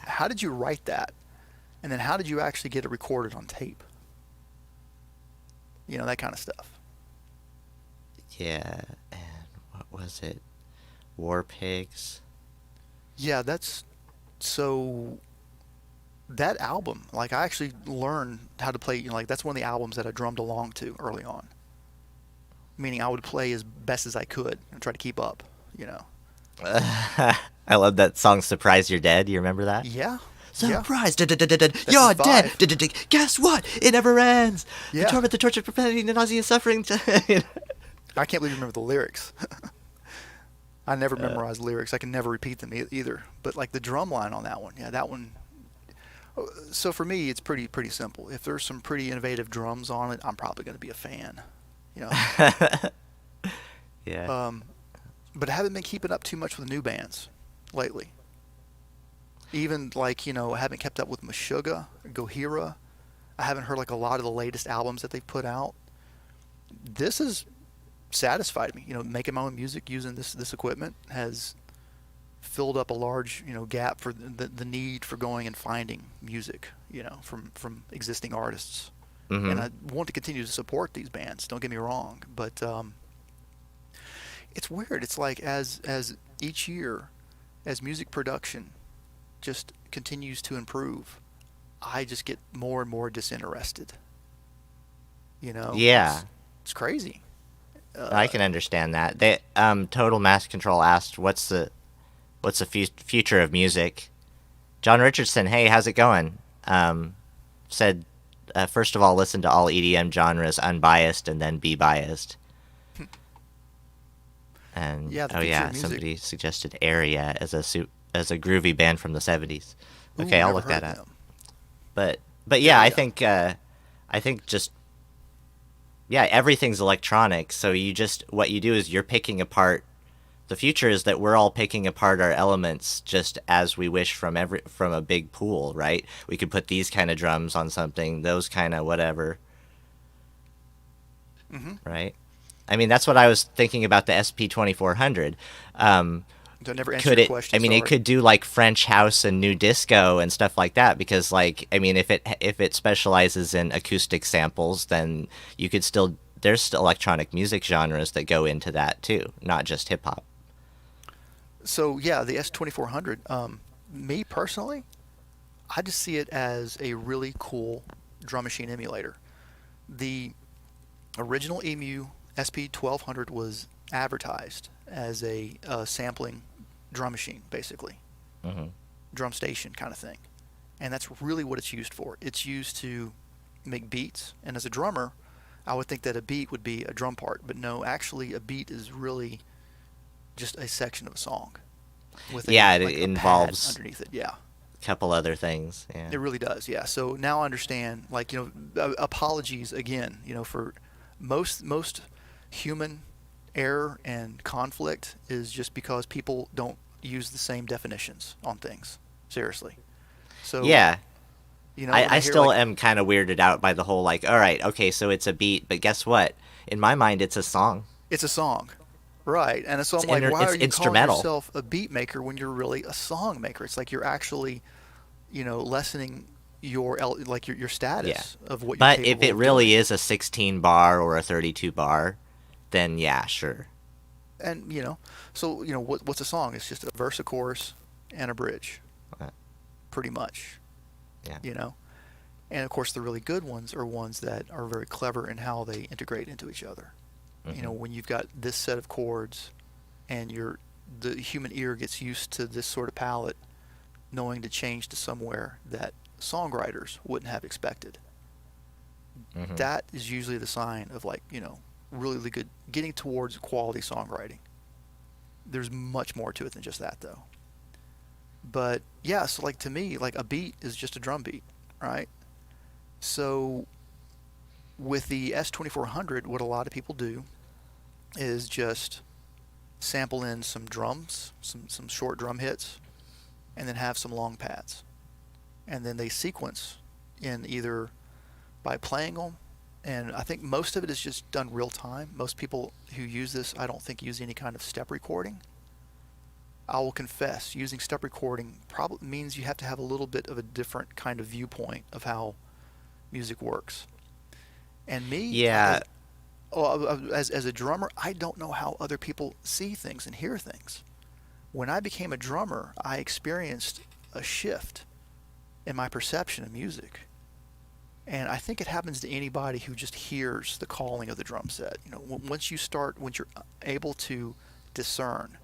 how did you write that? And then how did you actually get it recorded on tape? That kind of stuff. yeah, and what was it? War Pigs. Yeah, so that album, like I actually learned how to play, like that's one of the albums that I drummed along to early on. Meaning I would play as best as I could and try to keep up, I love that song, Surprise You're Dead. You remember that? Yeah. Surprise! Yeah. You're the dead! five. Guess what? It never ends! Yeah. The torment, the torture, profanity, the nausea, suffering. I can't believe you remember the lyrics. I never memorized lyrics. I can never repeat them either. But like the drum line on that one, yeah, that one. So for me, it's pretty simple. If there's some pretty innovative drums on it, I'm probably going to be a fan. Yeah. But I haven't been keeping up too much with new bands lately. Even like, I haven't kept up with Meshuggah, Gohira. I haven't heard like a lot of the latest albums that they've put out. This has satisfied me. Making my own music using this equipment has filled up a large, gap for the need for going and finding music, from existing artists. And I want to continue to support these bands. Don't get me wrong, but it's weird. It's like as each year, as music production just continues to improve, I just get more and more disinterested. Yeah. It's crazy. I can understand that. They Total Mass Control asked, "What's the future of music?" John Richardson, hey, how's it going? Said, first of all, listen to all EDM genres unbiased, and then be biased. And somebody suggested Area as a groovy band from the 70s. Okay, I'll look that up. But yeah, I think just everything's electronic. So what you do is you're picking apart. The future is that we're all picking apart our elements just as we wish from a big pool, right? We could put these kind of drums on something, those kind of whatever. Right? I mean, that's what I was thinking about the SP2400. Don't never answer your question. I mean, it could do like French house and new disco and stuff like that, because if it specializes in acoustic samples, then you could there's still electronic music genres that go into that too, not just hip hop. So yeah, the S2400. Me personally, I just see it as a really cool drum machine emulator. The original EMU SP1200 was advertised as a sampling drum machine, basically. Drum station kind of thing. And that's really what it's used for. It's used to make beats. And as a drummer, I would think that a beat would be a drum part. But no, actually a beat is really just a section of a song. With it involves underneath it, yeah. A couple other things, yeah. It really does, yeah. So now I understand, apologies again, for most human error and conflict is just because people don't use the same definitions on things. Seriously. So yeah, I still am kind of weirded out by the whole all right, okay, so it's a beat, but guess what? In my mind, it's a song. It's a song, right? And so I'm why are you calling yourself a beat maker when you're really a song maker? It's like you're actually, lessening your status of what. But if it really is a 16 bar or a 32 bar, then yeah, sure. And so what's a song? It's just a verse, a chorus, and a bridge, pretty much. Yeah. And of course the really good ones are ones that are very clever in how they integrate into each other. When you've got this set of chords, and the human ear gets used to this sort of palette, knowing to change to somewhere that songwriters wouldn't have expected. That is usually the sign of really good, getting towards quality songwriting. There's much more to it than just that, though. But yeah, so to me, a beat is just a drum beat, right? So with the S2400, what a lot of people do is just sample in some drums, some short drum hits, and then have some long pads. And then they sequence in either by playing them, and I think most of it is just done real time. Most people who use this, I don't think, use any kind of step recording. I will confess, using step recording probably means you have to have a little bit of a different kind of viewpoint of how music works. And me, as a drummer, I don't know how other people see things and hear things. When I became a drummer, I experienced a shift in my perception of music. And I think it happens to anybody who just hears the calling of the drum set. Once you're able to discern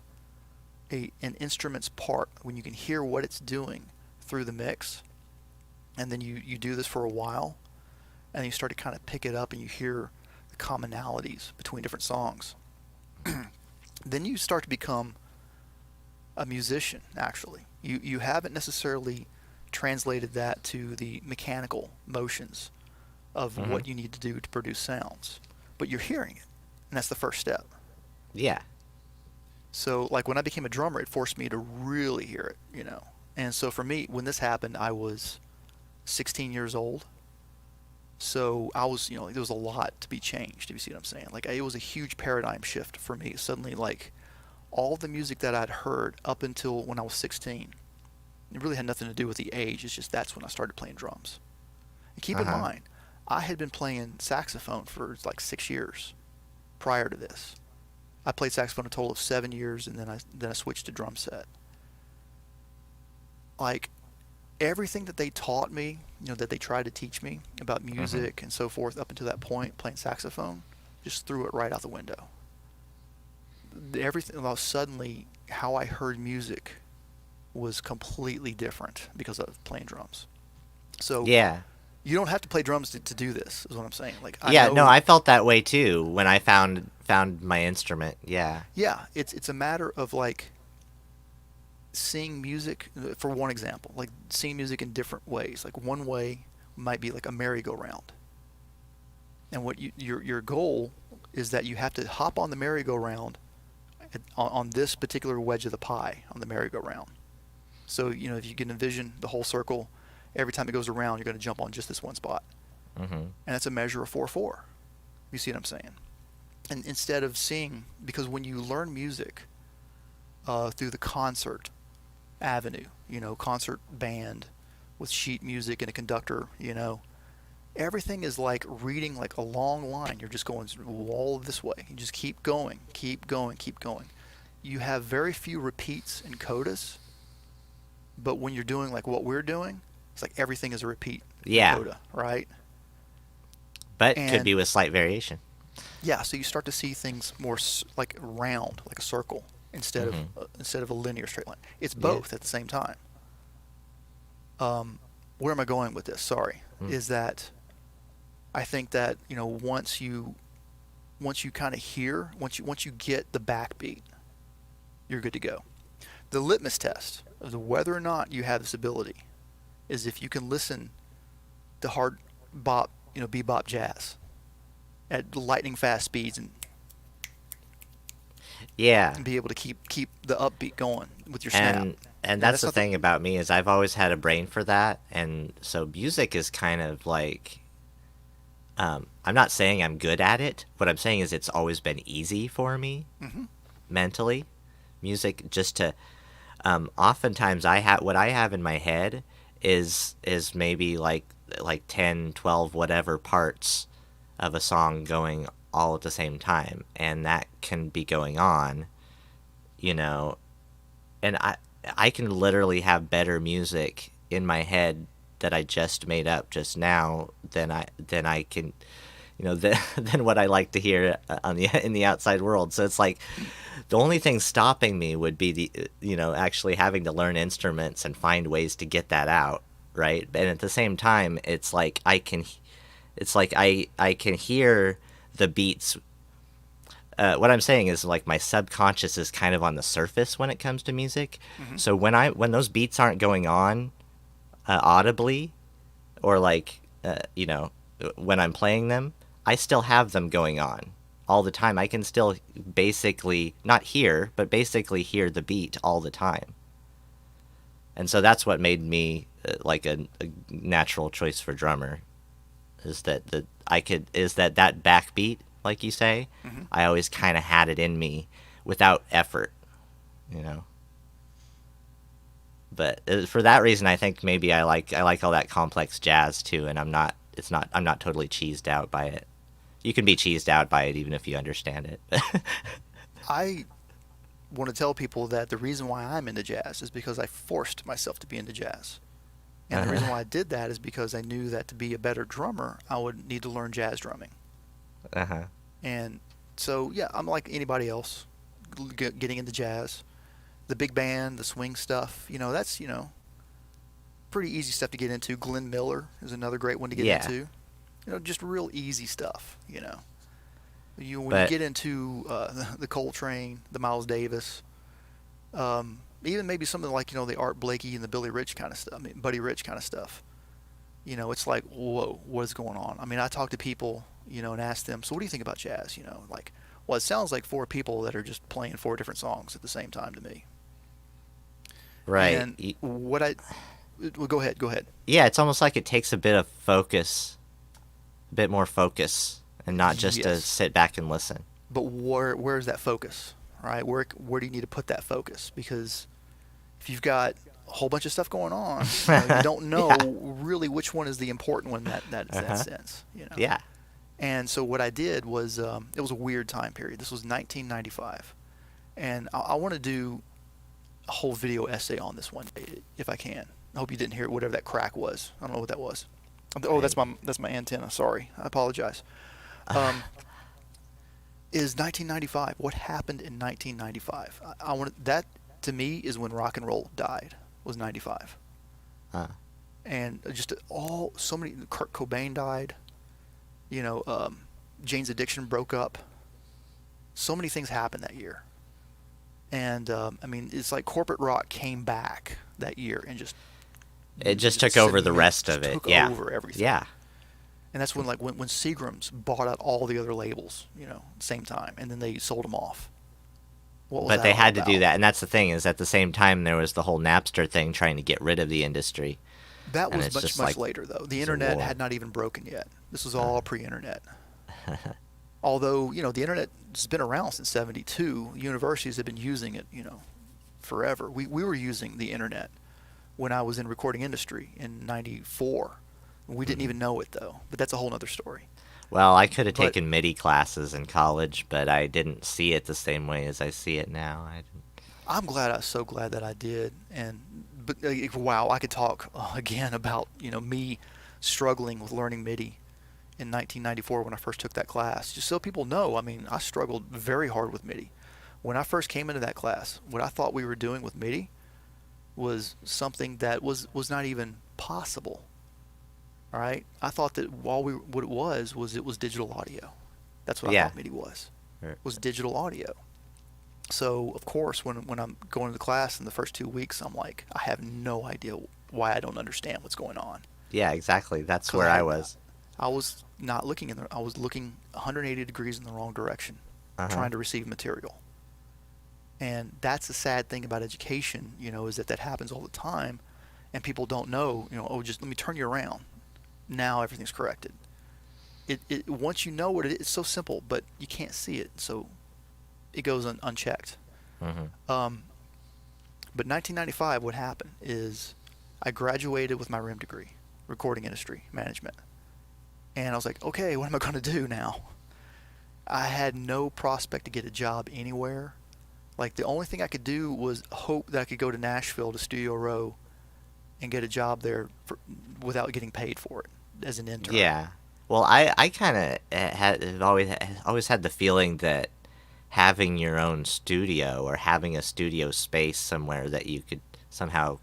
an instrument's part, when you can hear what it's doing through the mix, and then you do this for a while, and you start to kind of pick it up and you hear the commonalities between different songs, then you start to become a musician, actually. You haven't necessarily translated that to the mechanical motions of what you need to do to produce sounds, but you're hearing it, and that's the first step. Yeah. So when I became a drummer, it forced me to really hear it, And so for me, when this happened, I was 16 years old. So I was, there was a lot to be changed, if you see what I'm saying. Like, it was a huge paradigm shift for me. Suddenly, like, all the music that I'd heard up until when I was 16, it really had nothing to do with the age. It's just that's when I started playing drums. And keep in mind, I had been playing saxophone for like 6 years prior to this. I played saxophone a total of 7 years, and then I switched to drum set. Like, everything that they taught me, that they tried to teach me about music and so forth up until that point, playing saxophone, just threw it right out the window. Everything, well, suddenly, how I heard music was completely different because of playing drums. So Yeah. you don't have to play drums to do this, is what I'm saying. Like, I felt that way too when I found my instrument. Yeah. Yeah, it's a matter of like seeing music, for one example, like seeing music in different ways. Like, one way might be like a merry-go-round. And what your goal is that you have to hop on the merry-go-round on this particular wedge of the pie on the merry-go-round. So, if you can envision the whole circle, every time it goes around, you're going to jump on just this one spot. And that's a measure of 4/4. You see what I'm saying? And instead of seeing, because when you learn music through the concert avenue, concert band with sheet music and a conductor, everything is like reading like a long line. You're just going all this way. You just keep going, keep going, keep going. You have very few repeats and codas, but when you're doing like what we're doing, it's like everything is a repeat. Yeah. Coda, right? But could be with slight variation. Yeah, so you start to see things more like round, like a circle, instead of a linear straight line. It's both at the same time. Where am I going with this? Sorry, is that I think that once you kind of hear, once you get the backbeat, you're good to go. The litmus test of whether or not you have this ability is if you can listen to hard bop, bebop jazz at lightning fast speeds and be able to keep the upbeat going with your snap. And that's the thing about me is I've always had a brain for that, and so music is kind of like I'm not saying I'm good at it. What I'm saying is it's always been easy for me mentally. Music just to oftentimes what I have in my head is maybe like 10, 12 whatever parts of a song going all at the same time, and that can be going on, and I can literally have better music in my head that I just made up just now than I can, than what I like to hear in the outside world. So it's like the only thing stopping me would be actually having to learn instruments and find ways to get that out, right? And at the same time, it's like I can hear the beats. What I'm saying is like my subconscious is kind of on the surface when it comes to music. So when those beats aren't going on audibly, or when I'm playing them, I still have them going on all the time. I can still basically not hear, but basically hear the beat all the time. And so that's what made me like a natural choice for drummer. Is that that backbeat, like you say, I always kind of had it in me without effort, But for that reason, I think maybe I like all that complex jazz too, and I'm not totally cheesed out by it. You can be cheesed out by it even if you understand it. I want to tell people that the reason why I'm into jazz is because I forced myself to be into jazz. And the reason why I did that is because I knew that to be a better drummer, I would need to learn jazz drumming. And so, yeah, I'm like anybody else getting into jazz. The big band, the swing stuff, that's, pretty easy stuff to get into. Glenn Miller is another great one to get into. Just real easy stuff, When you get into the Coltrane, the Miles Davis, even maybe something like, the Art Blakey and the Buddy Rich kind of stuff. It's like, whoa, what is going on? I mean, I talk to people, and ask them, so what do you think about jazz? Well, it sounds like 4 people that are just playing 4 different songs at the same time to me. Right. And well, go ahead. Yeah, it's almost like it takes a bit of focus, a bit more focus, and not just to Yes. sit back and listen. But where's that focus, right? Where do you need to put that focus? Because if you've got a whole bunch of stuff going on, you don't know Yeah. really which one is the important one in that Uh-huh. sense, Yeah. And so what I did was, it was a weird time period. This was 1995, and I want to do a whole video essay on this one day if I can. I hope you didn't hear whatever that crack was. I don't know what that was. Oh, that's my antenna. Sorry, I apologize. Is 1995? What happened in 1995? I want that to me is when rock and roll died. Was 95, Uh, and just so many. Kurt Cobain died. Jane's Addiction broke up. So many things happened that year, and it's like corporate rock came back that year and it just took over the rest of it. Took Yeah. over everything. Yeah. And that's when when Seagram's bought out all the other labels, same time, and then they sold them off. What was But that they all had to do about? that, and that's the thing, is at the same time there was the whole Napster thing trying to get rid of the industry. That and was it's much just much like, later though. The it's a internet war. had not even broken yet. This was all pre-internet. Although the internet has been around since '72, universities have been using it, forever. We were using the internet when I was in recording industry in '94. We didn't even know it though, but that's a whole other story. Well, I could have But- taken MIDI classes in college, but I didn't see it the same way as I see it now. I'm so glad that I did, but wow, I could talk again about me struggling with learning MIDI in 1994 when I first took that class. Just so people know, I struggled very hard with MIDI. When I first came into that class, what I thought we were doing with MIDI was something that was not even possible. All right, I thought that what it was digital audio. That's what I Yeah. thought MIDI was. Right. Was digital audio. So of course, when I'm going to the class in the first 2 weeks, I'm like, I have no idea why I don't understand what's going on. Yeah, exactly. That's 'Cause where I I had was. I was not looking I was looking 180 degrees in the wrong direction, Uh-huh. trying to receive material. And that's the sad thing about education, is that happens all the time, and people don't know, just let me turn you around. Now everything's corrected. It once you know what it is, it's so simple, but you can't see it, so it goes unchecked. Hmm. But 1995, what happened is I graduated with my RIM degree, recording industry management. And I was like, okay, what am I going to do now? I had no prospect to get a job anywhere. Like, the only thing I could do was hope that I could go to Nashville to Studio Row and get a job there without getting paid for it as an intern. Yeah. Well, I kind of had always had the feeling that having your own studio or having a studio space somewhere that you could somehow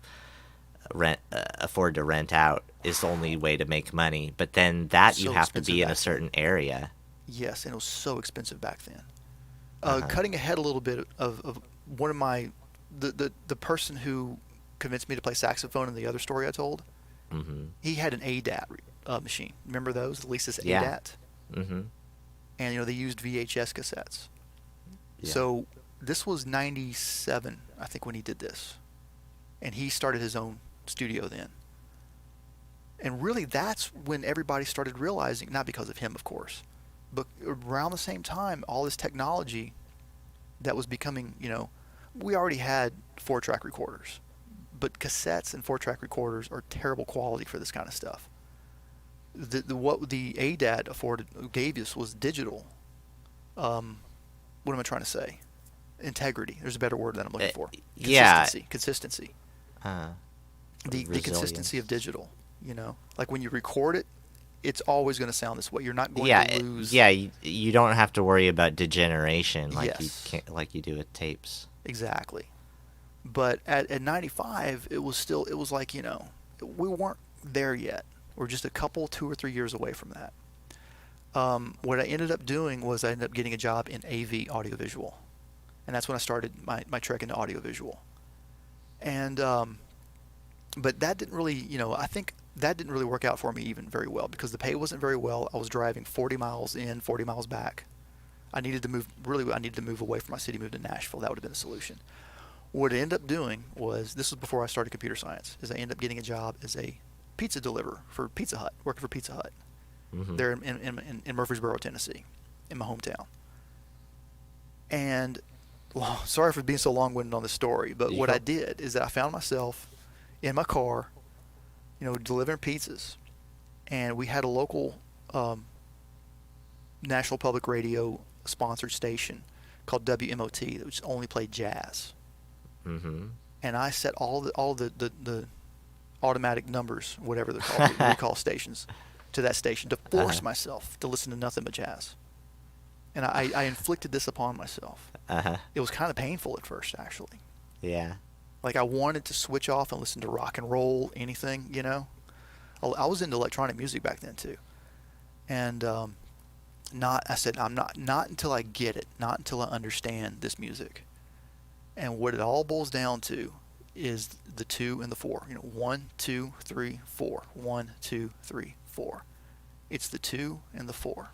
afford to rent out is the only way to make money. But then you So have to be expensive in a back certain area. Yes, and it was so expensive back then. Uh-huh. Cutting ahead a little bit of one of the person who convinced me to play saxophone in the other story I told, Mm-hmm. he had an ADAT machine. Remember those? Lisa's Yeah. ADAT? Mm-hmm. And, they used VHS cassettes. Yeah. So this was 97, I think, when he did this. And he started his own studio then. And really, that's when everybody started realizing, not because of him, of course, but around the same time, all this technology that was becoming, we already had 4-track recorders, but cassettes and 4-track recorders are terrible quality for this kind of stuff. What the ADAT gave us was digital. What am I trying to say? Integrity. There's a better word that I'm looking for. Yeah. Consistency. Uh, The resilience. consistency of digital. Like when you record it, it's always going to sound this way. You're not going Yeah, to lose. yeah. You don't have to worry about degeneration Yes. like you do with tapes. Exactly. But at 95, it was like, we weren't there yet. We're just a couple, 2 or 3 years away from that. What I ended up doing was I ended up getting a job in AV audiovisual. And that's when I started my trek into audiovisual. And, but that didn't really, I think that didn't really work out for me even very well because the pay wasn't very well. I was driving 40 miles in, 40 miles back. I needed to move away from my city, move to Nashville. That would have been a solution. What I ended up doing was, this was before I started computer science, is I ended up getting a job as a pizza deliverer for Pizza Hut, working for Pizza Hut. Mm-hmm. There in Murfreesboro, Tennessee, in my hometown. And well, sorry for being so long-winded on the story, but what I did is that I found myself in my car, delivering pizzas, and we had a local National Public Radio sponsored station called WMOT, which only played jazz. Mm-hmm. And I set all the automatic numbers, whatever they're called, the recall stations, to that station to force myself to listen to nothing but jazz. And I inflicted this upon myself. It was kind of painful at first, actually. Yeah. Like, I wanted to switch off and listen to rock and roll, anything, I was into electronic music back then, too. And I said, I'm not until I get it, not until I understand this music. And what it all boils down to is the 2 and the 4. 1, 2, 3, 4. 1, 2, 3, 4. It's the 2 and the 4.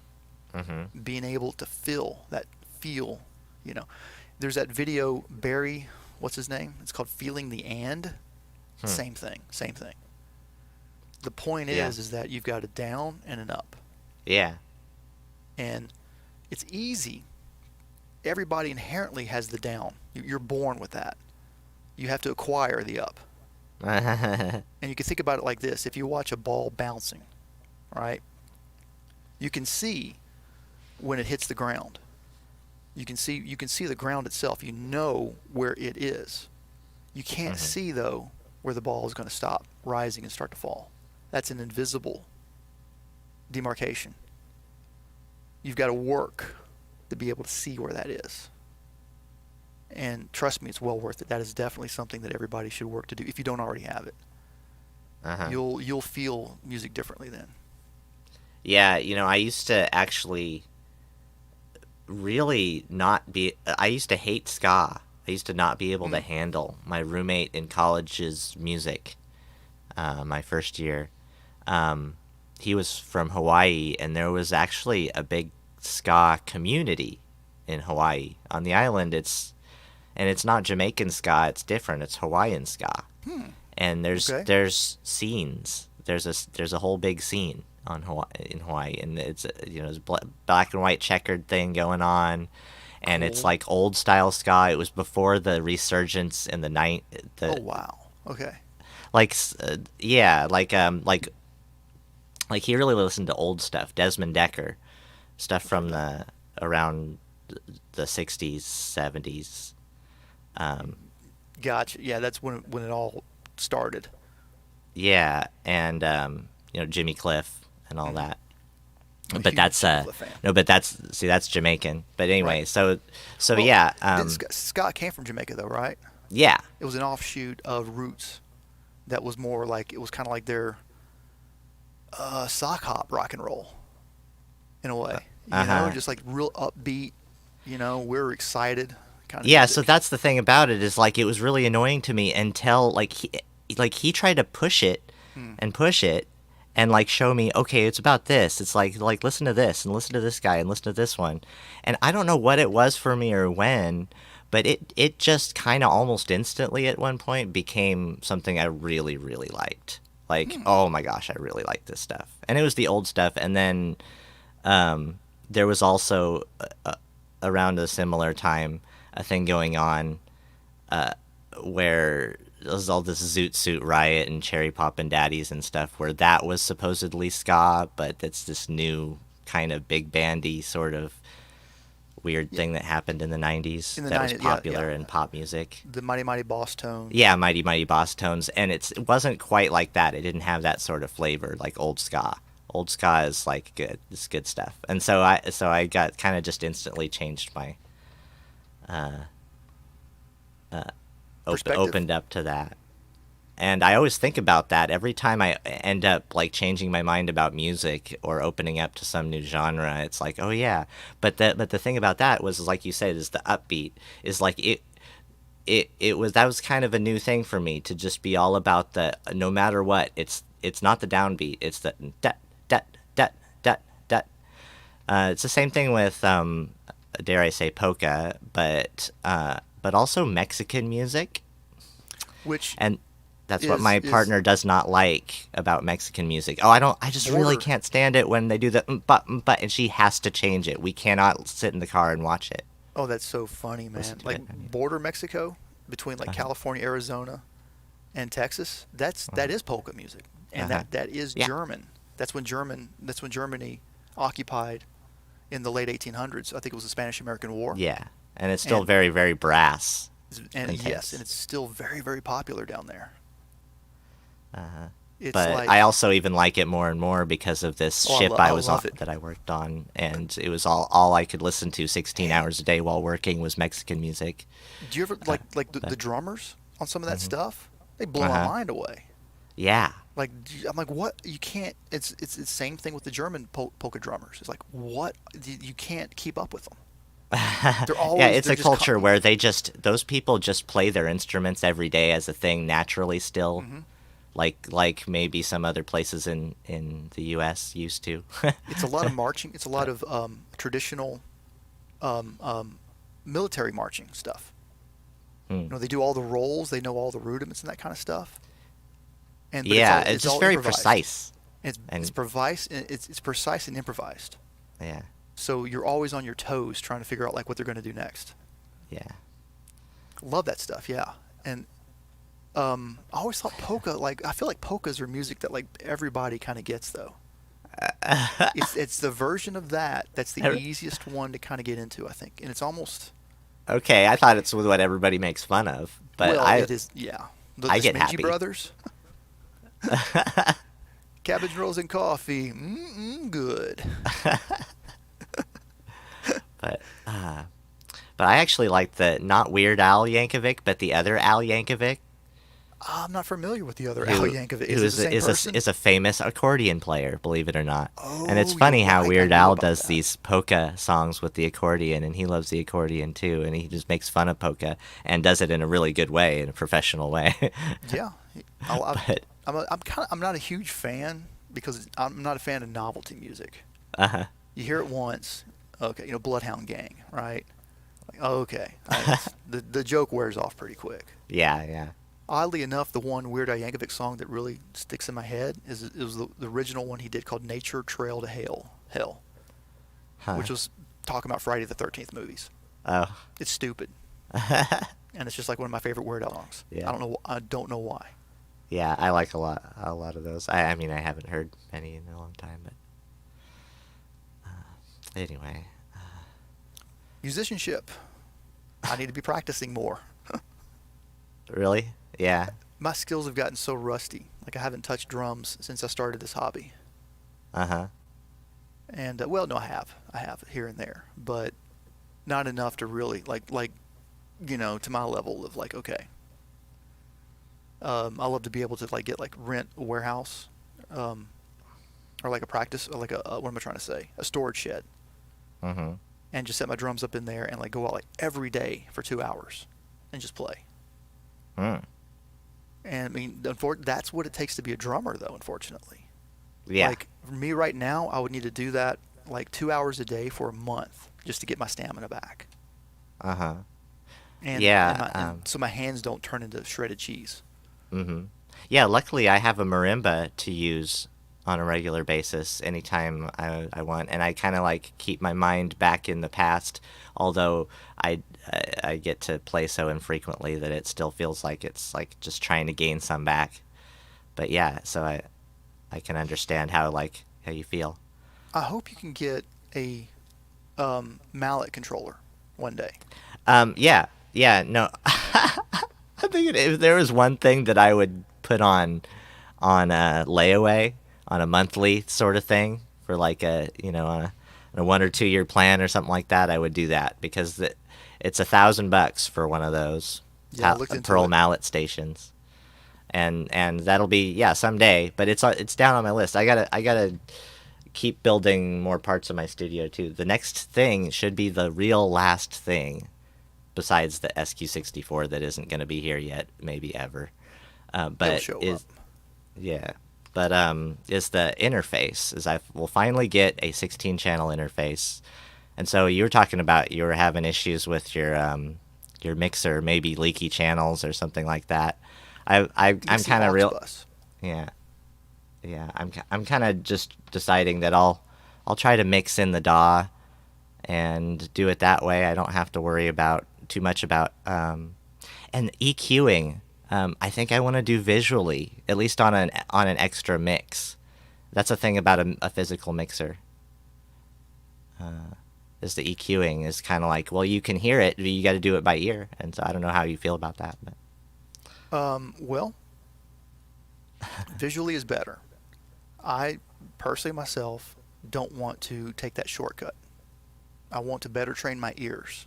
Mm-hmm. Being able to feel. There's that video, Barry, what's his name? It's called Feeling the And. Same thing. The point is that you've got a down and an up. Yeah. And it's easy. Everybody inherently has the down. You're born with that. You have to acquire the up. And you can think about it like this. If you watch a ball bouncing, right, you can see when it hits the ground. You can see the ground itself. You know where it is. You can't see, though, where the ball is going to stop rising and start to fall. That's an invisible demarcation. You've got to work to be able to see where that is. And trust me, it's well worth it. That is definitely something that everybody should work to do if you don't already have it. You'll feel music differently then. Yeah, I used to actually really not be... I used to hate ska. I used to not be able to handle my roommate in college's music my first year. He was from Hawaii, and there was actually a big ska community in Hawaii. On the island, it's not Jamaican ska, it's different. It's Hawaiian ska. And there's scenes. There's a whole big scene in Hawaii, and it's there's black and white checkered thing going on, and it's like old style ska. It was before the resurgence in the night. Oh wow. Okay. Like he really listened to old stuff, Desmond Decker, stuff from around the 60s, 70s. Gotcha. Yeah, that's when it all started. Yeah, and Jimmy Cliff and all that. I'm a But huge that's Jimmy Cliff fan. no, but that's Jamaican. But anyway, Right. so Well, yeah, Scott came from Jamaica, though, right? yeah, It was an offshoot of Roots. That was more like, it was kind of like their sock hop rock and roll, in a way. Just like real upbeat. We're excited. Kind of yeah. music. So that's the thing about it, is like it was really annoying to me until he tried to push it and push it and like show me, okay, it's about this. It's like listen to this and listen to this guy and listen to this one. And I don't know what it was for me or when, but it just kind of almost instantly at one point became something I really, really liked. Like, oh my gosh, I really like this stuff. And it was the old stuff. And then there was also around a similar time a thing going on where there was all this Zoot Suit Riot and Cherry Poppin' Daddies and stuff, where that was supposedly ska, but it's this new kind of big bandy sort of weird thing that happened in the 90s that was popular in pop music. The Mighty Mighty Boss Tones. Yeah, Mighty Mighty Boss Tones, and it wasn't quite like that. It didn't have that sort of flavor like old ska. Old ska is like good. It's good stuff. And so I got kind of just instantly changed my opened up to that. And I always think about that every time I end up like changing my mind about music or opening up to some new genre. It's like, oh yeah, but the thing about that was, like you said, is the upbeat is like that was kind of a new thing for me, to just be all about the, no matter what, it's not the downbeat, it's the dat dat dat dat dat. It's the same thing with dare I say polka, but but also Mexican music. Which And that's what is- my is- partner does not like about Mexican music. Oh, I just really Border. can't stand it when they do the but, and she has to change it. We cannot sit in the car and watch it. Oh, that's so funny, man. Listen to Like it, I mean. border Mexico between like California, Arizona, and Texas. That is polka music, and that is Yeah. German. That's when Germany occupied in the late 1800s. I think it was the Spanish-American War. Yeah, and it's still And- very, very brass. And intense. yes, and it's still very, very popular down there. It's But like I also even like it more and more because of this Oh, I ship lo- I I was love on it. that I worked on, and it was all I could listen to 16 hours a day while working was Mexican music. Do you ever like the drummers on some of that stuff? They blow my Uh-huh. mind away. Yeah. Like I'm like, what? You can't. It's the same thing with the German polka drummers. It's like, what? You can't keep up with them. They're always Yeah, it's they're a just culture where those people just play their instruments every day as a thing naturally still. Mm-hmm. Like maybe some other places in the US used to. It's a lot of marching. It's a lot of traditional military marching stuff. You know, they do all the rolls. They know all the rudiments and that kind of stuff. But Yeah, it's it's just all very improvised. precise. It's And- precise. It's precise and improvised. Yeah. So you're always on your toes trying to figure out like what they're going to do next. Yeah. Love that stuff, yeah. And I always thought polka, like I feel like polkas are music that like everybody kind of gets though. It's the version of that's the easiest one to kind of get into, I think, and it's almost Okay, I thought it's what everybody makes fun of, but well, I it is, yeah. The I get Smingy happy. Brothers, cabbage rolls and coffee, good. But I actually like the not Weird Al Yankovic, but the other Al Yankovic, I'm not familiar with the other who- Al Yankovic. who Is it the same person? is a famous accordion player, believe it or not. And it's Oh, funny you're how right, I Weird knew Al about does that. these polka songs with the accordion, and he loves the accordion too, and he just makes fun of polka and does it in a really good way, in a professional way. Yeah, But- I'm not a huge fan because I'm not a fan of novelty music. Uh-huh. You hear it once, okay, Bloodhound Gang, right? Like, okay, the joke wears off pretty quick. Yeah. Oddly enough, the one Weird Al Yankovic song that really sticks in my head was the original one he did called "Nature Trail to Hell," Huh. which was talking about Friday the 13th movies. Oh. It's stupid, and it's just like one of my favorite Weird Al songs. Yeah. I don't know why. Yeah, I like a lot of those. I mean, I haven't heard many in a long time, but anyway. Musicianship. I need to be practicing more. Really? Yeah. My skills have gotten so rusty. Like I haven't touched drums since I started this hobby. Uh-huh. And well, no, I have here and there, but not enough to really like to my level of like okay. I love to be able to rent a warehouse, or like a practice, or like what am I trying to say? A storage shed, Mm-hmm. and just set my drums up in there and like go out like every day for 2 hours, and just play. Mm. And I mean, that's what it takes to be a drummer, though. Unfortunately, Yeah. Like for me right now, I would need to do that like 2 hours a day for a month just to get my stamina back. Uh-huh. And, Yeah, and so my hands don't turn into shredded cheese. Mm-hmm. Yeah, luckily I have a marimba to use on a regular basis anytime I want, and I kind of like keep my mind back in the past, although I get to play so infrequently that it still feels like it's like just trying to gain some back. But yeah, so I can understand how you feel. I hope you can get a mallet controller one day. Yeah, no. I think if there was one thing that I would put on a layaway, on a monthly sort of thing, for like on a 1 or 2 year plan or something like that, I would do that, because it's $1,000 for one of those Yeah, I looked into Pearl it. mallet stations, and that'll be someday, but it's down on my list. I gotta keep building more parts of my studio too. The next thing should be the real last thing, besides the SQ64 that isn't going to be here yet, maybe ever. But show is up. yeah, but is the interface. We'll finally get a 16-channel interface. And so you were talking about you were having issues with your your mixer, maybe leaky channels or something like that. I'm kind of yeah. I'm kind of just deciding that I'll try to mix in the DAW and do it that way. I don't have to worry about too much about and EQing. I think I want to do visually, at least on an extra mix. That's a thing about a physical mixer. Is the EQing is kind of like, well, you can hear it, but you got to do it by ear, and so I don't know how you feel about that. But. Well, visually is better. I personally myself don't want to take that shortcut. I want to better train my ears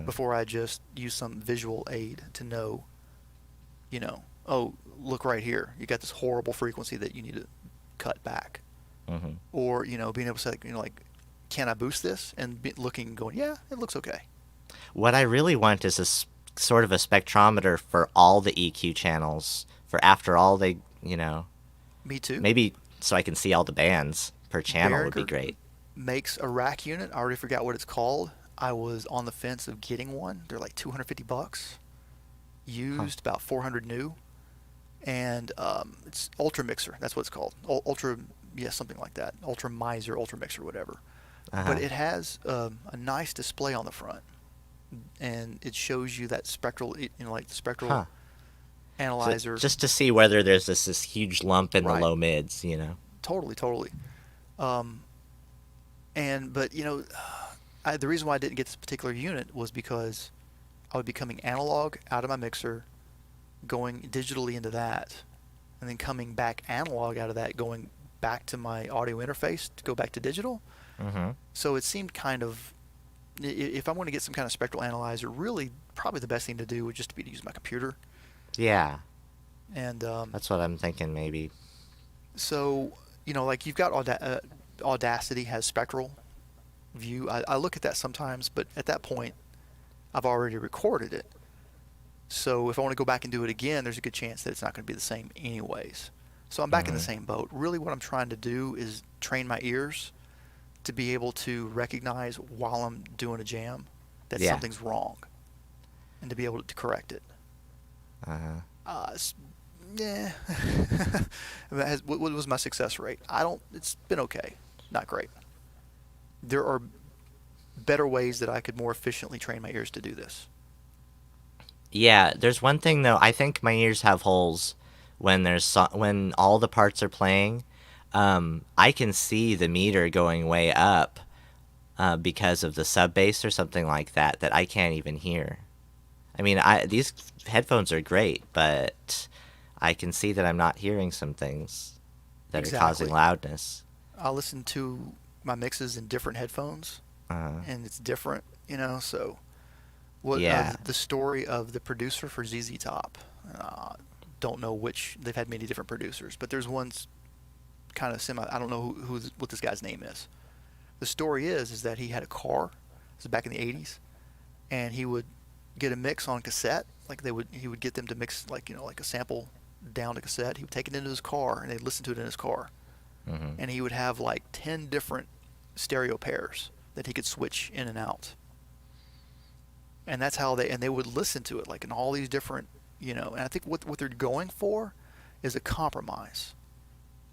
before I just use some visual aid to know, oh, look right here. You got this horrible frequency that you need to cut back. Or, being able to say, like, can I boost this? And looking and going, yeah, it looks okay. What I really want is sort of a spectrometer for all the EQ channels, for after all they, Me too. Maybe so I can see all the bands per channel would be great. Makes a rack unit. I already forgot what it's called. I was on the fence of getting one. They're like $250. Used, about 400 new. And it's Ultra Mixer. That's what it's called. Ultra, something like that. Ultra Miser, Ultra Mixer, whatever. But it has a nice display on the front. And it shows you that spectral, like the spectral analyzer. So just to see whether there's this huge lump in the low mids, Totally. But the reason why I didn't get this particular unit was because I would be coming analog out of my mixer, going digitally into that, and then coming back analog out of that, going back to my audio interface to go back to digital. So it seemed kind of, if I want to get some kind of spectral analyzer, really probably the best thing to do would just be to use my computer. Yeah. And that's what I'm thinking, maybe. So, like you've got Audacity has spectral view. I look at that sometimes, but at that point, I've already recorded it. So if I want to go back and do it again, there's a good chance that it's not going to be the same anyways. So I'm back in the same boat. Really what I'm trying to do is train my ears to be able to recognize while I'm doing a jam that something's wrong and to be able to correct it. What was my success rate? It's been okay. Not great. There are better ways that I could more efficiently train my ears to do this. Yeah, there's one thing though. I think my ears have holes when when all the parts are playing. I can see the meter going way up because of the sub bass or something like that I can't even hear. I mean, these headphones are great, but I can see that I'm not hearing some things that are causing loudness. I listen to my mixes in different headphones, and it's different, so... the story of the producer for ZZ Top. Don't know which. They've had many different producers, but there's one's kind of semi. I don't know what this guy's name is. The story is that he had a car. This is back in the 80s, and he would get a mix on cassette. He would get them to mix like a sample down to cassette. He would take it into his car, and they'd listen to it in his car. And he would have like 10 different stereo pairs that he could switch in and out. And that's how they would listen to it, like in all these different, and I think what they're going for is a compromise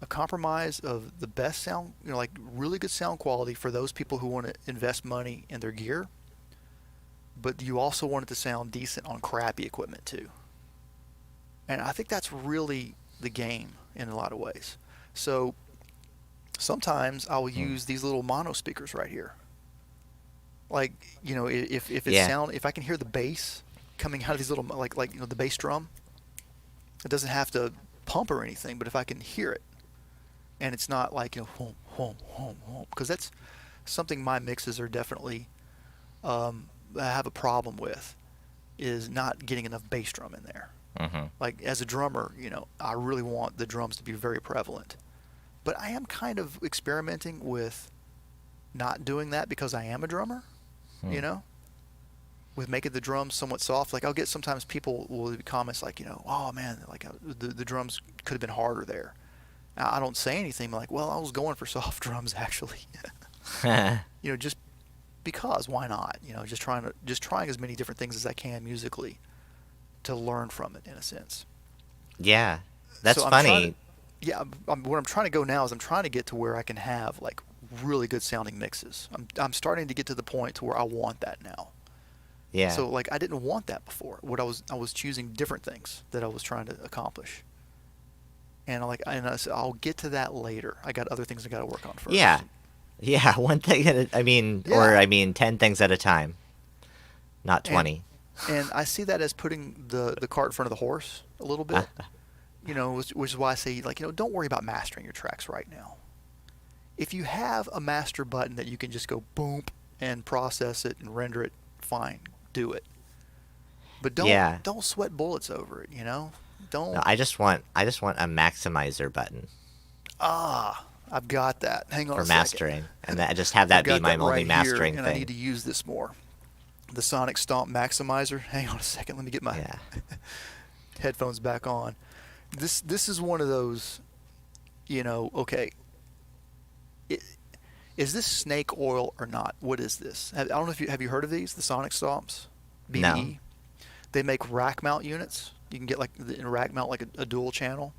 of the best sound, like really good sound quality for those people who want to invest money in their gear, but you also want it to sound decent on crappy equipment too. And I think that's really the game in a lot of ways. So sometimes I will use these little mono speakers right here. Like, if if I can hear the bass coming out of these little, like the bass drum, it doesn't have to pump or anything, but if I can hear it, and it's not like, whoom, whoom, whoom, whoom, because that's something my mixes are definitely, I have a problem with, is not getting enough bass drum in there. Like, as a drummer, I really want the drums to be very prevalent. But I am kind of experimenting with not doing that because I am a drummer. With making the drums somewhat soft. Like, I'll get sometimes people will leave comments like, oh man, like the drums could have been harder there. I don't say anything like, well, I was going for soft drums actually. Just because why not? Just trying as many different things as I can musically to learn from it in a sense. Yeah, that's So funny. what I'm trying to go now is I'm trying to get to where I can have like really good sounding mixes. I'm starting to get to the point to where I want that now. Yeah. So like I didn't want that before. I was choosing different things that I was trying to accomplish. And I said I'll get to that later. I got other things I got to work on first. Yeah. Yeah, one thing at a, Yeah. 10 things at a time, not And 20. and I see that as putting the cart in front of the horse a little bit. Which is why I say like, don't worry about mastering your tracks right now. If you have a master button that you can just go boom and process it and render it, fine, do it. But Yeah. don't sweat bullets over it, Don't. No, I just want a maximizer button I've got that. Hang on for a second. mastering, and I just have that I've be got my that only right mastering here, and thing. I need to use this more. The Sonic Stomp Maximizer. Hang on a second. Let me get my Yeah. headphones back on. This is one of those, okay. Is this snake oil or not? What is this? I don't know if have you heard of these? The Sonic Stomps, BDE. No. They make rack mount units. You can get like in rack mount like a dual channel.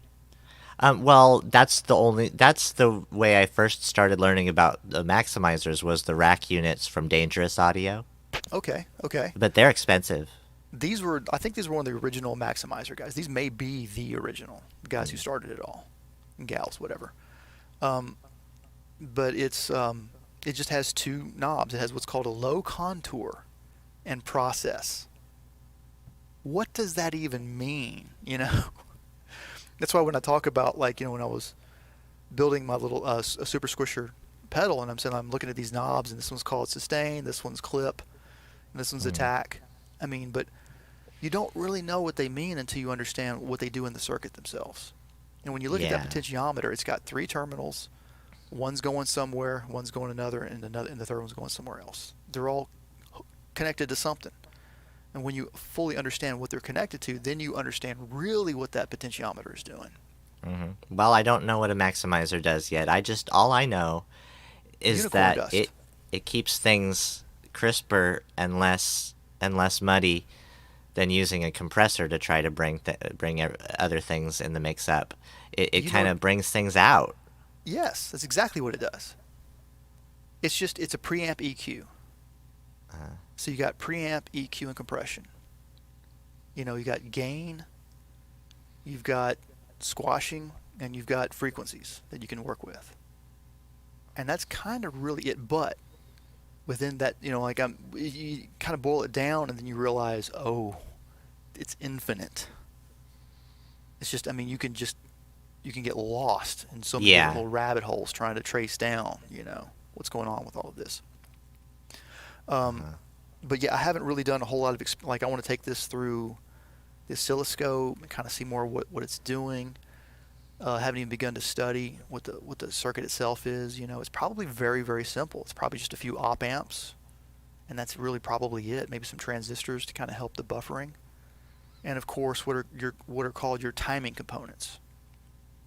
Well, that's the way I first started learning about the maximizers was the rack units from Dangerous Audio, Okay. but they're expensive. I think these were one of the original Maximizer guys. These may be the original guys who started it all, gals, whatever. But it just has two knobs. It has what's called a low contour and process. What does that even mean? That's why when I talk about like when I was building my little a Super Squisher pedal, and I'm looking at these knobs, and this one's called sustain, this one's clip, and this one's attack. But you don't really know what they mean until you understand what they do in the circuit themselves. And when you look at that potentiometer, it's got 3 terminals. One's going somewhere, one's going another, and the third one's going somewhere else. They're all connected to something. And when you fully understand what they're connected to, then you understand really what that potentiometer is doing. Mm-hmm. Well, I don't know what a maximizer does yet. All I know is Unicorn that dust. it keeps things crisper and less muddy than using a compressor to try to bring other things in the mix up. It kind of brings things out. Yes, that's exactly what it does. It's a preamp EQ. So you got preamp, EQ, and compression. You got gain, you've got squashing, and you've got frequencies that you can work with. And that's kind of really it. But within that, you kind of boil it down, and then you realize, oh, it's infinite. It's just, you can get lost in so many little rabbit holes trying to trace down, what's going on with all of this. But yeah, I haven't really done a whole lot of I want to take this through the oscilloscope and kind of see more what it's doing. Haven't even begun to study what the circuit itself is. It's probably very, very simple. It's probably just a few op amps, and that's really probably it. Maybe some transistors to kind of help the buffering, and of course what are called your timing components,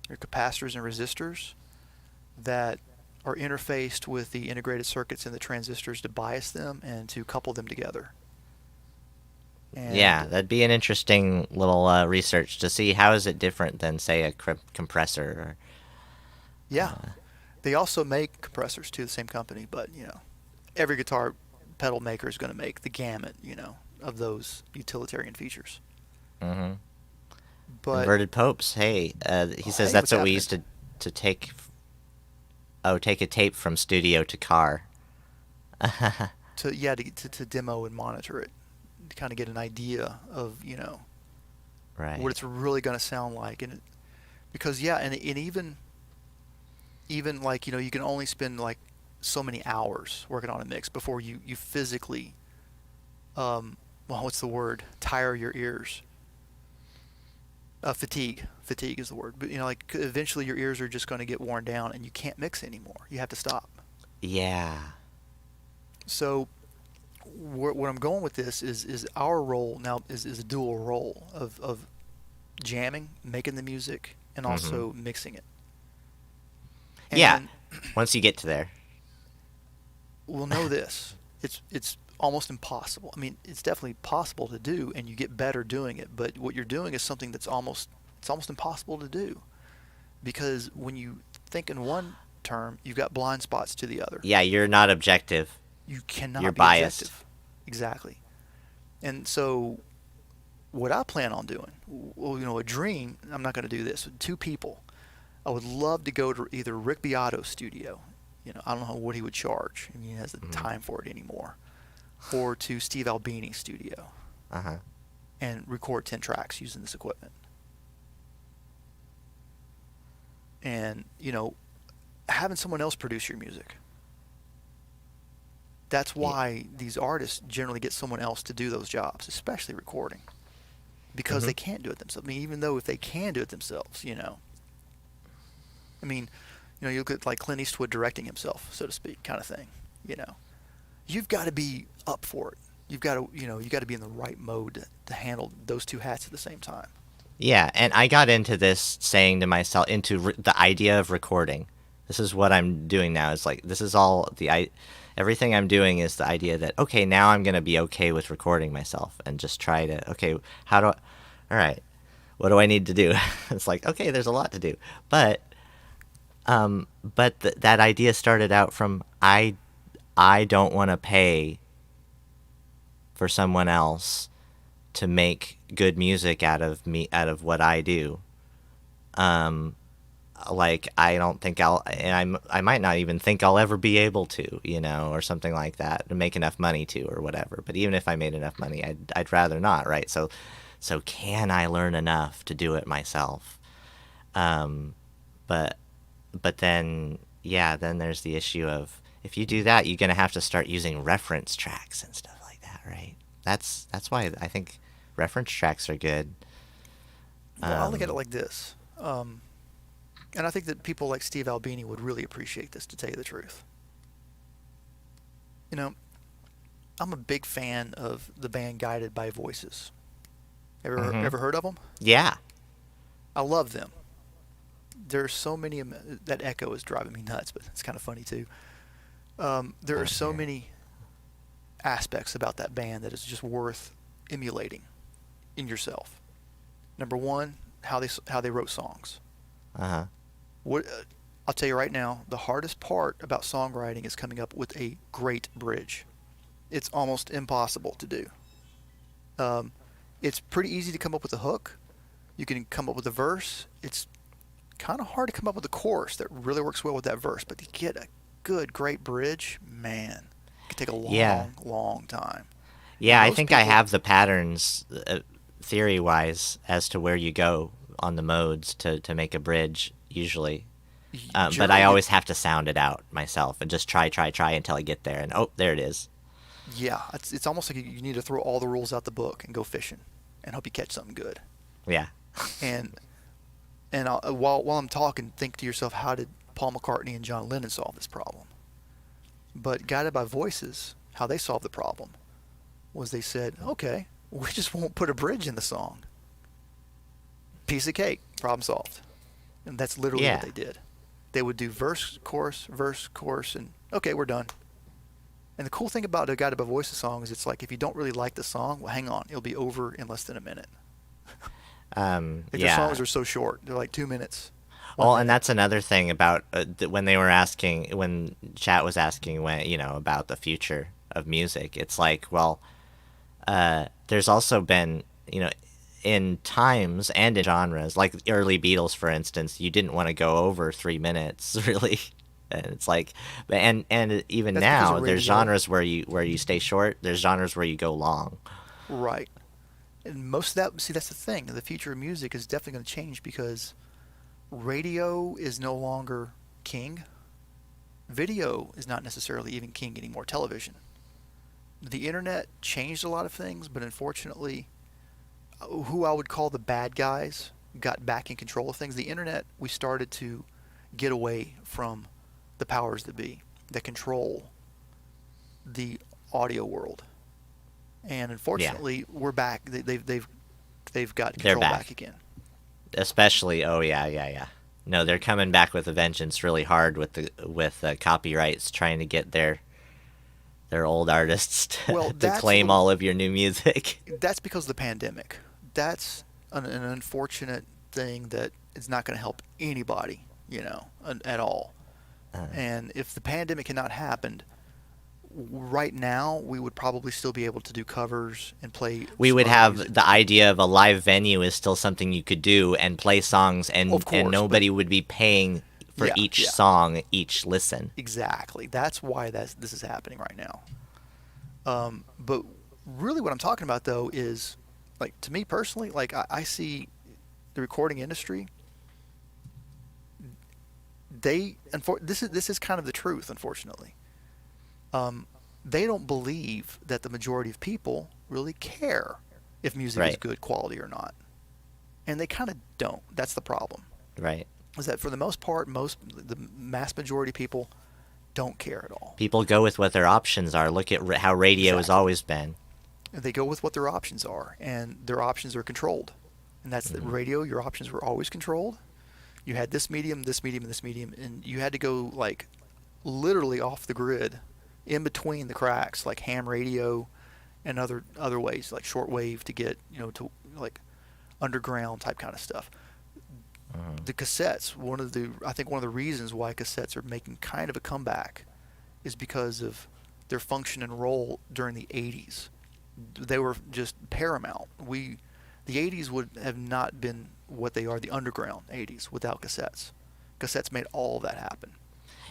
your capacitors and resistors that are interfaced with the integrated circuits and the transistors to bias them and to couple them together. And yeah, that'd be an interesting little research to see how is it different than, say, a compressor. Yeah. They also make compressors too, the same company, but, every guitar pedal maker is going to make the gamut, of those utilitarian features. Mm-hmm. But Inverted Popes, he says that's what we used to take... Oh, take a tape from studio to car. to demo and monitor it, to kind of get an idea of right, what it's really going to sound like, because and even like you can only spend like so many hours working on a mix before you physically what's the word, tire your ears. Fatigue is the word, but eventually your ears are just going to get worn down and you can't mix anymore. You have to stop. Yeah. So where I'm going with this is our role now is a dual role of jamming, making the music, and also mixing it. And yeah. Once you get to there. we'll know this. it's almost impossible. I mean, it's definitely possible to do, and you get better doing it. But what you're doing is something that's almost impossible to do, because when you think in one term, you've got blind spots to the other. Yeah, you're not objective. You cannot You're be biased. objective. Exactly. And so, what I plan on doing, well, a dream. I'm not going to do this. 2 people. I would love to go to either Rick Beato's studio. I don't know what he would charge. I mean, he has the time for it anymore. Or to Steve Albini's studio. Uh-huh. And record 10 tracks using this equipment. And, having someone else produce your music. That's why these artists generally get someone else to do those jobs, especially recording. Because they can't do it themselves. I mean, even though if they can do it themselves, I mean, you look at like Clint Eastwood directing himself, so to speak, kind of thing. You've got to be up for it. You've got to, you got to be in the right mode to handle those 2 hats at the same time. Yeah, and I got into this saying to myself, the idea of recording. This is what I'm doing now. It's like, this is all everything I'm doing is the idea that, okay, now I'm going to be okay with recording myself and just try to, okay, all right, what do I need to do? It's like, okay, there's a lot to do. But that idea started out from, I don't want to pay for someone else to make good music out of what I do. Like, I don't think I might not even think I'll ever be able to, or something like that, to make enough money to, or whatever. But even if I made enough money, I'd rather not, right? So can I learn enough to do it myself? But then, then there's the issue of, if you do that, you're gonna have to start using reference tracks and stuff like that, right? That's why I think reference tracks are good. Well, I'll look at it like this. And I think that people like Steve Albini would really appreciate this, to tell you the truth. I'm a big fan of the band Guided by Voices. Ever heard of them? Yeah. I love them. There's so many, that echo is driving me nuts, but it's kind of funny too. There are so many aspects about that band that is just worth emulating in yourself. Number one, how they wrote songs. Uh-huh. I'll tell you right now, the hardest part about songwriting is coming up with a great bridge. It's almost impossible to do. It's pretty easy to come up with a hook. You can come up with a verse. It's kind of hard to come up with a chorus that really works well with that verse. But to get a good, great bridge, man, it can take a long time. Yeah, I think I have the patterns, theory-wise, as to where you go on the modes to make a bridge, usually. But I always have to sound it out myself and just try until I get there. And, there it is. Yeah, it's almost like you need to throw all the rules out the book and go fishing and hope you catch something good. Yeah. and while I'm talking, think to yourself, how did Paul McCartney and John Lennon solve this problem? But Guided by Voices, how they solved the problem was they said, okay, we just won't put a bridge in the song. Piece of cake, problem solved. And that's literally what they did. They would do verse, chorus, and okay, we're done. And the cool thing about a Guided by Voices song is it's like, if you don't really like the song, well, hang on, it'll be over in less than a minute. Their songs are so short; they're like 2 minutes. Well, and that's another thing about when Chat was asking about the future of music. It's like, well, there's also been, in times and in genres, like the early Beatles, for instance, you didn't want to go over 3 minutes, really. And it's like, and even That's now, there's genres where you stay short. There's genres where you go long. Right. And most of that, that's the thing. The future of music is definitely going to change because radio is no longer king. Video is not necessarily even king anymore. Television. The internet changed a lot of things, but unfortunately, who I would call the bad guys got back in control of things. The internet, we started to get away from the powers that be that control the audio world. And unfortunately, we're back. They've got control back again. Especially, yeah. No, they're coming back with a vengeance really hard with the copyrights, trying to get their They're old artists Well, to that's claim all of your new music. that's because of the pandemic. That's an unfortunate thing that is not going to help anybody, at all. And if the pandemic had not happened, right now we would probably still be able to do covers and play. We would smarter have music. the idea of a live venue is still something you could do and play songs, and Of course, nobody would be paying for each yeah. song, each listen. Exactly. That's why this is happening right now. But really, what I'm talking about though is, like, to me personally, like I see the recording industry. This is kind of the truth, unfortunately. They don't believe that the majority of people really care if music is Right. good quality or not, and they kind of don't. That's the problem. Right. Is that for the most part, the mass majority of people don't care at all. People go with what their options are. Look at how radio has Exactly. always been. They go with what their options are, and their options are controlled. And that's the radio. Your options were always controlled. You had this medium, this medium, and this medium, and you had to go like literally off the grid, in between the cracks, like ham radio, and other ways like shortwave to get to like underground type kind of stuff. The cassettes, I think one of the reasons why cassettes are making kind of a comeback is because of their function and role during the 80s. They were just paramount. The 80s would have not been what they are, the underground 80s, without cassettes. Cassettes made all of that happen.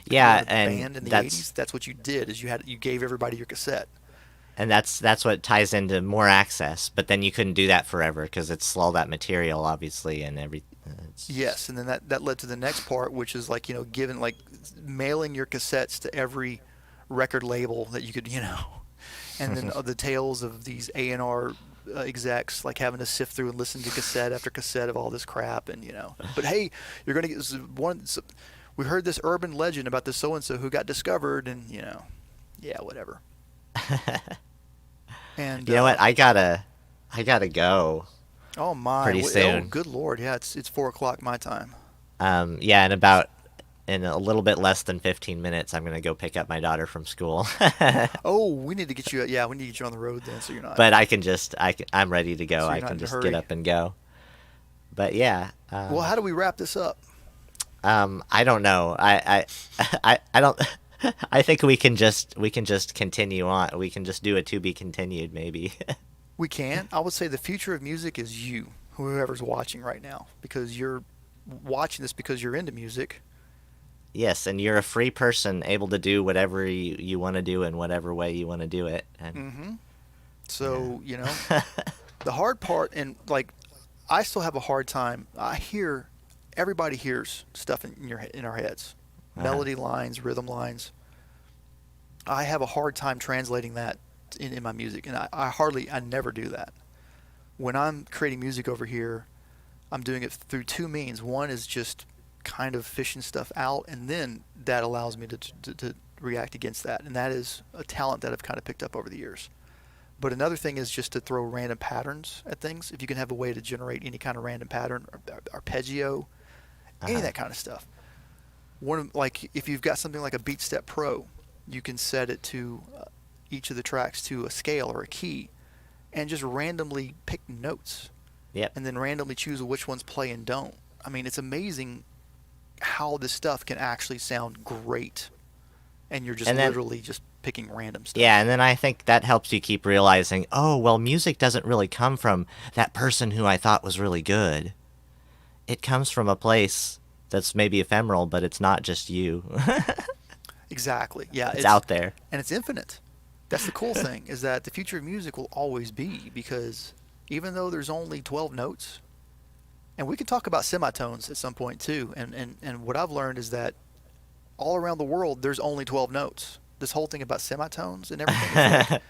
Yeah, If you had a and band in the that's 80s, that's what you did, is you gave everybody your cassette. and that's what ties into more access. But then you couldn't do that forever because it's all that material, obviously, and Yes, and then that led to the next part, which is like giving like mailing your cassettes to every record label that you could and then the tales of these A&R execs like having to sift through and listen to cassette after cassette of all this crap, and but hey, you're gonna get we heard this urban legend about this so and so who got discovered, and yeah, whatever. And you know what? I gotta go. Oh my! Pretty Oh, soon. good lord! Yeah, it's 4:00 my time. Yeah, in a little bit less than 15 minutes, I'm gonna go pick up my daughter from school. Oh, we need to get you. Yeah, we need to get you on the road then, so you're not. But I'm ready to go. So you're I not can in a just hurry. get up and go. But yeah. Well, how do we wrap this up? I don't know. I don't. I think we can just continue on. We can just do a to be continued, maybe. We can. I would say the future of music is you, whoever's watching right now, because you're watching this because you're into music. Yes, and you're a free person, able to do whatever you want to do in whatever way you want to do it. And So the hard part, and like, I still have a hard time. Everybody hears stuff in our heads, melody lines, rhythm lines. I have a hard time translating that in my music, and I never do that. When I'm creating music over here, I'm doing it through two means. One is just kind of fishing stuff out, and then that allows me to react against that, and that is a talent that I've kind of picked up over the years. But another thing is just to throw random patterns at things. If you can have a way to generate any kind of random pattern, arpeggio, any of that kind of stuff. Like if you've got something like a Beat Step Pro, you can set it to each of the tracks to a scale or a key, and just randomly pick notes. Yep. And then randomly choose which ones play and don't. I mean, it's amazing how this stuff can actually sound great, and you're just literally just picking random stuff. Yeah, and then I think that helps you keep realizing, oh, well, music doesn't really come from that person who I thought was really good. It comes from a place that's maybe ephemeral, but it's not just you. Exactly. Yeah, it's out there. And it's infinite. That's the cool thing, is that the future of music will always be, because even though there's only 12 notes, and we can talk about semitones at some point too, and what I've learned is that all around the world there's only 12 notes. This whole thing about semitones and everything is like,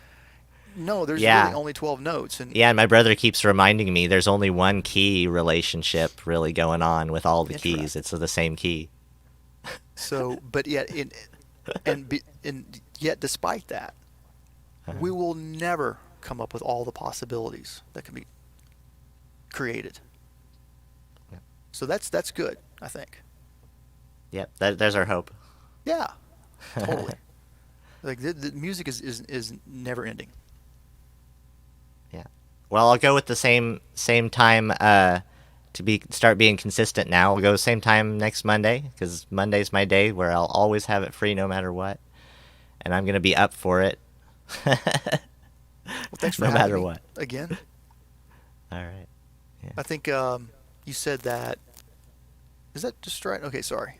no, there's really only 12 notes. And yeah, and my brother keeps reminding me there's only one key relationship really going on with all the keys. It's the same key. So, but yet, yet despite that, we will never come up with all the possibilities that can be created. Yeah. So that's good, I think. Yep, there's our hope. Yeah, totally. Like the music is never ending. Yeah. Well, I'll go with the same time to start being consistent now. We'll go same time next Monday because Monday's my day where I'll always have it free no matter what, and I'm gonna be up for it. Well, thanks for no having matter me what. again. All right. Yeah. I think you said that. Is that just right? Okay, sorry.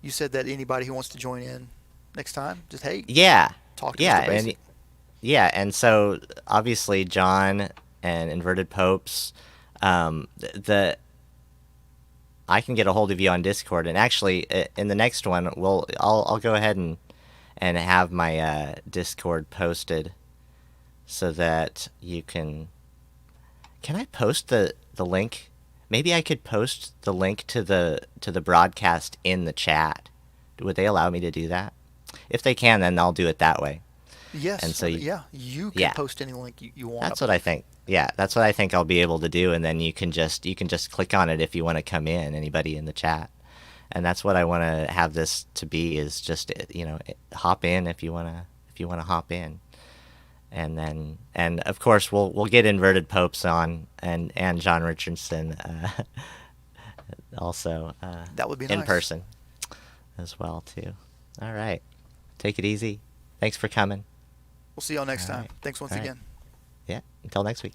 You said that anybody who wants to join in next time, just hey, Yeah. talk to Yeah, Mr. Basic. and so obviously John and Inverted Popes, the I can get a hold of you on Discord, and actually in the next one, I'll go ahead and have my Discord posted so that you can. Can I post the link? Maybe I could post the link to the broadcast in the chat. Would they allow me to do that? If they can, then I'll do it that way. Yes. And so you can post any link you want. That's what I think. Yeah, that's what I think I'll be able to do, and then you can just click on it if you want to come in. Anybody in the chat, and that's what I want to have this to be is just hop in if you wanna hop in, and of course we'll get Inverted Popes on and John Richardson also That would be in nice. person as well too. All right, take it easy. Thanks for coming. We'll see y'all next All time. right. Thanks once All right. again. Yeah, until next week.